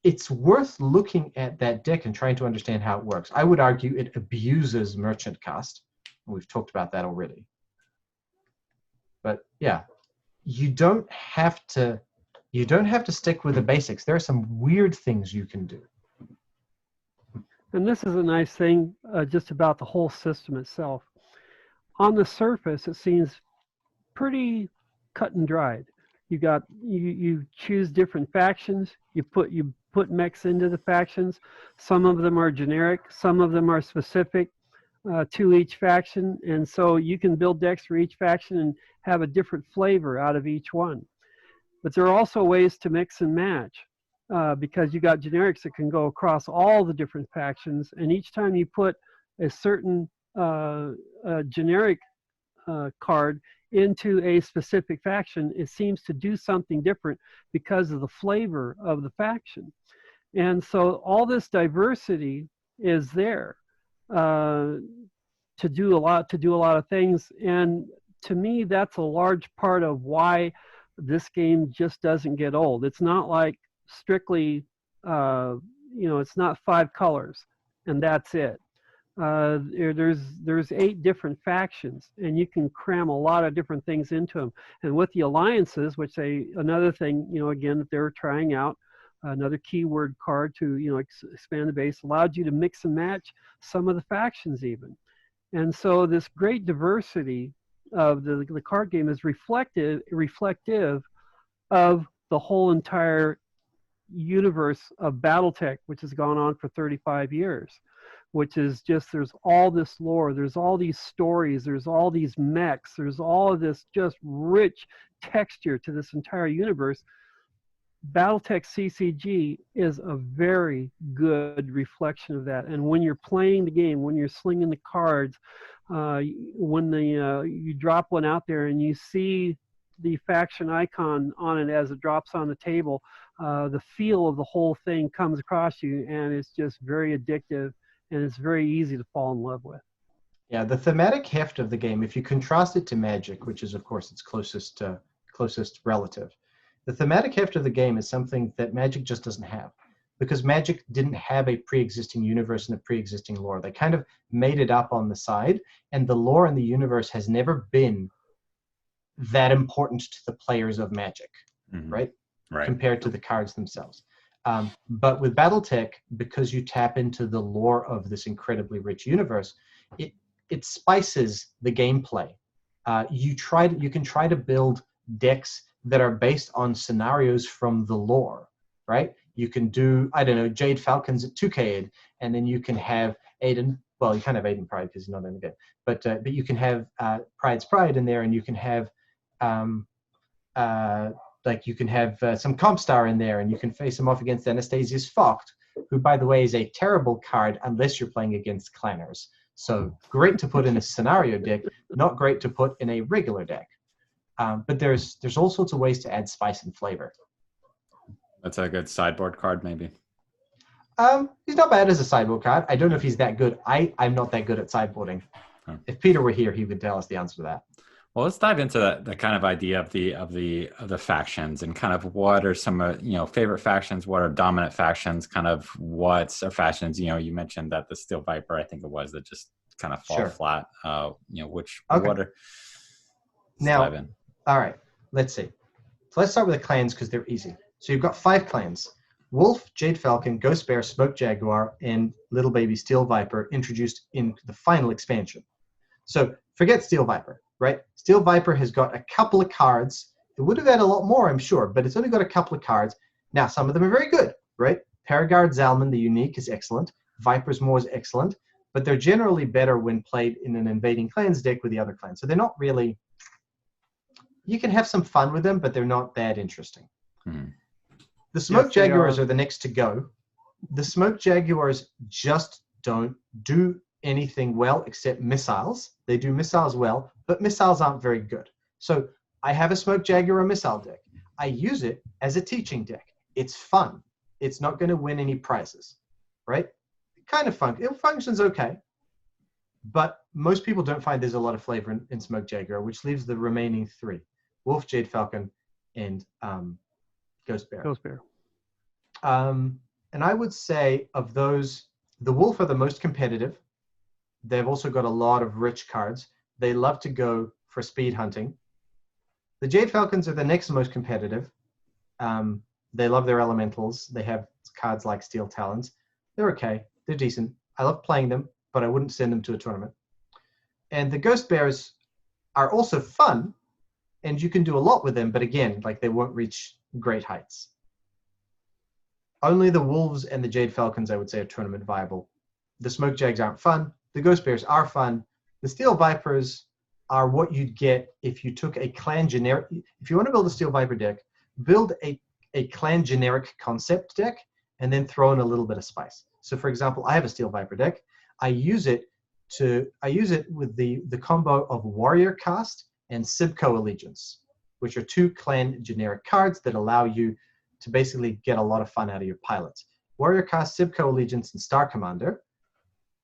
it's worth looking at that deck and trying to understand how it works. I would argue it abuses merchant cast. We've talked about that already. But yeah, you don't have to stick with the basics. There are some weird things you can do. And this is a nice thing just about the whole system itself. On the surface, it seems pretty cut and dried. You choose different factions. You put mechs into the factions. Some of them are generic. Some of them are specific to each faction, and so you can build decks for each faction and have a different flavor out of each one. But there are also ways to mix and match. Because you got generics that can go across all the different factions, and each time you put a certain generic card into a specific faction, it seems to do something different because of the flavor of the faction. And so all this diversity is there to do a lot of things. And to me, that's a large part of why this game just doesn't get old. It's not like strictly, it's not 5 colors and that's it. There's 8 different factions, and you can cram a lot of different things into them. And with the alliances, which another thing, again, that they're trying out, another keyword card to expand the base, allowed you to mix and match some of the factions even. And so this great diversity of the card game is reflective of the whole entire universe of Battletech, which has gone on for 35 years, which is just, there's all this lore, there's all these stories, there's all these mechs, there's all of this just rich texture to this entire universe. Battletech TCG is a very good reflection of that. And when you're playing the game, when you're slinging the cards, when you drop one out there and you see the faction icon on it as it drops on the table, the feel of the whole thing comes across you, and it's just very addictive, and it's very easy to fall in love with. Yeah, the thematic heft of the game, if you contrast it to Magic, which is of course its closest relative, the thematic heft of the game is something that Magic just doesn't have, because Magic didn't have a pre-existing universe and a pre-existing lore. They kind of made it up on the side, and the lore in the universe has never been that important to the players of Magic, right? Compared to the cards themselves. But with Battletech, because you tap into the lore of this incredibly rich universe, it spices the gameplay. You can try to build decks that are based on scenarios from the lore, right? You can do, I don't know, Jade Falcons at 2K, and then you can have Aiden. Well, you can't have Aiden Pride because he's not in the game, but you can have Pride's Pride in there, and you can have like you can have some Compstar in there, and you can face him off against Anastasia's Focht, who, by the way, is a terrible card unless you're playing against clanners. So great to put in a scenario deck, not great to put in a regular deck. But there's all sorts of ways to add spice and flavor. That's a good sideboard card, maybe. He's not bad as a sideboard card. I don't know if he's that good. I'm not that good at sideboarding. Oh. If Peter were here, he would tell us the answer to that. Well, let's dive into the kind of idea of the factions, and kind of what are some favorite factions, what are dominant factions, kind of what's are factions. You mentioned that the Steel Viper, I think it was, that just kind of fall flat. What are now? All right, let's see. So let's start with the clans because they're easy. So you've got 5 clans: Wolf, Jade Falcon, Ghost Bear, Smoke Jaguar, and Little Baby Steel Viper, introduced in the final expansion. So forget Steel Viper, right? Steel Viper has got a couple of cards. It would have had a lot more, I'm sure, but it's only got a couple of cards. Now, some of them are very good, right? Paragard Zalman, the unique, is excellent. Viper's Maw is excellent, but they're generally better when played in an Invading Clans deck with the other clans. So they're not really... You can have some fun with them, but they're not that interesting. The Smoke Jaguars are the next to go. The Smoke Jaguars just don't do anything well except missiles. They do missiles well, but missiles aren't very good. So I have a Smoke Jaguar missile deck. I use it as a teaching deck. It's fun. It's not going to win any prizes, right? Kind of fun. It functions okay, but most people don't find there's a lot of flavor in Smoke Jaguar, which leaves the remaining 3: Wolf, Jade Falcon, and Ghost Bear. Ghost Bear. And I would say of those, the Wolf are the most competitive. They've also got a lot of rich cards. They love to go for speed hunting. The Jade Falcons are the next most competitive. They love their elementals. They have cards like Steel Talons. They're okay. They're decent. I love playing them, but I wouldn't send them to a tournament. And the Ghost Bears are also fun, and you can do a lot with them, but again, like, they won't reach great heights. Only the Wolves and the Jade Falcons, I would say, are tournament viable. The Smoke Jags aren't fun. The Ghost Bears are fun. The Steel Vipers are what you'd get if you took a clan generic. If you want to build a Steel Viper deck, build a clan generic concept deck and then throw in a little bit of spice. So for example, I have a Steel Viper deck. I use it with the combo of Warrior Cast and Sibco Allegiance, which are 2 clan generic cards that allow you to basically get a lot of fun out of your pilots. Warrior Cast, Sibco Allegiance, and Star Commander.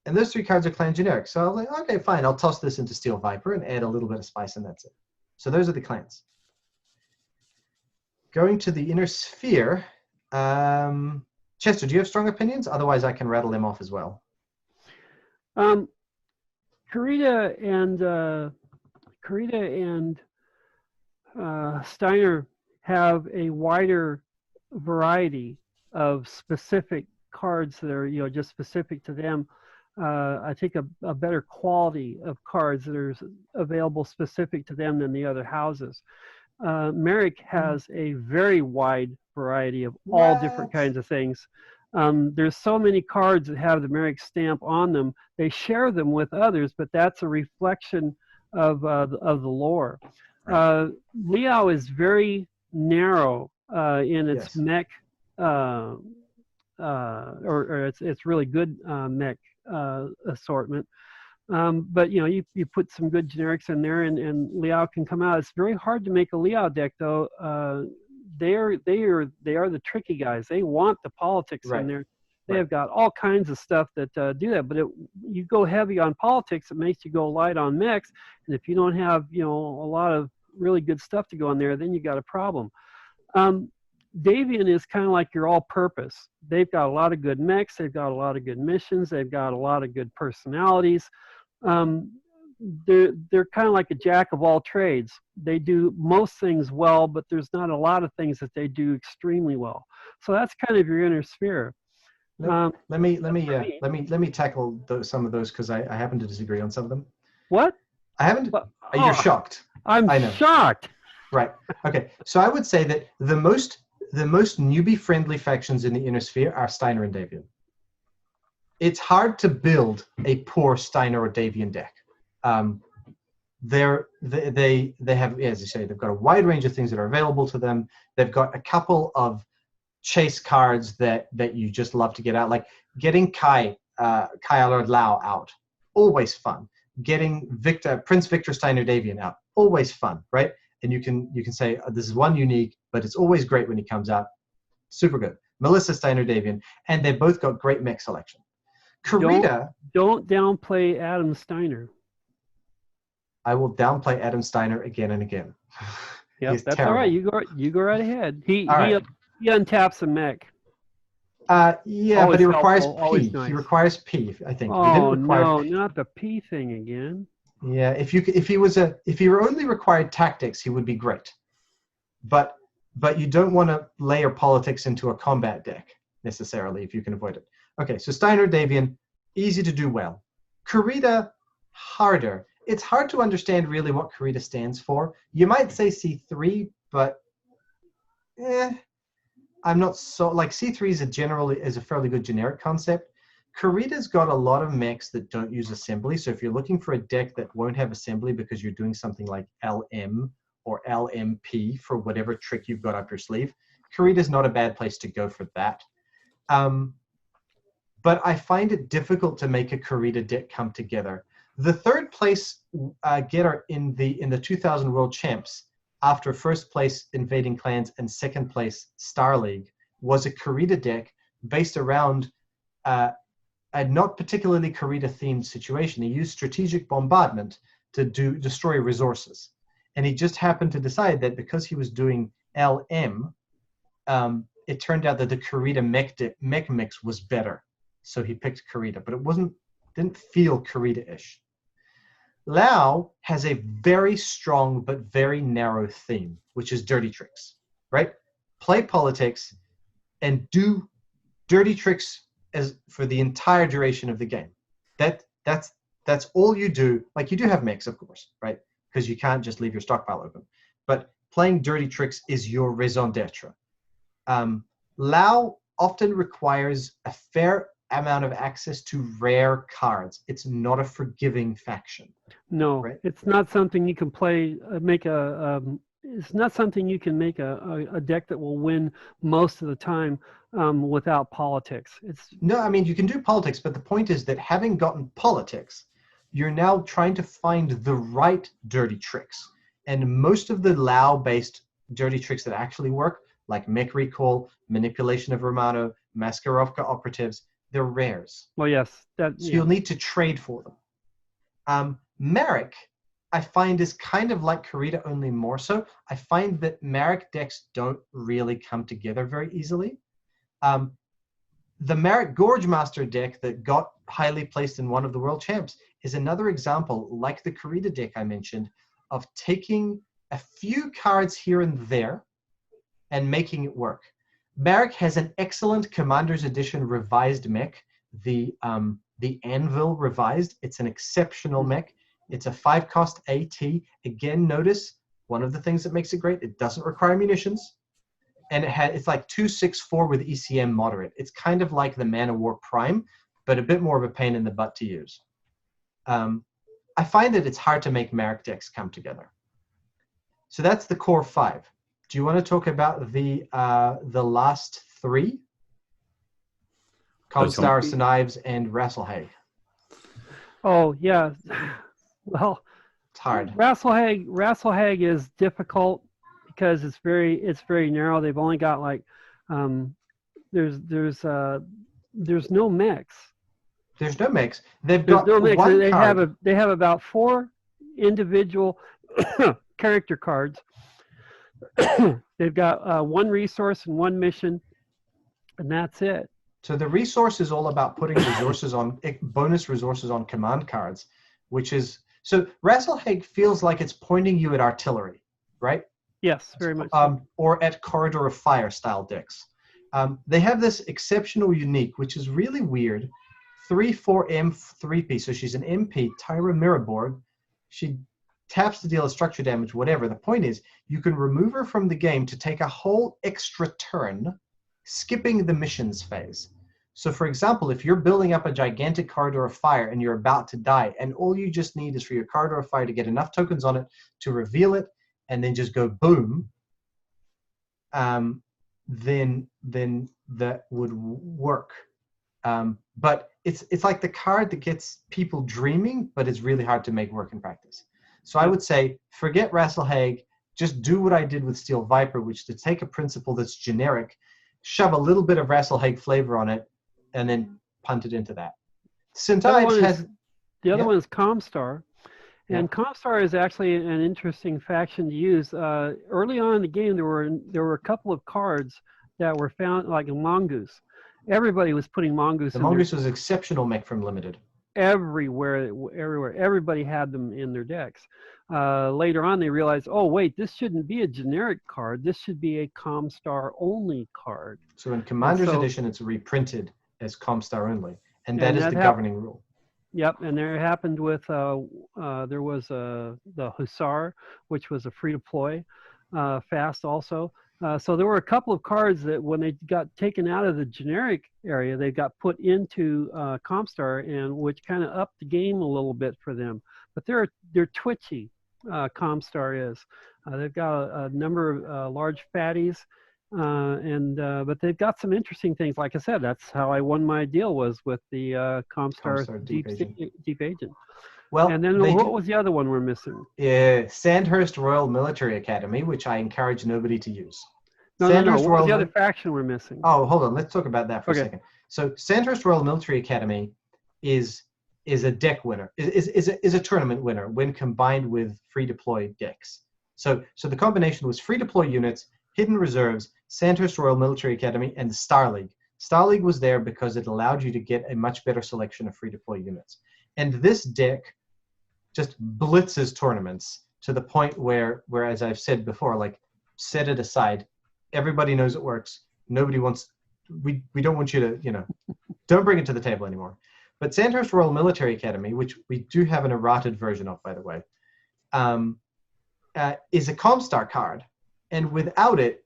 And those 3 cards are clan generic. So I was like, okay, fine, I'll toss this into Steel Viper and add a little bit of spice, and that's it. So those are the clans. Going to the Inner Sphere, Chester, do you have strong opinions? Otherwise, I can rattle them off as well. Karita and Steiner have a wider variety of specific cards that are just specific to them. I think a better quality of cards that are available specific to them than the other houses. Merrick has a very wide variety of all different kinds of things. There's so many cards that have the Merrick stamp on them. They share them with others, but that's a reflection of the lore. Liao is very narrow in its mech, or it's really good mech assortment. But you put some good generics in there, and Liao can come out. It's very hard to make a Liao deck, though. They are the tricky guys. They want the politics in there. They have got all kinds of stuff that do that. But you go heavy on politics, it makes you go light on mechs. And if you don't have a lot of really good stuff to go in there, then you got a problem. Davian is kind of like your all-purpose. They've got a lot of good mechs. They've got a lot of good missions. They've got a lot of good personalities. they're kind of like a jack of all trades. They do most things well, but there's not a lot of things that they do extremely well. So that's kind of your inner sphere. Let me tackle some of those because I happen to disagree on some of them. What? I haven't. You're shocked. I'm shocked. Right. Okay. So I would say that the most newbie-friendly factions in the inner sphere are Steiner and Davian. It's hard to build a poor Steiner or Davian deck. They have, as you say, they've got a wide range of things that are available to them. They've got a couple of chase cards that you just love to get out, like getting Kai Allard Lau out, always fun. Getting Prince Victor Steiner Davian out, always fun, right? And you can say this is one unique, but it's always great when he comes out. Super good. Melissa Steiner Davian, and they both got great mech selection. Karita, don't downplay Adam Steiner. I will downplay Adam Steiner again and again. Yeah, that's terrible. All right. You go right ahead. He untaps a mech. Yeah, always but he requires helpful, P. Nice. He requires P, I think. Oh no, not the P thing again. Yeah, if he were only required tactics, he would be great. But you don't want to layer politics into a combat deck necessarily if you can avoid it. Okay, so Steiner, Davian, easy to do well. Karita, harder. It's hard to understand really what Karita stands for. You might say C3, but I'm not so, like C3 is a fairly good generic concept. Karita's got a lot of mechs that don't use assembly, so if you're looking for a deck that won't have assembly because you're doing something like LM or LMP for whatever trick you've got up your sleeve, Karita's not a bad place to go for that. But I find it difficult to make a Karita deck come together. The third place getter in the 2000 World Champs, after first place Invading Clans and second place Star League, was a Karita deck based around a not particularly Karita-themed situation. He used strategic bombardment to destroy resources. And he just happened to decide that because he was doing LM, it turned out that the Karita mech mix was better. So he picked Karita, but it didn't feel Karita-ish. Lau has a very strong but very narrow theme, which is dirty tricks, right? Play politics and do dirty tricks for the entire duration of the game. That's all you do. Like, you do have mechs, of course, right? Because you can't just leave your stockpile open. But playing dirty tricks is your raison d'etre. Lau often requires a fair amount of access to rare cards. It's not a forgiving faction. No, right? It's not something you can play. It's not something you can make a deck that will win most of the time without politics. No, I mean, you can do politics, but the point is that having gotten politics, you're now trying to find the right dirty tricks. And most of the Lau-based dirty tricks that actually work, like mech recall, manipulation of Romano, Maskarovka operatives, they're rares. Well, yes. So you'll need to trade for them. Marek, I find, is kind of like Karita, only more so. I find that Marek decks don't really come together very easily. The Marek Gorge Master deck that got highly placed in one of the World Champs is another example, like the Karita deck I mentioned, of taking a few cards here and there and making it work. Marek has an excellent Commander's Edition revised mech, the Anvil revised. It's an exceptional mech. It's a 5-cost AT. Again, notice one of the things that makes it great, it doesn't require munitions. And it's like 2/6/4 with ECM moderate. It's kind of like the Man of War Prime, but a bit more of a pain in the butt to use. I find that it's hard to make Marek decks come together. So that's the core 5. Do you want to talk about the last 3? Constars, Knives, and Rasselhag. Oh yeah, well, it's hard. Rasselhag is difficult because it's very narrow. They've only got like there's no mechs. There's no mechs. They've got no mechs. They have about 4 individual character cards. They've got 1 resource and 1 mission, and that's it. So the resource is all about putting resources on bonus resources on command cards, which is So Rasselhaig feels like it's pointing you at artillery, right? Yes, very much so. Or at Corridor of Fire style decks. They have this exceptional unique, which is really weird, 3/4M 3P. So she's an MP, Tyra Miraborg. She taps to deal a structure damage, whatever. The point is, you can remove her from the game to take a whole extra turn, skipping the missions phase. So for example, if you're building up a gigantic Corridor of Fire and you're about to die, and all you just need is for your Corridor of Fire to get enough tokens on it to reveal it, and then just go boom, then that would work. But it's like the card that gets people dreaming, but it's really hard to make work in practice. So I would say, forget Rasselhaig, just do what I did with Steel Viper, which is to take a principle that's generic, shove a little bit of Rasselhaig flavor on it, and then punt it into that. St. Ives has... The other one is Comstar. And Comstar is actually an interesting faction to use. Early on in the game, there were a couple of cards that were found, like a Mongoose. Everybody was putting Mongoose in. The Mongoose was exceptional mech from Limited. Everywhere. Everybody had them in their decks. Later on, they realized, oh, wait, this shouldn't be a generic card. This should be a Comstar only card. So in Commander's Edition, it's reprinted as Comstar only. And that is the governing rule. Yep, and there happened with, there was the Hussar, which was a free-to-play, fast also. So there were a couple of cards that when they got taken out of the generic area, they got put into Comstar, and which kind of upped the game a little bit for them. But they're twitchy, Comstar is. They've got a number of large fatties, but they've got some interesting things. Like I said, that's how I won my deal, was with the Comstar Deep Agent. Well, and then what was the other one we're missing? Sandhurst Royal Military Academy, which I encourage nobody to use. No. What was the other faction we're missing? Oh, hold on. Let's talk about that for a second. So Sandhurst Royal Military Academy is a deck winner, is a tournament winner when combined with free deploy decks. So the combination was free deploy units, hidden reserves, Sandhurst Royal Military Academy, and Star League. Star League was there because it allowed you to get a much better selection of free deploy units. And this deck just blitzes tournaments to the point where, as I've said before, like, set it aside. Everybody knows it works. Nobody wants, we don't want you to, don't bring it to the table anymore. But Sandhurst Royal Military Academy, which we do have an errated version of, by the way, is a Comstar card. And without it,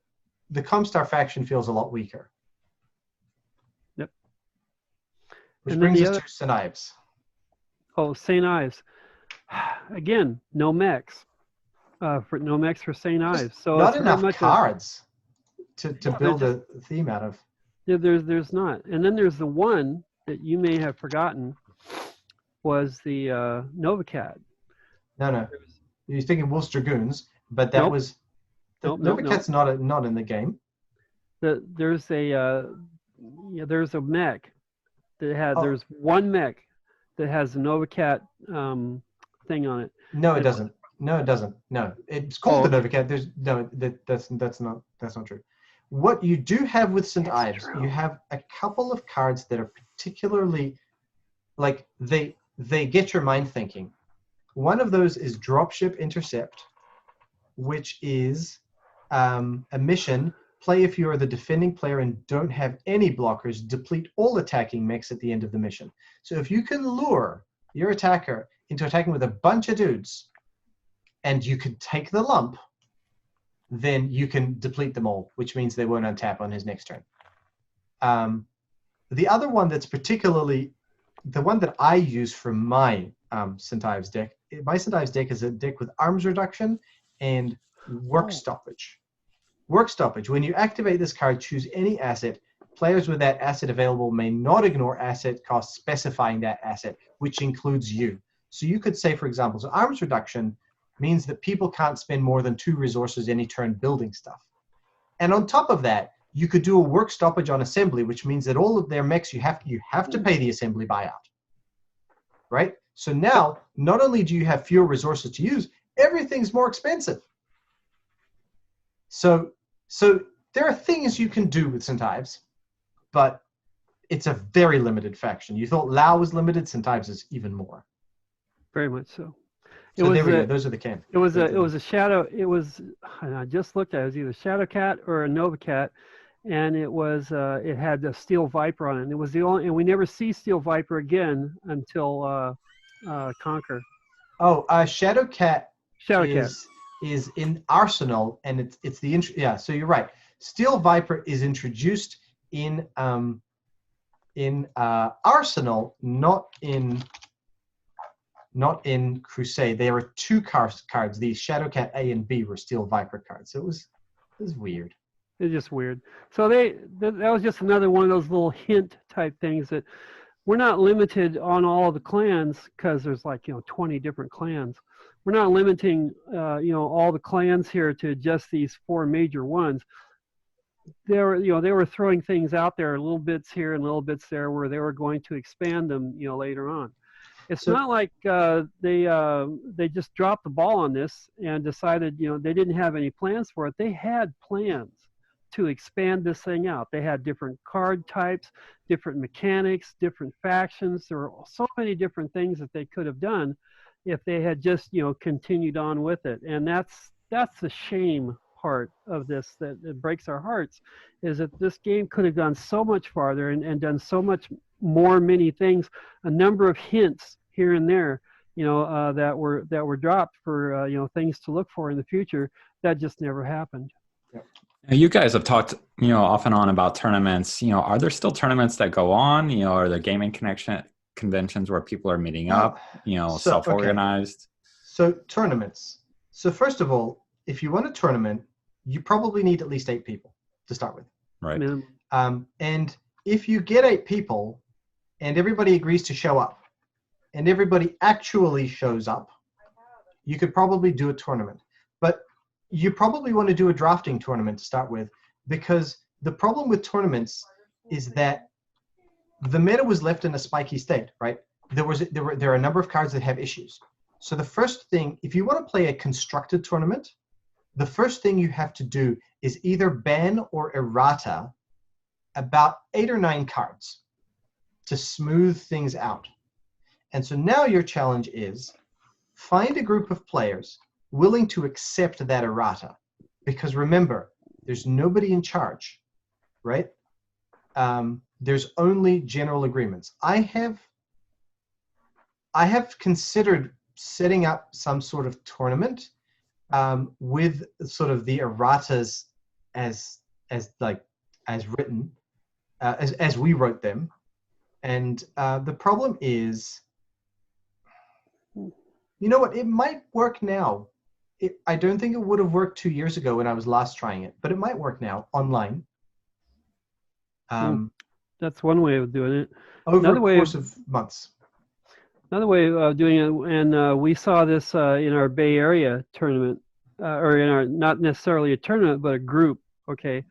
the Comstar faction feels a lot weaker. Yep. Which brings us to St. Ives. Oh, St. Ives. Again, no mechs. No mechs for St. Ives. So not enough cards to build a theme out of. Yeah, there's not. And then there's the one that you may have forgotten, was the Novacat. No. You're thinking Wolf's Dragoons, but that was... Novacat's not in the game. There's a mech that had... There's one mech that has the Novacat thing on it. No, it doesn't. No, it's called the Novacat. That's not true. What you do have with St. Ives, you have a couple of cards that are particularly, like, they get your mind thinking. One of those is Dropship Intercept, which is a mission. Play if you are the defending player and don't have any blockers, deplete all attacking mechs at the end of the mission. So if you can lure your attacker into attacking with a bunch of dudes, and you can take the lump, then you can deplete them all, which means they won't untap on his next turn. The other one that's particularly, the one that I use for my St. Ives deck, my St. Ives deck is a deck with arms reduction and work stoppage. Work stoppage, when you activate this card, choose any asset. Players with that asset available may not ignore asset costs specifying that asset, which includes you. So you could say, for example, so arms reduction means that people can't spend more than 2 resources any turn building stuff. And on top of that, you could do a work stoppage on assembly, which means that all of their mechs, you have to pay the assembly buyout, right? So now, not only do you have fewer resources to use, everything's more expensive. So there are things you can do with St. Ives, but it's a very limited faction. You thought Lao was limited, St. Ives is even more. Very much so. It So was there we go. a, Those are the can. it was a shadow. It was, I just looked at it. It was either Shadow Cat or a Nova Cat, and it was it had the Steel Viper on it. And it was the only, and we never see Steel Viper again until Conquer. Oh, Shadow Cat Shadow Cat. is in Arsenal, and it's the yeah. So you're right. Steel Viper is introduced in Arsenal, not in Crusade. There were two cards. The Shadow Cat A and B were Steel Viper cards. So it was weird. It's just weird. So that was just another one of those little hint type things that we're not limited on all the clans because there's like 20 different clans. We're not limiting all the clans here to just these 4 major ones. They were throwing things out there, little bits here and little bits there, where they were going to expand them later on. It's not like they just dropped the ball on this and decided they didn't have any plans for it. They had plans to expand this thing out. They had different card types, different mechanics, different factions. There were so many different things that they could have done if they had just continued on with it. And that's the shame part of this that it breaks our hearts, is that this game could have gone so much farther and done so much more, many things, a number of hints here and there, that were dropped for things to look for in the future. That just never happened. You guys have talked, off and on about tournaments. Are there still tournaments that go on? Are there gaming conventions where people are meeting up? Self-organized. So tournaments. So first of all, if you want a tournament, you probably need at least 8 people to start with. Right. And if you get 8 people, and everybody agrees to show up, and everybody actually shows up, you could probably do a tournament. But you probably want to do a drafting tournament to start with, because the problem with tournaments is that the meta was left in a spiky state, right? There are a number of cards that have issues. So the first thing, if you want to play a constructed tournament, the first thing you have to do is either ban or errata about 8 or 9 cards to smooth things out. And so now your challenge is find a group of players willing to accept that errata, because remember, there's nobody in charge, right? There's only general agreements. I have considered setting up some sort of tournament with sort of the erratas as written, as we wrote them, and the problem is, you know what? It might work now. I don't think it would have worked 2 years ago when I was last trying it, but it might work now online. That's one way of doing it. Over a course of months. Another way of doing it, and we saw this in our Bay Area tournament, or in our, not necessarily a tournament, but a group, okay?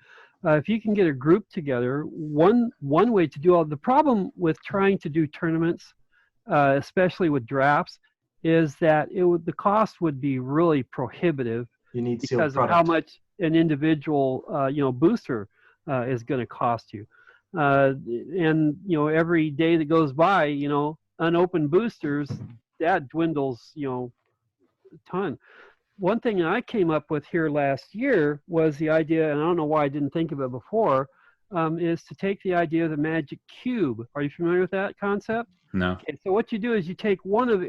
If you can get a group together, one way to do all, the problem with trying to do tournaments, especially with drafts, is that the cost would be really prohibitive. You need sealed because product. of how much an individual booster is going to cost you, and every day that goes by, unopened boosters, that dwindles a ton. One thing that I came up with here last year was the idea, and I don't know why I didn't think of it before, is to take the idea of the magic cube. Are you familiar with that concept? No. Okay, so what you do is you take one of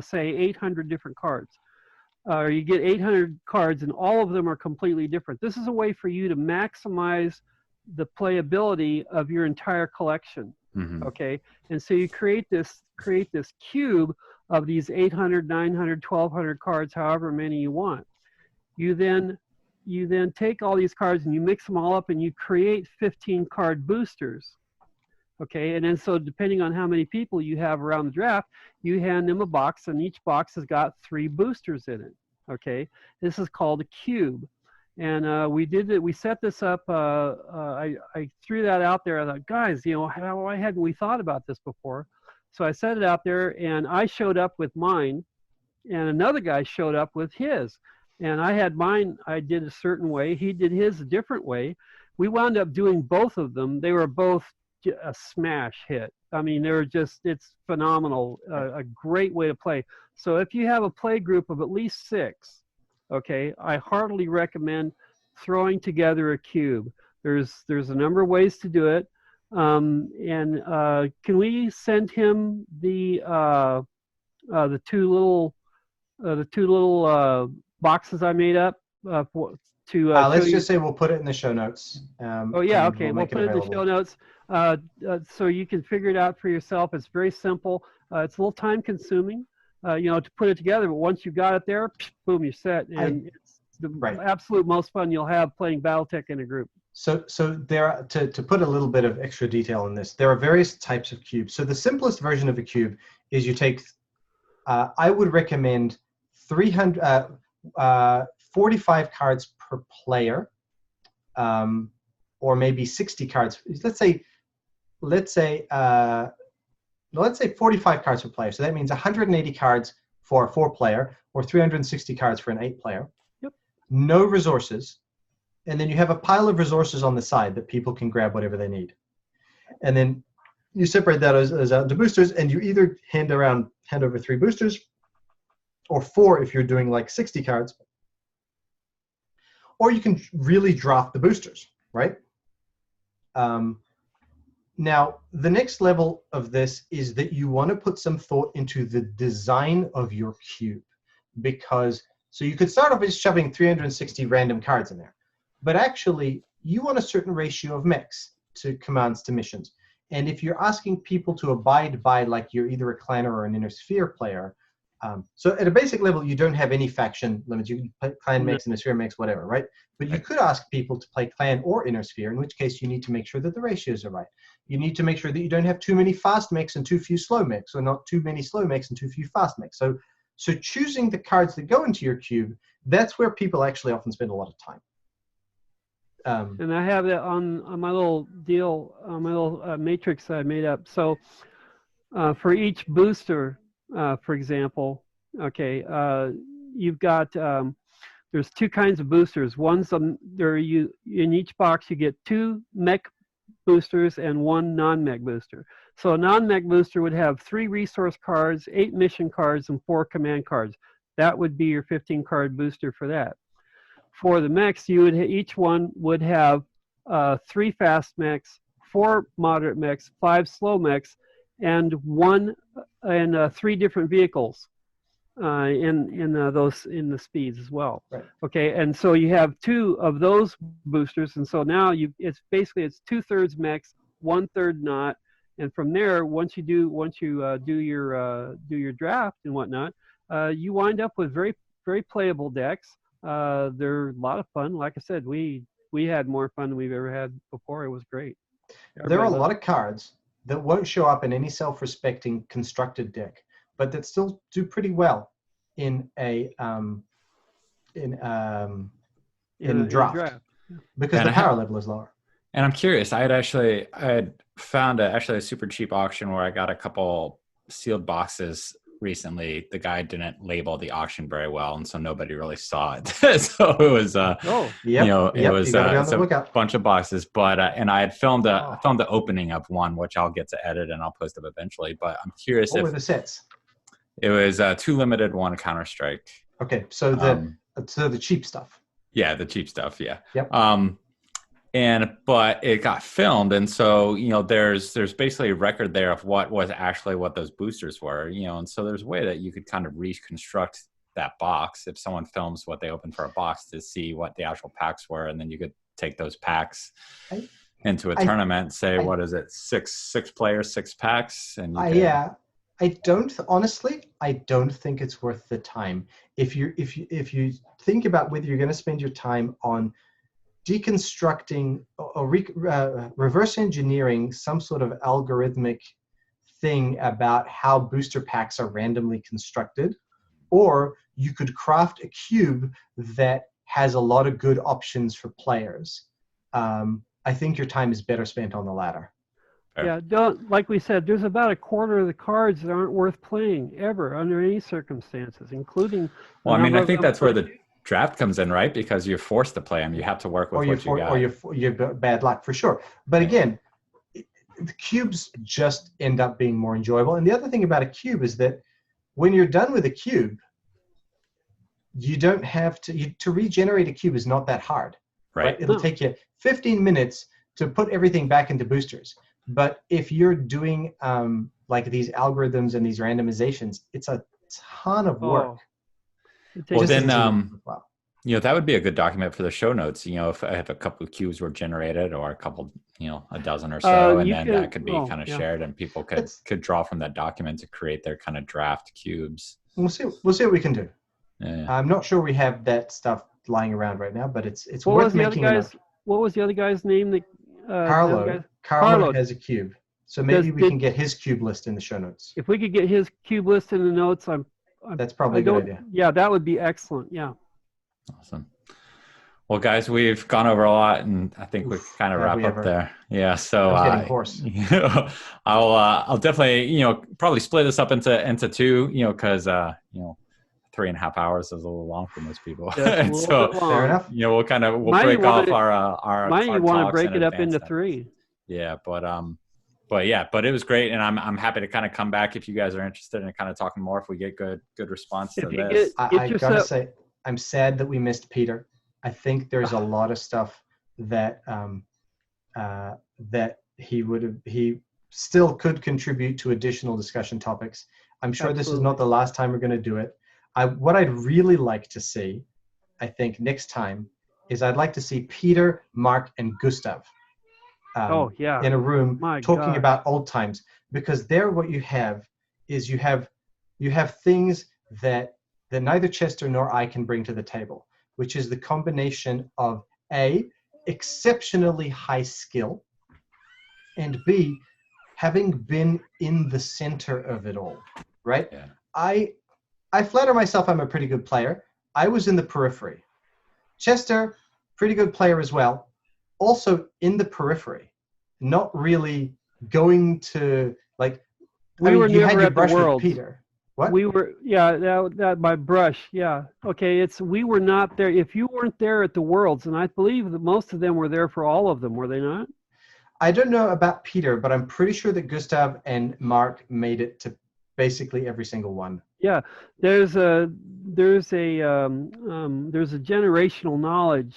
say 800 different cards, or you get 800 cards, and all of them are completely different. This is a way for you to maximize the playability of your entire collection. Mm-hmm. Okay, and so you create this cube of these 800, 900, 1200 cards, however many you want. You then take all these cards and you mix them all up and you create 15 card boosters. Okay, and then so depending on how many people you have around the draft, you hand them a box, and each box has got 3 boosters in it. Okay, this is called a cube. And we did it. We set this up. I threw that out there. I thought, guys, why hadn't we thought about this before? So I set it out there, and I showed up with mine, and another guy showed up with his. And I had mine, I did a certain way. He did his a different way. We wound up doing both of them. They were both a smash hit. I mean, it's phenomenal, a great way to play. So if you have a play group of at least 6, okay, I heartily recommend throwing together a cube. There's a number of ways to do it. Can we send him the 2 little boxes I made up let's just say we'll put it in the show notes. Oh yeah, okay. We'll put it in the show notes so you can figure it out for yourself. It's very simple. It's a little time consuming, to put it together. But once you've got it there, boom, you're set. And it's the absolute most fun you'll have playing Battletech in a group. So there are, to put a little bit of extra detail in this, there are various types of cubes. So the simplest version of a cube is you take, I would recommend 45 cards per player, or maybe 60 cards. Let's say 45 cards per player. So that means 180 cards for a 4-player, or 360 cards for an 8-player. Yep. No resources. And then you have a pile of resources on the side that people can grab whatever they need. And then you separate that as out into boosters, and you either hand over 3 boosters, or 4 if you're doing like 60 cards. Or you can really draft the boosters, right? Now, the next level of this is that you want to put some thought into the design of your cube. So you could start off as shoving 360 random cards in there. But actually, you want a certain ratio of mechs to commands to missions. And if you're asking people to abide by, like, you're either a clan or an inner sphere player, so at a basic level, you don't have any faction limits. You can play clan mechs, inner sphere mechs, whatever, right? But you could ask people to play clan or inner sphere, in which case you need to make sure that the ratios are right. You need to make sure that you don't have too many fast mechs and too few slow mechs, or not too many slow mechs and too few fast mechs. So choosing the cards that go into your cube, that's where people actually often spend a lot of time. And I have that on my little deal, my little matrix that I made up. So for each booster, for example, okay, you've got, there's 2 kinds of boosters. One's in each box you get 2 mech boosters and 1 non-mech booster. So a non-mech booster would have 3 resource cards, 8 mission cards, and 4 command cards. That would be your 15-card booster for that. For the mechs, each one would have 3 fast mechs, 4 moderate mechs, 5 slow mechs, and 3 different vehicles in the speeds as well. Right. Okay, and so you have 2 of those boosters, and so now it's 2/3 mechs, 1/3 not, and from there, once you do your draft and whatnot, you wind up with very, very playable decks. They're a lot of fun. Like I said, we had more fun than we've ever had before. It was great. There are a lot of cards that won't show up in any self-respecting constructed deck, but that still do pretty well in draft. Because the power level is lower. And I'm curious, I had found a super cheap auction where I got a couple sealed boxes recently. The guy didn't label the auction very well, and so nobody really saw it. So it was it was a bunch of boxes. But and I had filmed the opening of one, which I'll get to edit and I'll post up eventually. But I'm curious, what were the sets? It was 2 limited, 1 Counterstrike. Okay, so the cheap stuff. Yeah, the cheap stuff. Yeah. Yep. But it got filmed, and so there's basically a record there of what those boosters were, and so there's a way that you could kind of reconstruct that box if someone films what they opened for a box to see what the actual packs were, and then you could take those packs into a tournament and say, what is it, six players, 6 packs, and I don't think it's worth the time. If you think about whether you're going to spend your time on deconstructing or reverse engineering some sort of algorithmic thing about how booster packs are randomly constructed, or you could craft a cube that has a lot of good options for players. I think your time is better spent on the latter. Yeah, like we said, there's about a quarter of the cards that aren't worth playing ever under any circumstances, including. Well, I mean, I think that's where the draft comes in, right? Because you're forced to play them. You have to work with what you got. Or you're bad luck, for sure. But again, the cubes just end up being more enjoyable. And the other thing about a cube is that when you're done with a cube, you don't have to regenerate a cube is not that hard, right? It'll take you 15 minutes to put everything back into boosters. But if you're doing like these algorithms and these randomizations, it's a ton of work. Well, then, that would be a good document for the show notes. If I have a couple of cubes were generated, or a couple, a dozen or so, and then that could be kind of shared, and people could draw from that document to create their kind of draft cubes. We'll see what we can do. Yeah. I'm not sure we have that stuff lying around right now, but it's worth making. What was the other guy's name? That Carlo has a cube, so maybe we can get his cube list in the show notes. If we could get his cube list in the notes, that's probably a good idea. Yeah, that would be excellent. Yeah. Awesome. Well, guys, we've gone over a lot, and I think we've kind of wrap up there. Yeah. So I'll definitely, probably split this up into two, because 3.5 hours is a little long for most people. Yeah, so fair enough. We'll break off our. Might you want to break it up into 3? Yeah, but it was great, and I'm happy to kind of come back if you guys are interested in kind of talking more if we get good response to this. I gotta say, I'm sad that we missed Peter. I think there's a lot of stuff that that he still could contribute to additional discussion topics. I'm sure This is not the last time we're going to do it. What I'd really like to see, I think next time, is I'd like to see Peter, Mark, and Gustav in a room talking about old times, because there what you have is you have things that neither Chester nor I can bring to the table, which is the combination of A, exceptionally high skill, and B, having been in the center of it all, right? Yeah. I flatter myself I'm a pretty good player. I was in the periphery. Chester, pretty good player as well, also in the periphery, not really going to, like, you had your brush with Peter. What? We were, that my brush, yeah. Okay, we were not there. If you weren't there at the Worlds, and I believe that most of them were there for all of them, were they not? I don't know about Peter, but I'm pretty sure that Gustav and Mark made it to basically every single one. Yeah, there's a generational knowledge,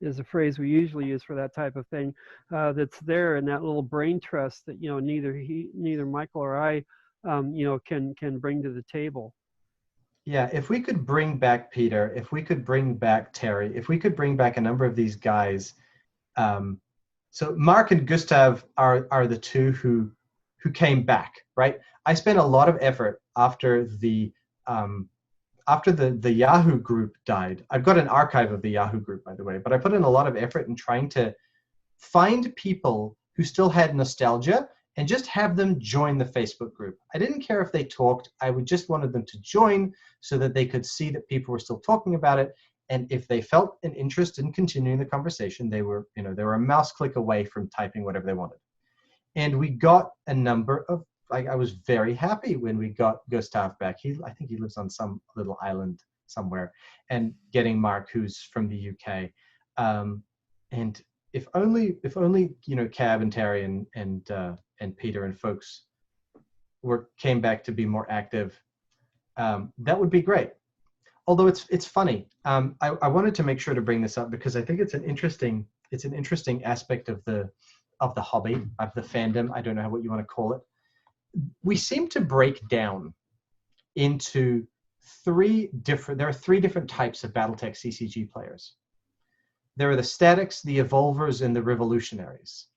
is a phrase we usually use for that type of thing, that's there in that little brain trust that neither Michael or I can bring to the table. Yeah, if we could bring back Peter, if we could bring back Terry, if we could bring back a number of these guys, so Mark and Gustav are the two who came back, right? I spent a lot of effort after the Yahoo group died. I've got an archive of the Yahoo group, by the way, but I put in a lot of effort in trying to find people who still had nostalgia and just have them join the Facebook group. I didn't care if they talked. I would just wanted them to join so that they could see that people were still talking about it. And if they felt an interest in continuing the conversation, they were a mouse click away from typing whatever they wanted. And we got a number of, I was very happy when we got Gustav back. I think he lives on some little island somewhere, and getting Mark, who's from the UK. And if only Cab and Terry and Peter and folks came back to be more active, that would be great. Although it's funny, I wanted to make sure to bring this up because I think it's an interesting aspect of the hobby, of the fandom. I don't know what you want to call it. We seem to break down into there are three different types of Battletech CCG players. There are the statics, the evolvers, and the revolutionaries.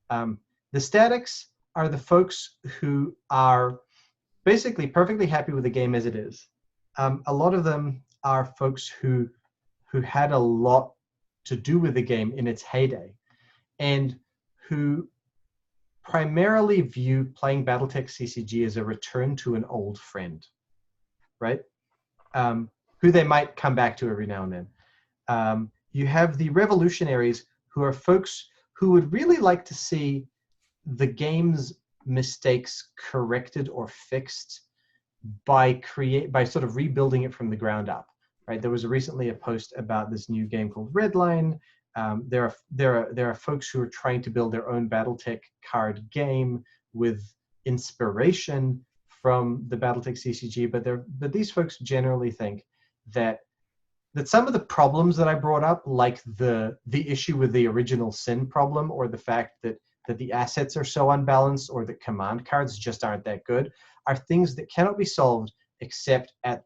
The statics are the folks who are basically perfectly happy with the game as it is. A lot of them are folks who had a lot to do with the game in its heyday, and who primarily view playing Battletech CCG as a return to an old friend, right? Who they might come back to every now and then. You have the revolutionaries, who are folks who would really like to see the game's mistakes corrected or fixed by sort of rebuilding it from the ground up, right? There was recently a post about this new game called Redline, There are folks who are trying to build their own BattleTech card game with inspiration from the BattleTech CCG, but these folks generally think that some of the problems that I brought up, like the issue with the original sin problem, or the fact that the assets are so unbalanced, or that command cards just aren't that good, are things that cannot be solved except at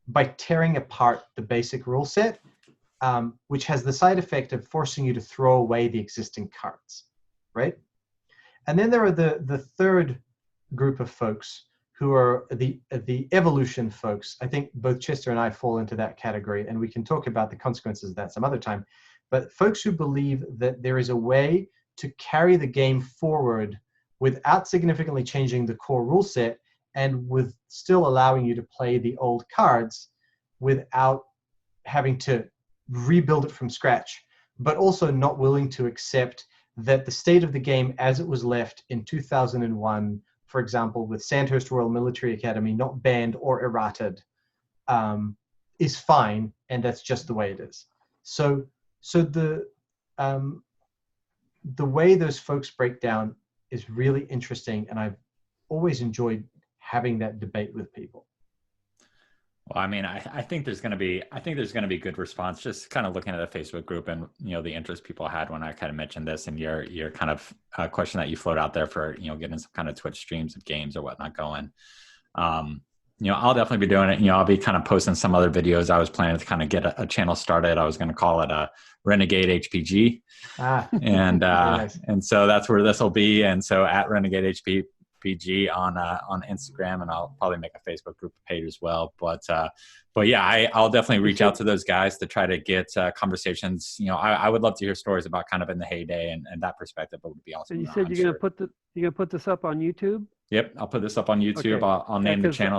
by tearing apart the basic rule set, which has the side effect of forcing you to throw away the existing cards, right? And then there are the third group of folks who are the evolution folks. I think both Chester and I fall into that category, and we can talk about the consequences of that some other time. But folks who believe that there is a way to carry the game forward without significantly changing the core rule set, and with still allowing you to play the old cards without having to rebuild it from scratch, but also not willing to accept that the state of the game as it was left in 2001, for example, with Sandhurst Royal Military Academy not banned or errated, is fine, and that's just the way it is. So the way those folks break down is really interesting, and I've always enjoyed having that debate with people. Well, I mean, I think there's going to be good response. Just kind of looking at the Facebook group and the interest people had when I kind of mentioned this, and your kind of question that you float out there for getting some kind of Twitch streams of games or whatnot going. I'll definitely be doing it. I'll be kind of posting some other videos. I was planning to kind of get a channel started. I was going to call it a Renegade HPG, and nice. And so that's where this will be. And so at Renegade HPG on Instagram, and I'll probably make a Facebook group page as well. But yeah, I'll definitely reach out to those guys to try to get conversations. I would love to hear stories about kind of in the heyday and that perspective. It would be awesome. And you said you're gonna put this up on YouTube? Yep, I'll put this up on YouTube. Okay. I'll name the channel.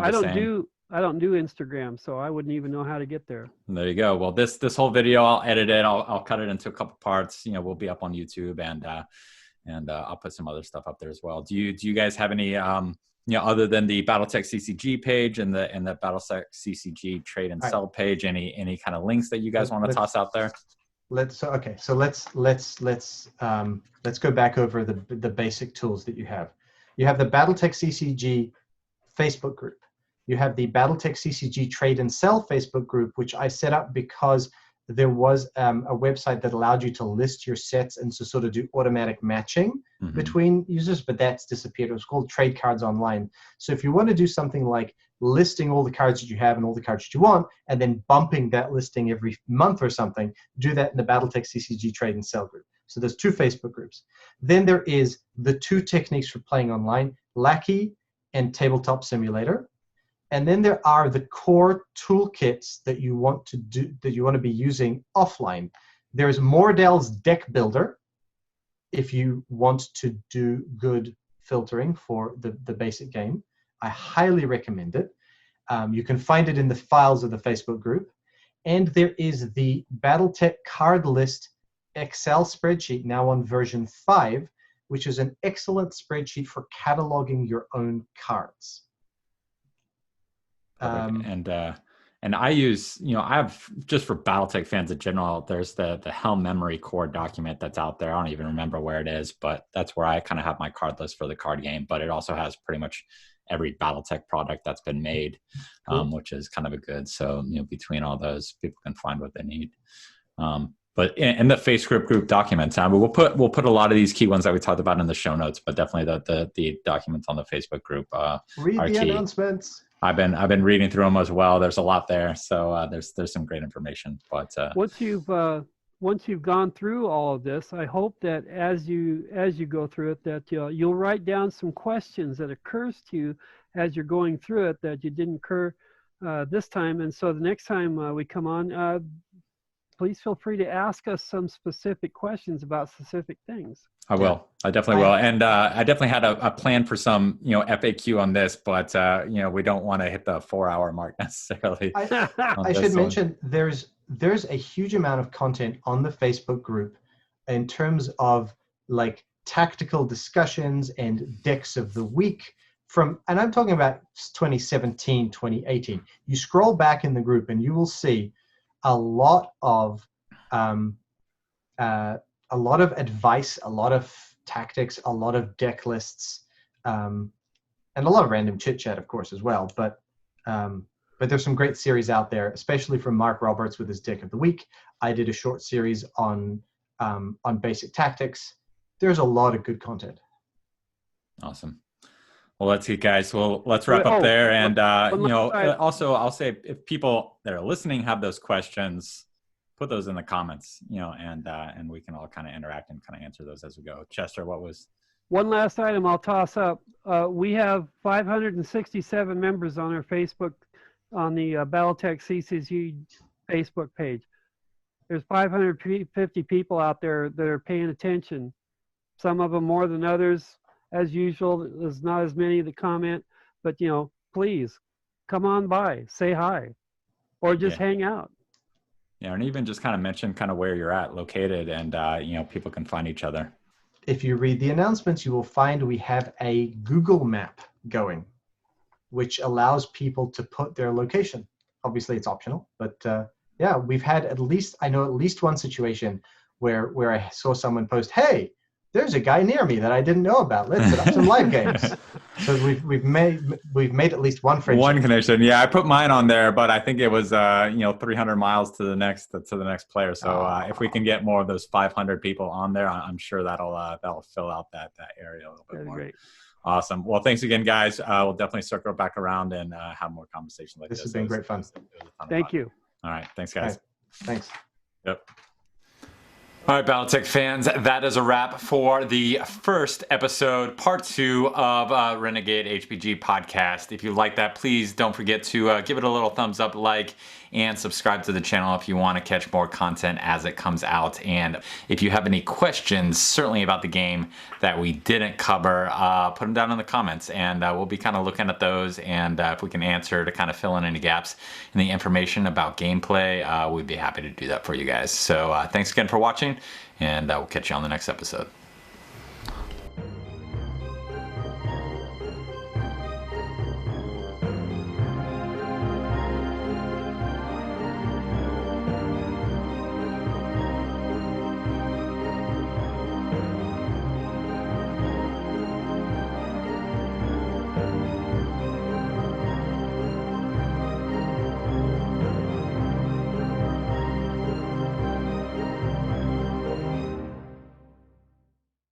I don't do Instagram, so I wouldn't even know how to get there. There you go. Well, this whole video, I'll edit it. I'll cut it into a couple parts. We'll be up on YouTube, and I'll put some other stuff up there as well. Do you guys have any other than the Battletech CCG page and the Battletech CCG trade and sell page, any kind of links that you guys want to toss out there? Let's go back over the basic tools that you have. You have the Battletech CCG Facebook group. You have the Battletech CCG trade and sell Facebook group, which I set up because there was a website that allowed you to list your sets and to sort of do automatic matching between users, but that's disappeared. It was called Trade Cards Online. So if you want to do something like listing all the cards that you have and all the cards that you want, and then bumping that listing every month or something, do that in the Battletech CCG trade and sell group. So there's 2 Facebook groups. Then there is the 2 techniques for playing online, Lackey and Tabletop Simulator. And then there are the core toolkits that you want to be using offline. There's Mordell's Deck Builder, if you want to do good filtering for the basic game. I highly recommend it. You can find it in the files of the Facebook group. And there is the Battletech card list Excel spreadsheet, now on version 5, which is an excellent spreadsheet for cataloging your own cards. And I use, I have, just for Battletech fans in general, there's the Helm Memory Core document that's out there. I don't even remember where it is, but that's where I kind of have my card list for the card game. But it also has pretty much every Battletech product that's been made, which is kind of a good. So, between all those, people can find what they need. But in the Facebook group documents, we'll put a lot of these key ones that we talked about in the show notes, but definitely the documents on the Facebook group read are the key. Announcements. I've been reading through them as well. There's a lot there, so there's some great information. But once you've gone through all of this, I hope that as you go through it, that you'll write down some questions that occurs to you as you're going through it that you didn't occur this time, and so the next time we come on, please feel free to ask us some specific questions about specific things. I will. I definitely will. And I definitely had a plan for some, FAQ on this, but, we don't want to hit the 4-hour mark necessarily. I should mention there's a huge amount of content on the Facebook group in terms of like tactical discussions and decks of the week and I'm talking about 2017, 2018. You scroll back in the group and you will see a lot of um, a lot of advice, a lot of tactics, a lot of deck lists, and a lot of random chit chat, of course, as well. But there's some great series out there, especially from Mark Roberts with his Deck of the Week. I did a short series on basic tactics. There's a lot of good content. Awesome. Well, let's see, guys. Well, let's wrap up there. And, also I'll say if people that are listening have those questions, put those in the comments, and we can all kind of interact and kind of answer those as we go. Chester, what was? One last item I'll toss up. We have 567 members on our Facebook, on the Battletech TCG Facebook page. There's 550 people out there that are paying attention. Some of them more than others. As usual, there's not as many that comment, but please come on by, say hi, or just hang out. Yeah, and even just kind of mention kind of where you're located, and people can find each other. If you read the announcements, you will find we have a Google map going, which allows people to put their location. Obviously, it's optional, but yeah, we've had at least one situation where I saw someone post, "Hey, there's a guy near me that I didn't know about. Let's set up some live games." So we've made at least one friendship. One connection. Yeah, I put mine on there, but I think it was 300 miles to the next player. So if we can get more of those 500 people on there, I'm sure that'll fill out that area a little bit more. Great. Awesome. Well, thanks again, guys. We'll definitely circle back around and have more conversations like this. This has been great fun. Thank you. All right. Thanks, guys. Right. Thanks. Yep. All right, Battletech fans, that is a wrap for the first episode, part 2 of Renegade HPG podcast. If you like that, please don't forget to give it a little thumbs up, like, and subscribe to the channel if you want to catch more content as it comes out. And if you have any questions, certainly about the game that we didn't cover, put them down in the comments, and we'll be kind of looking at those. And if we can answer to kind of fill in any gaps in the information about gameplay, we'd be happy to do that for you guys. So thanks again for watching, and we'll catch you on the next episode.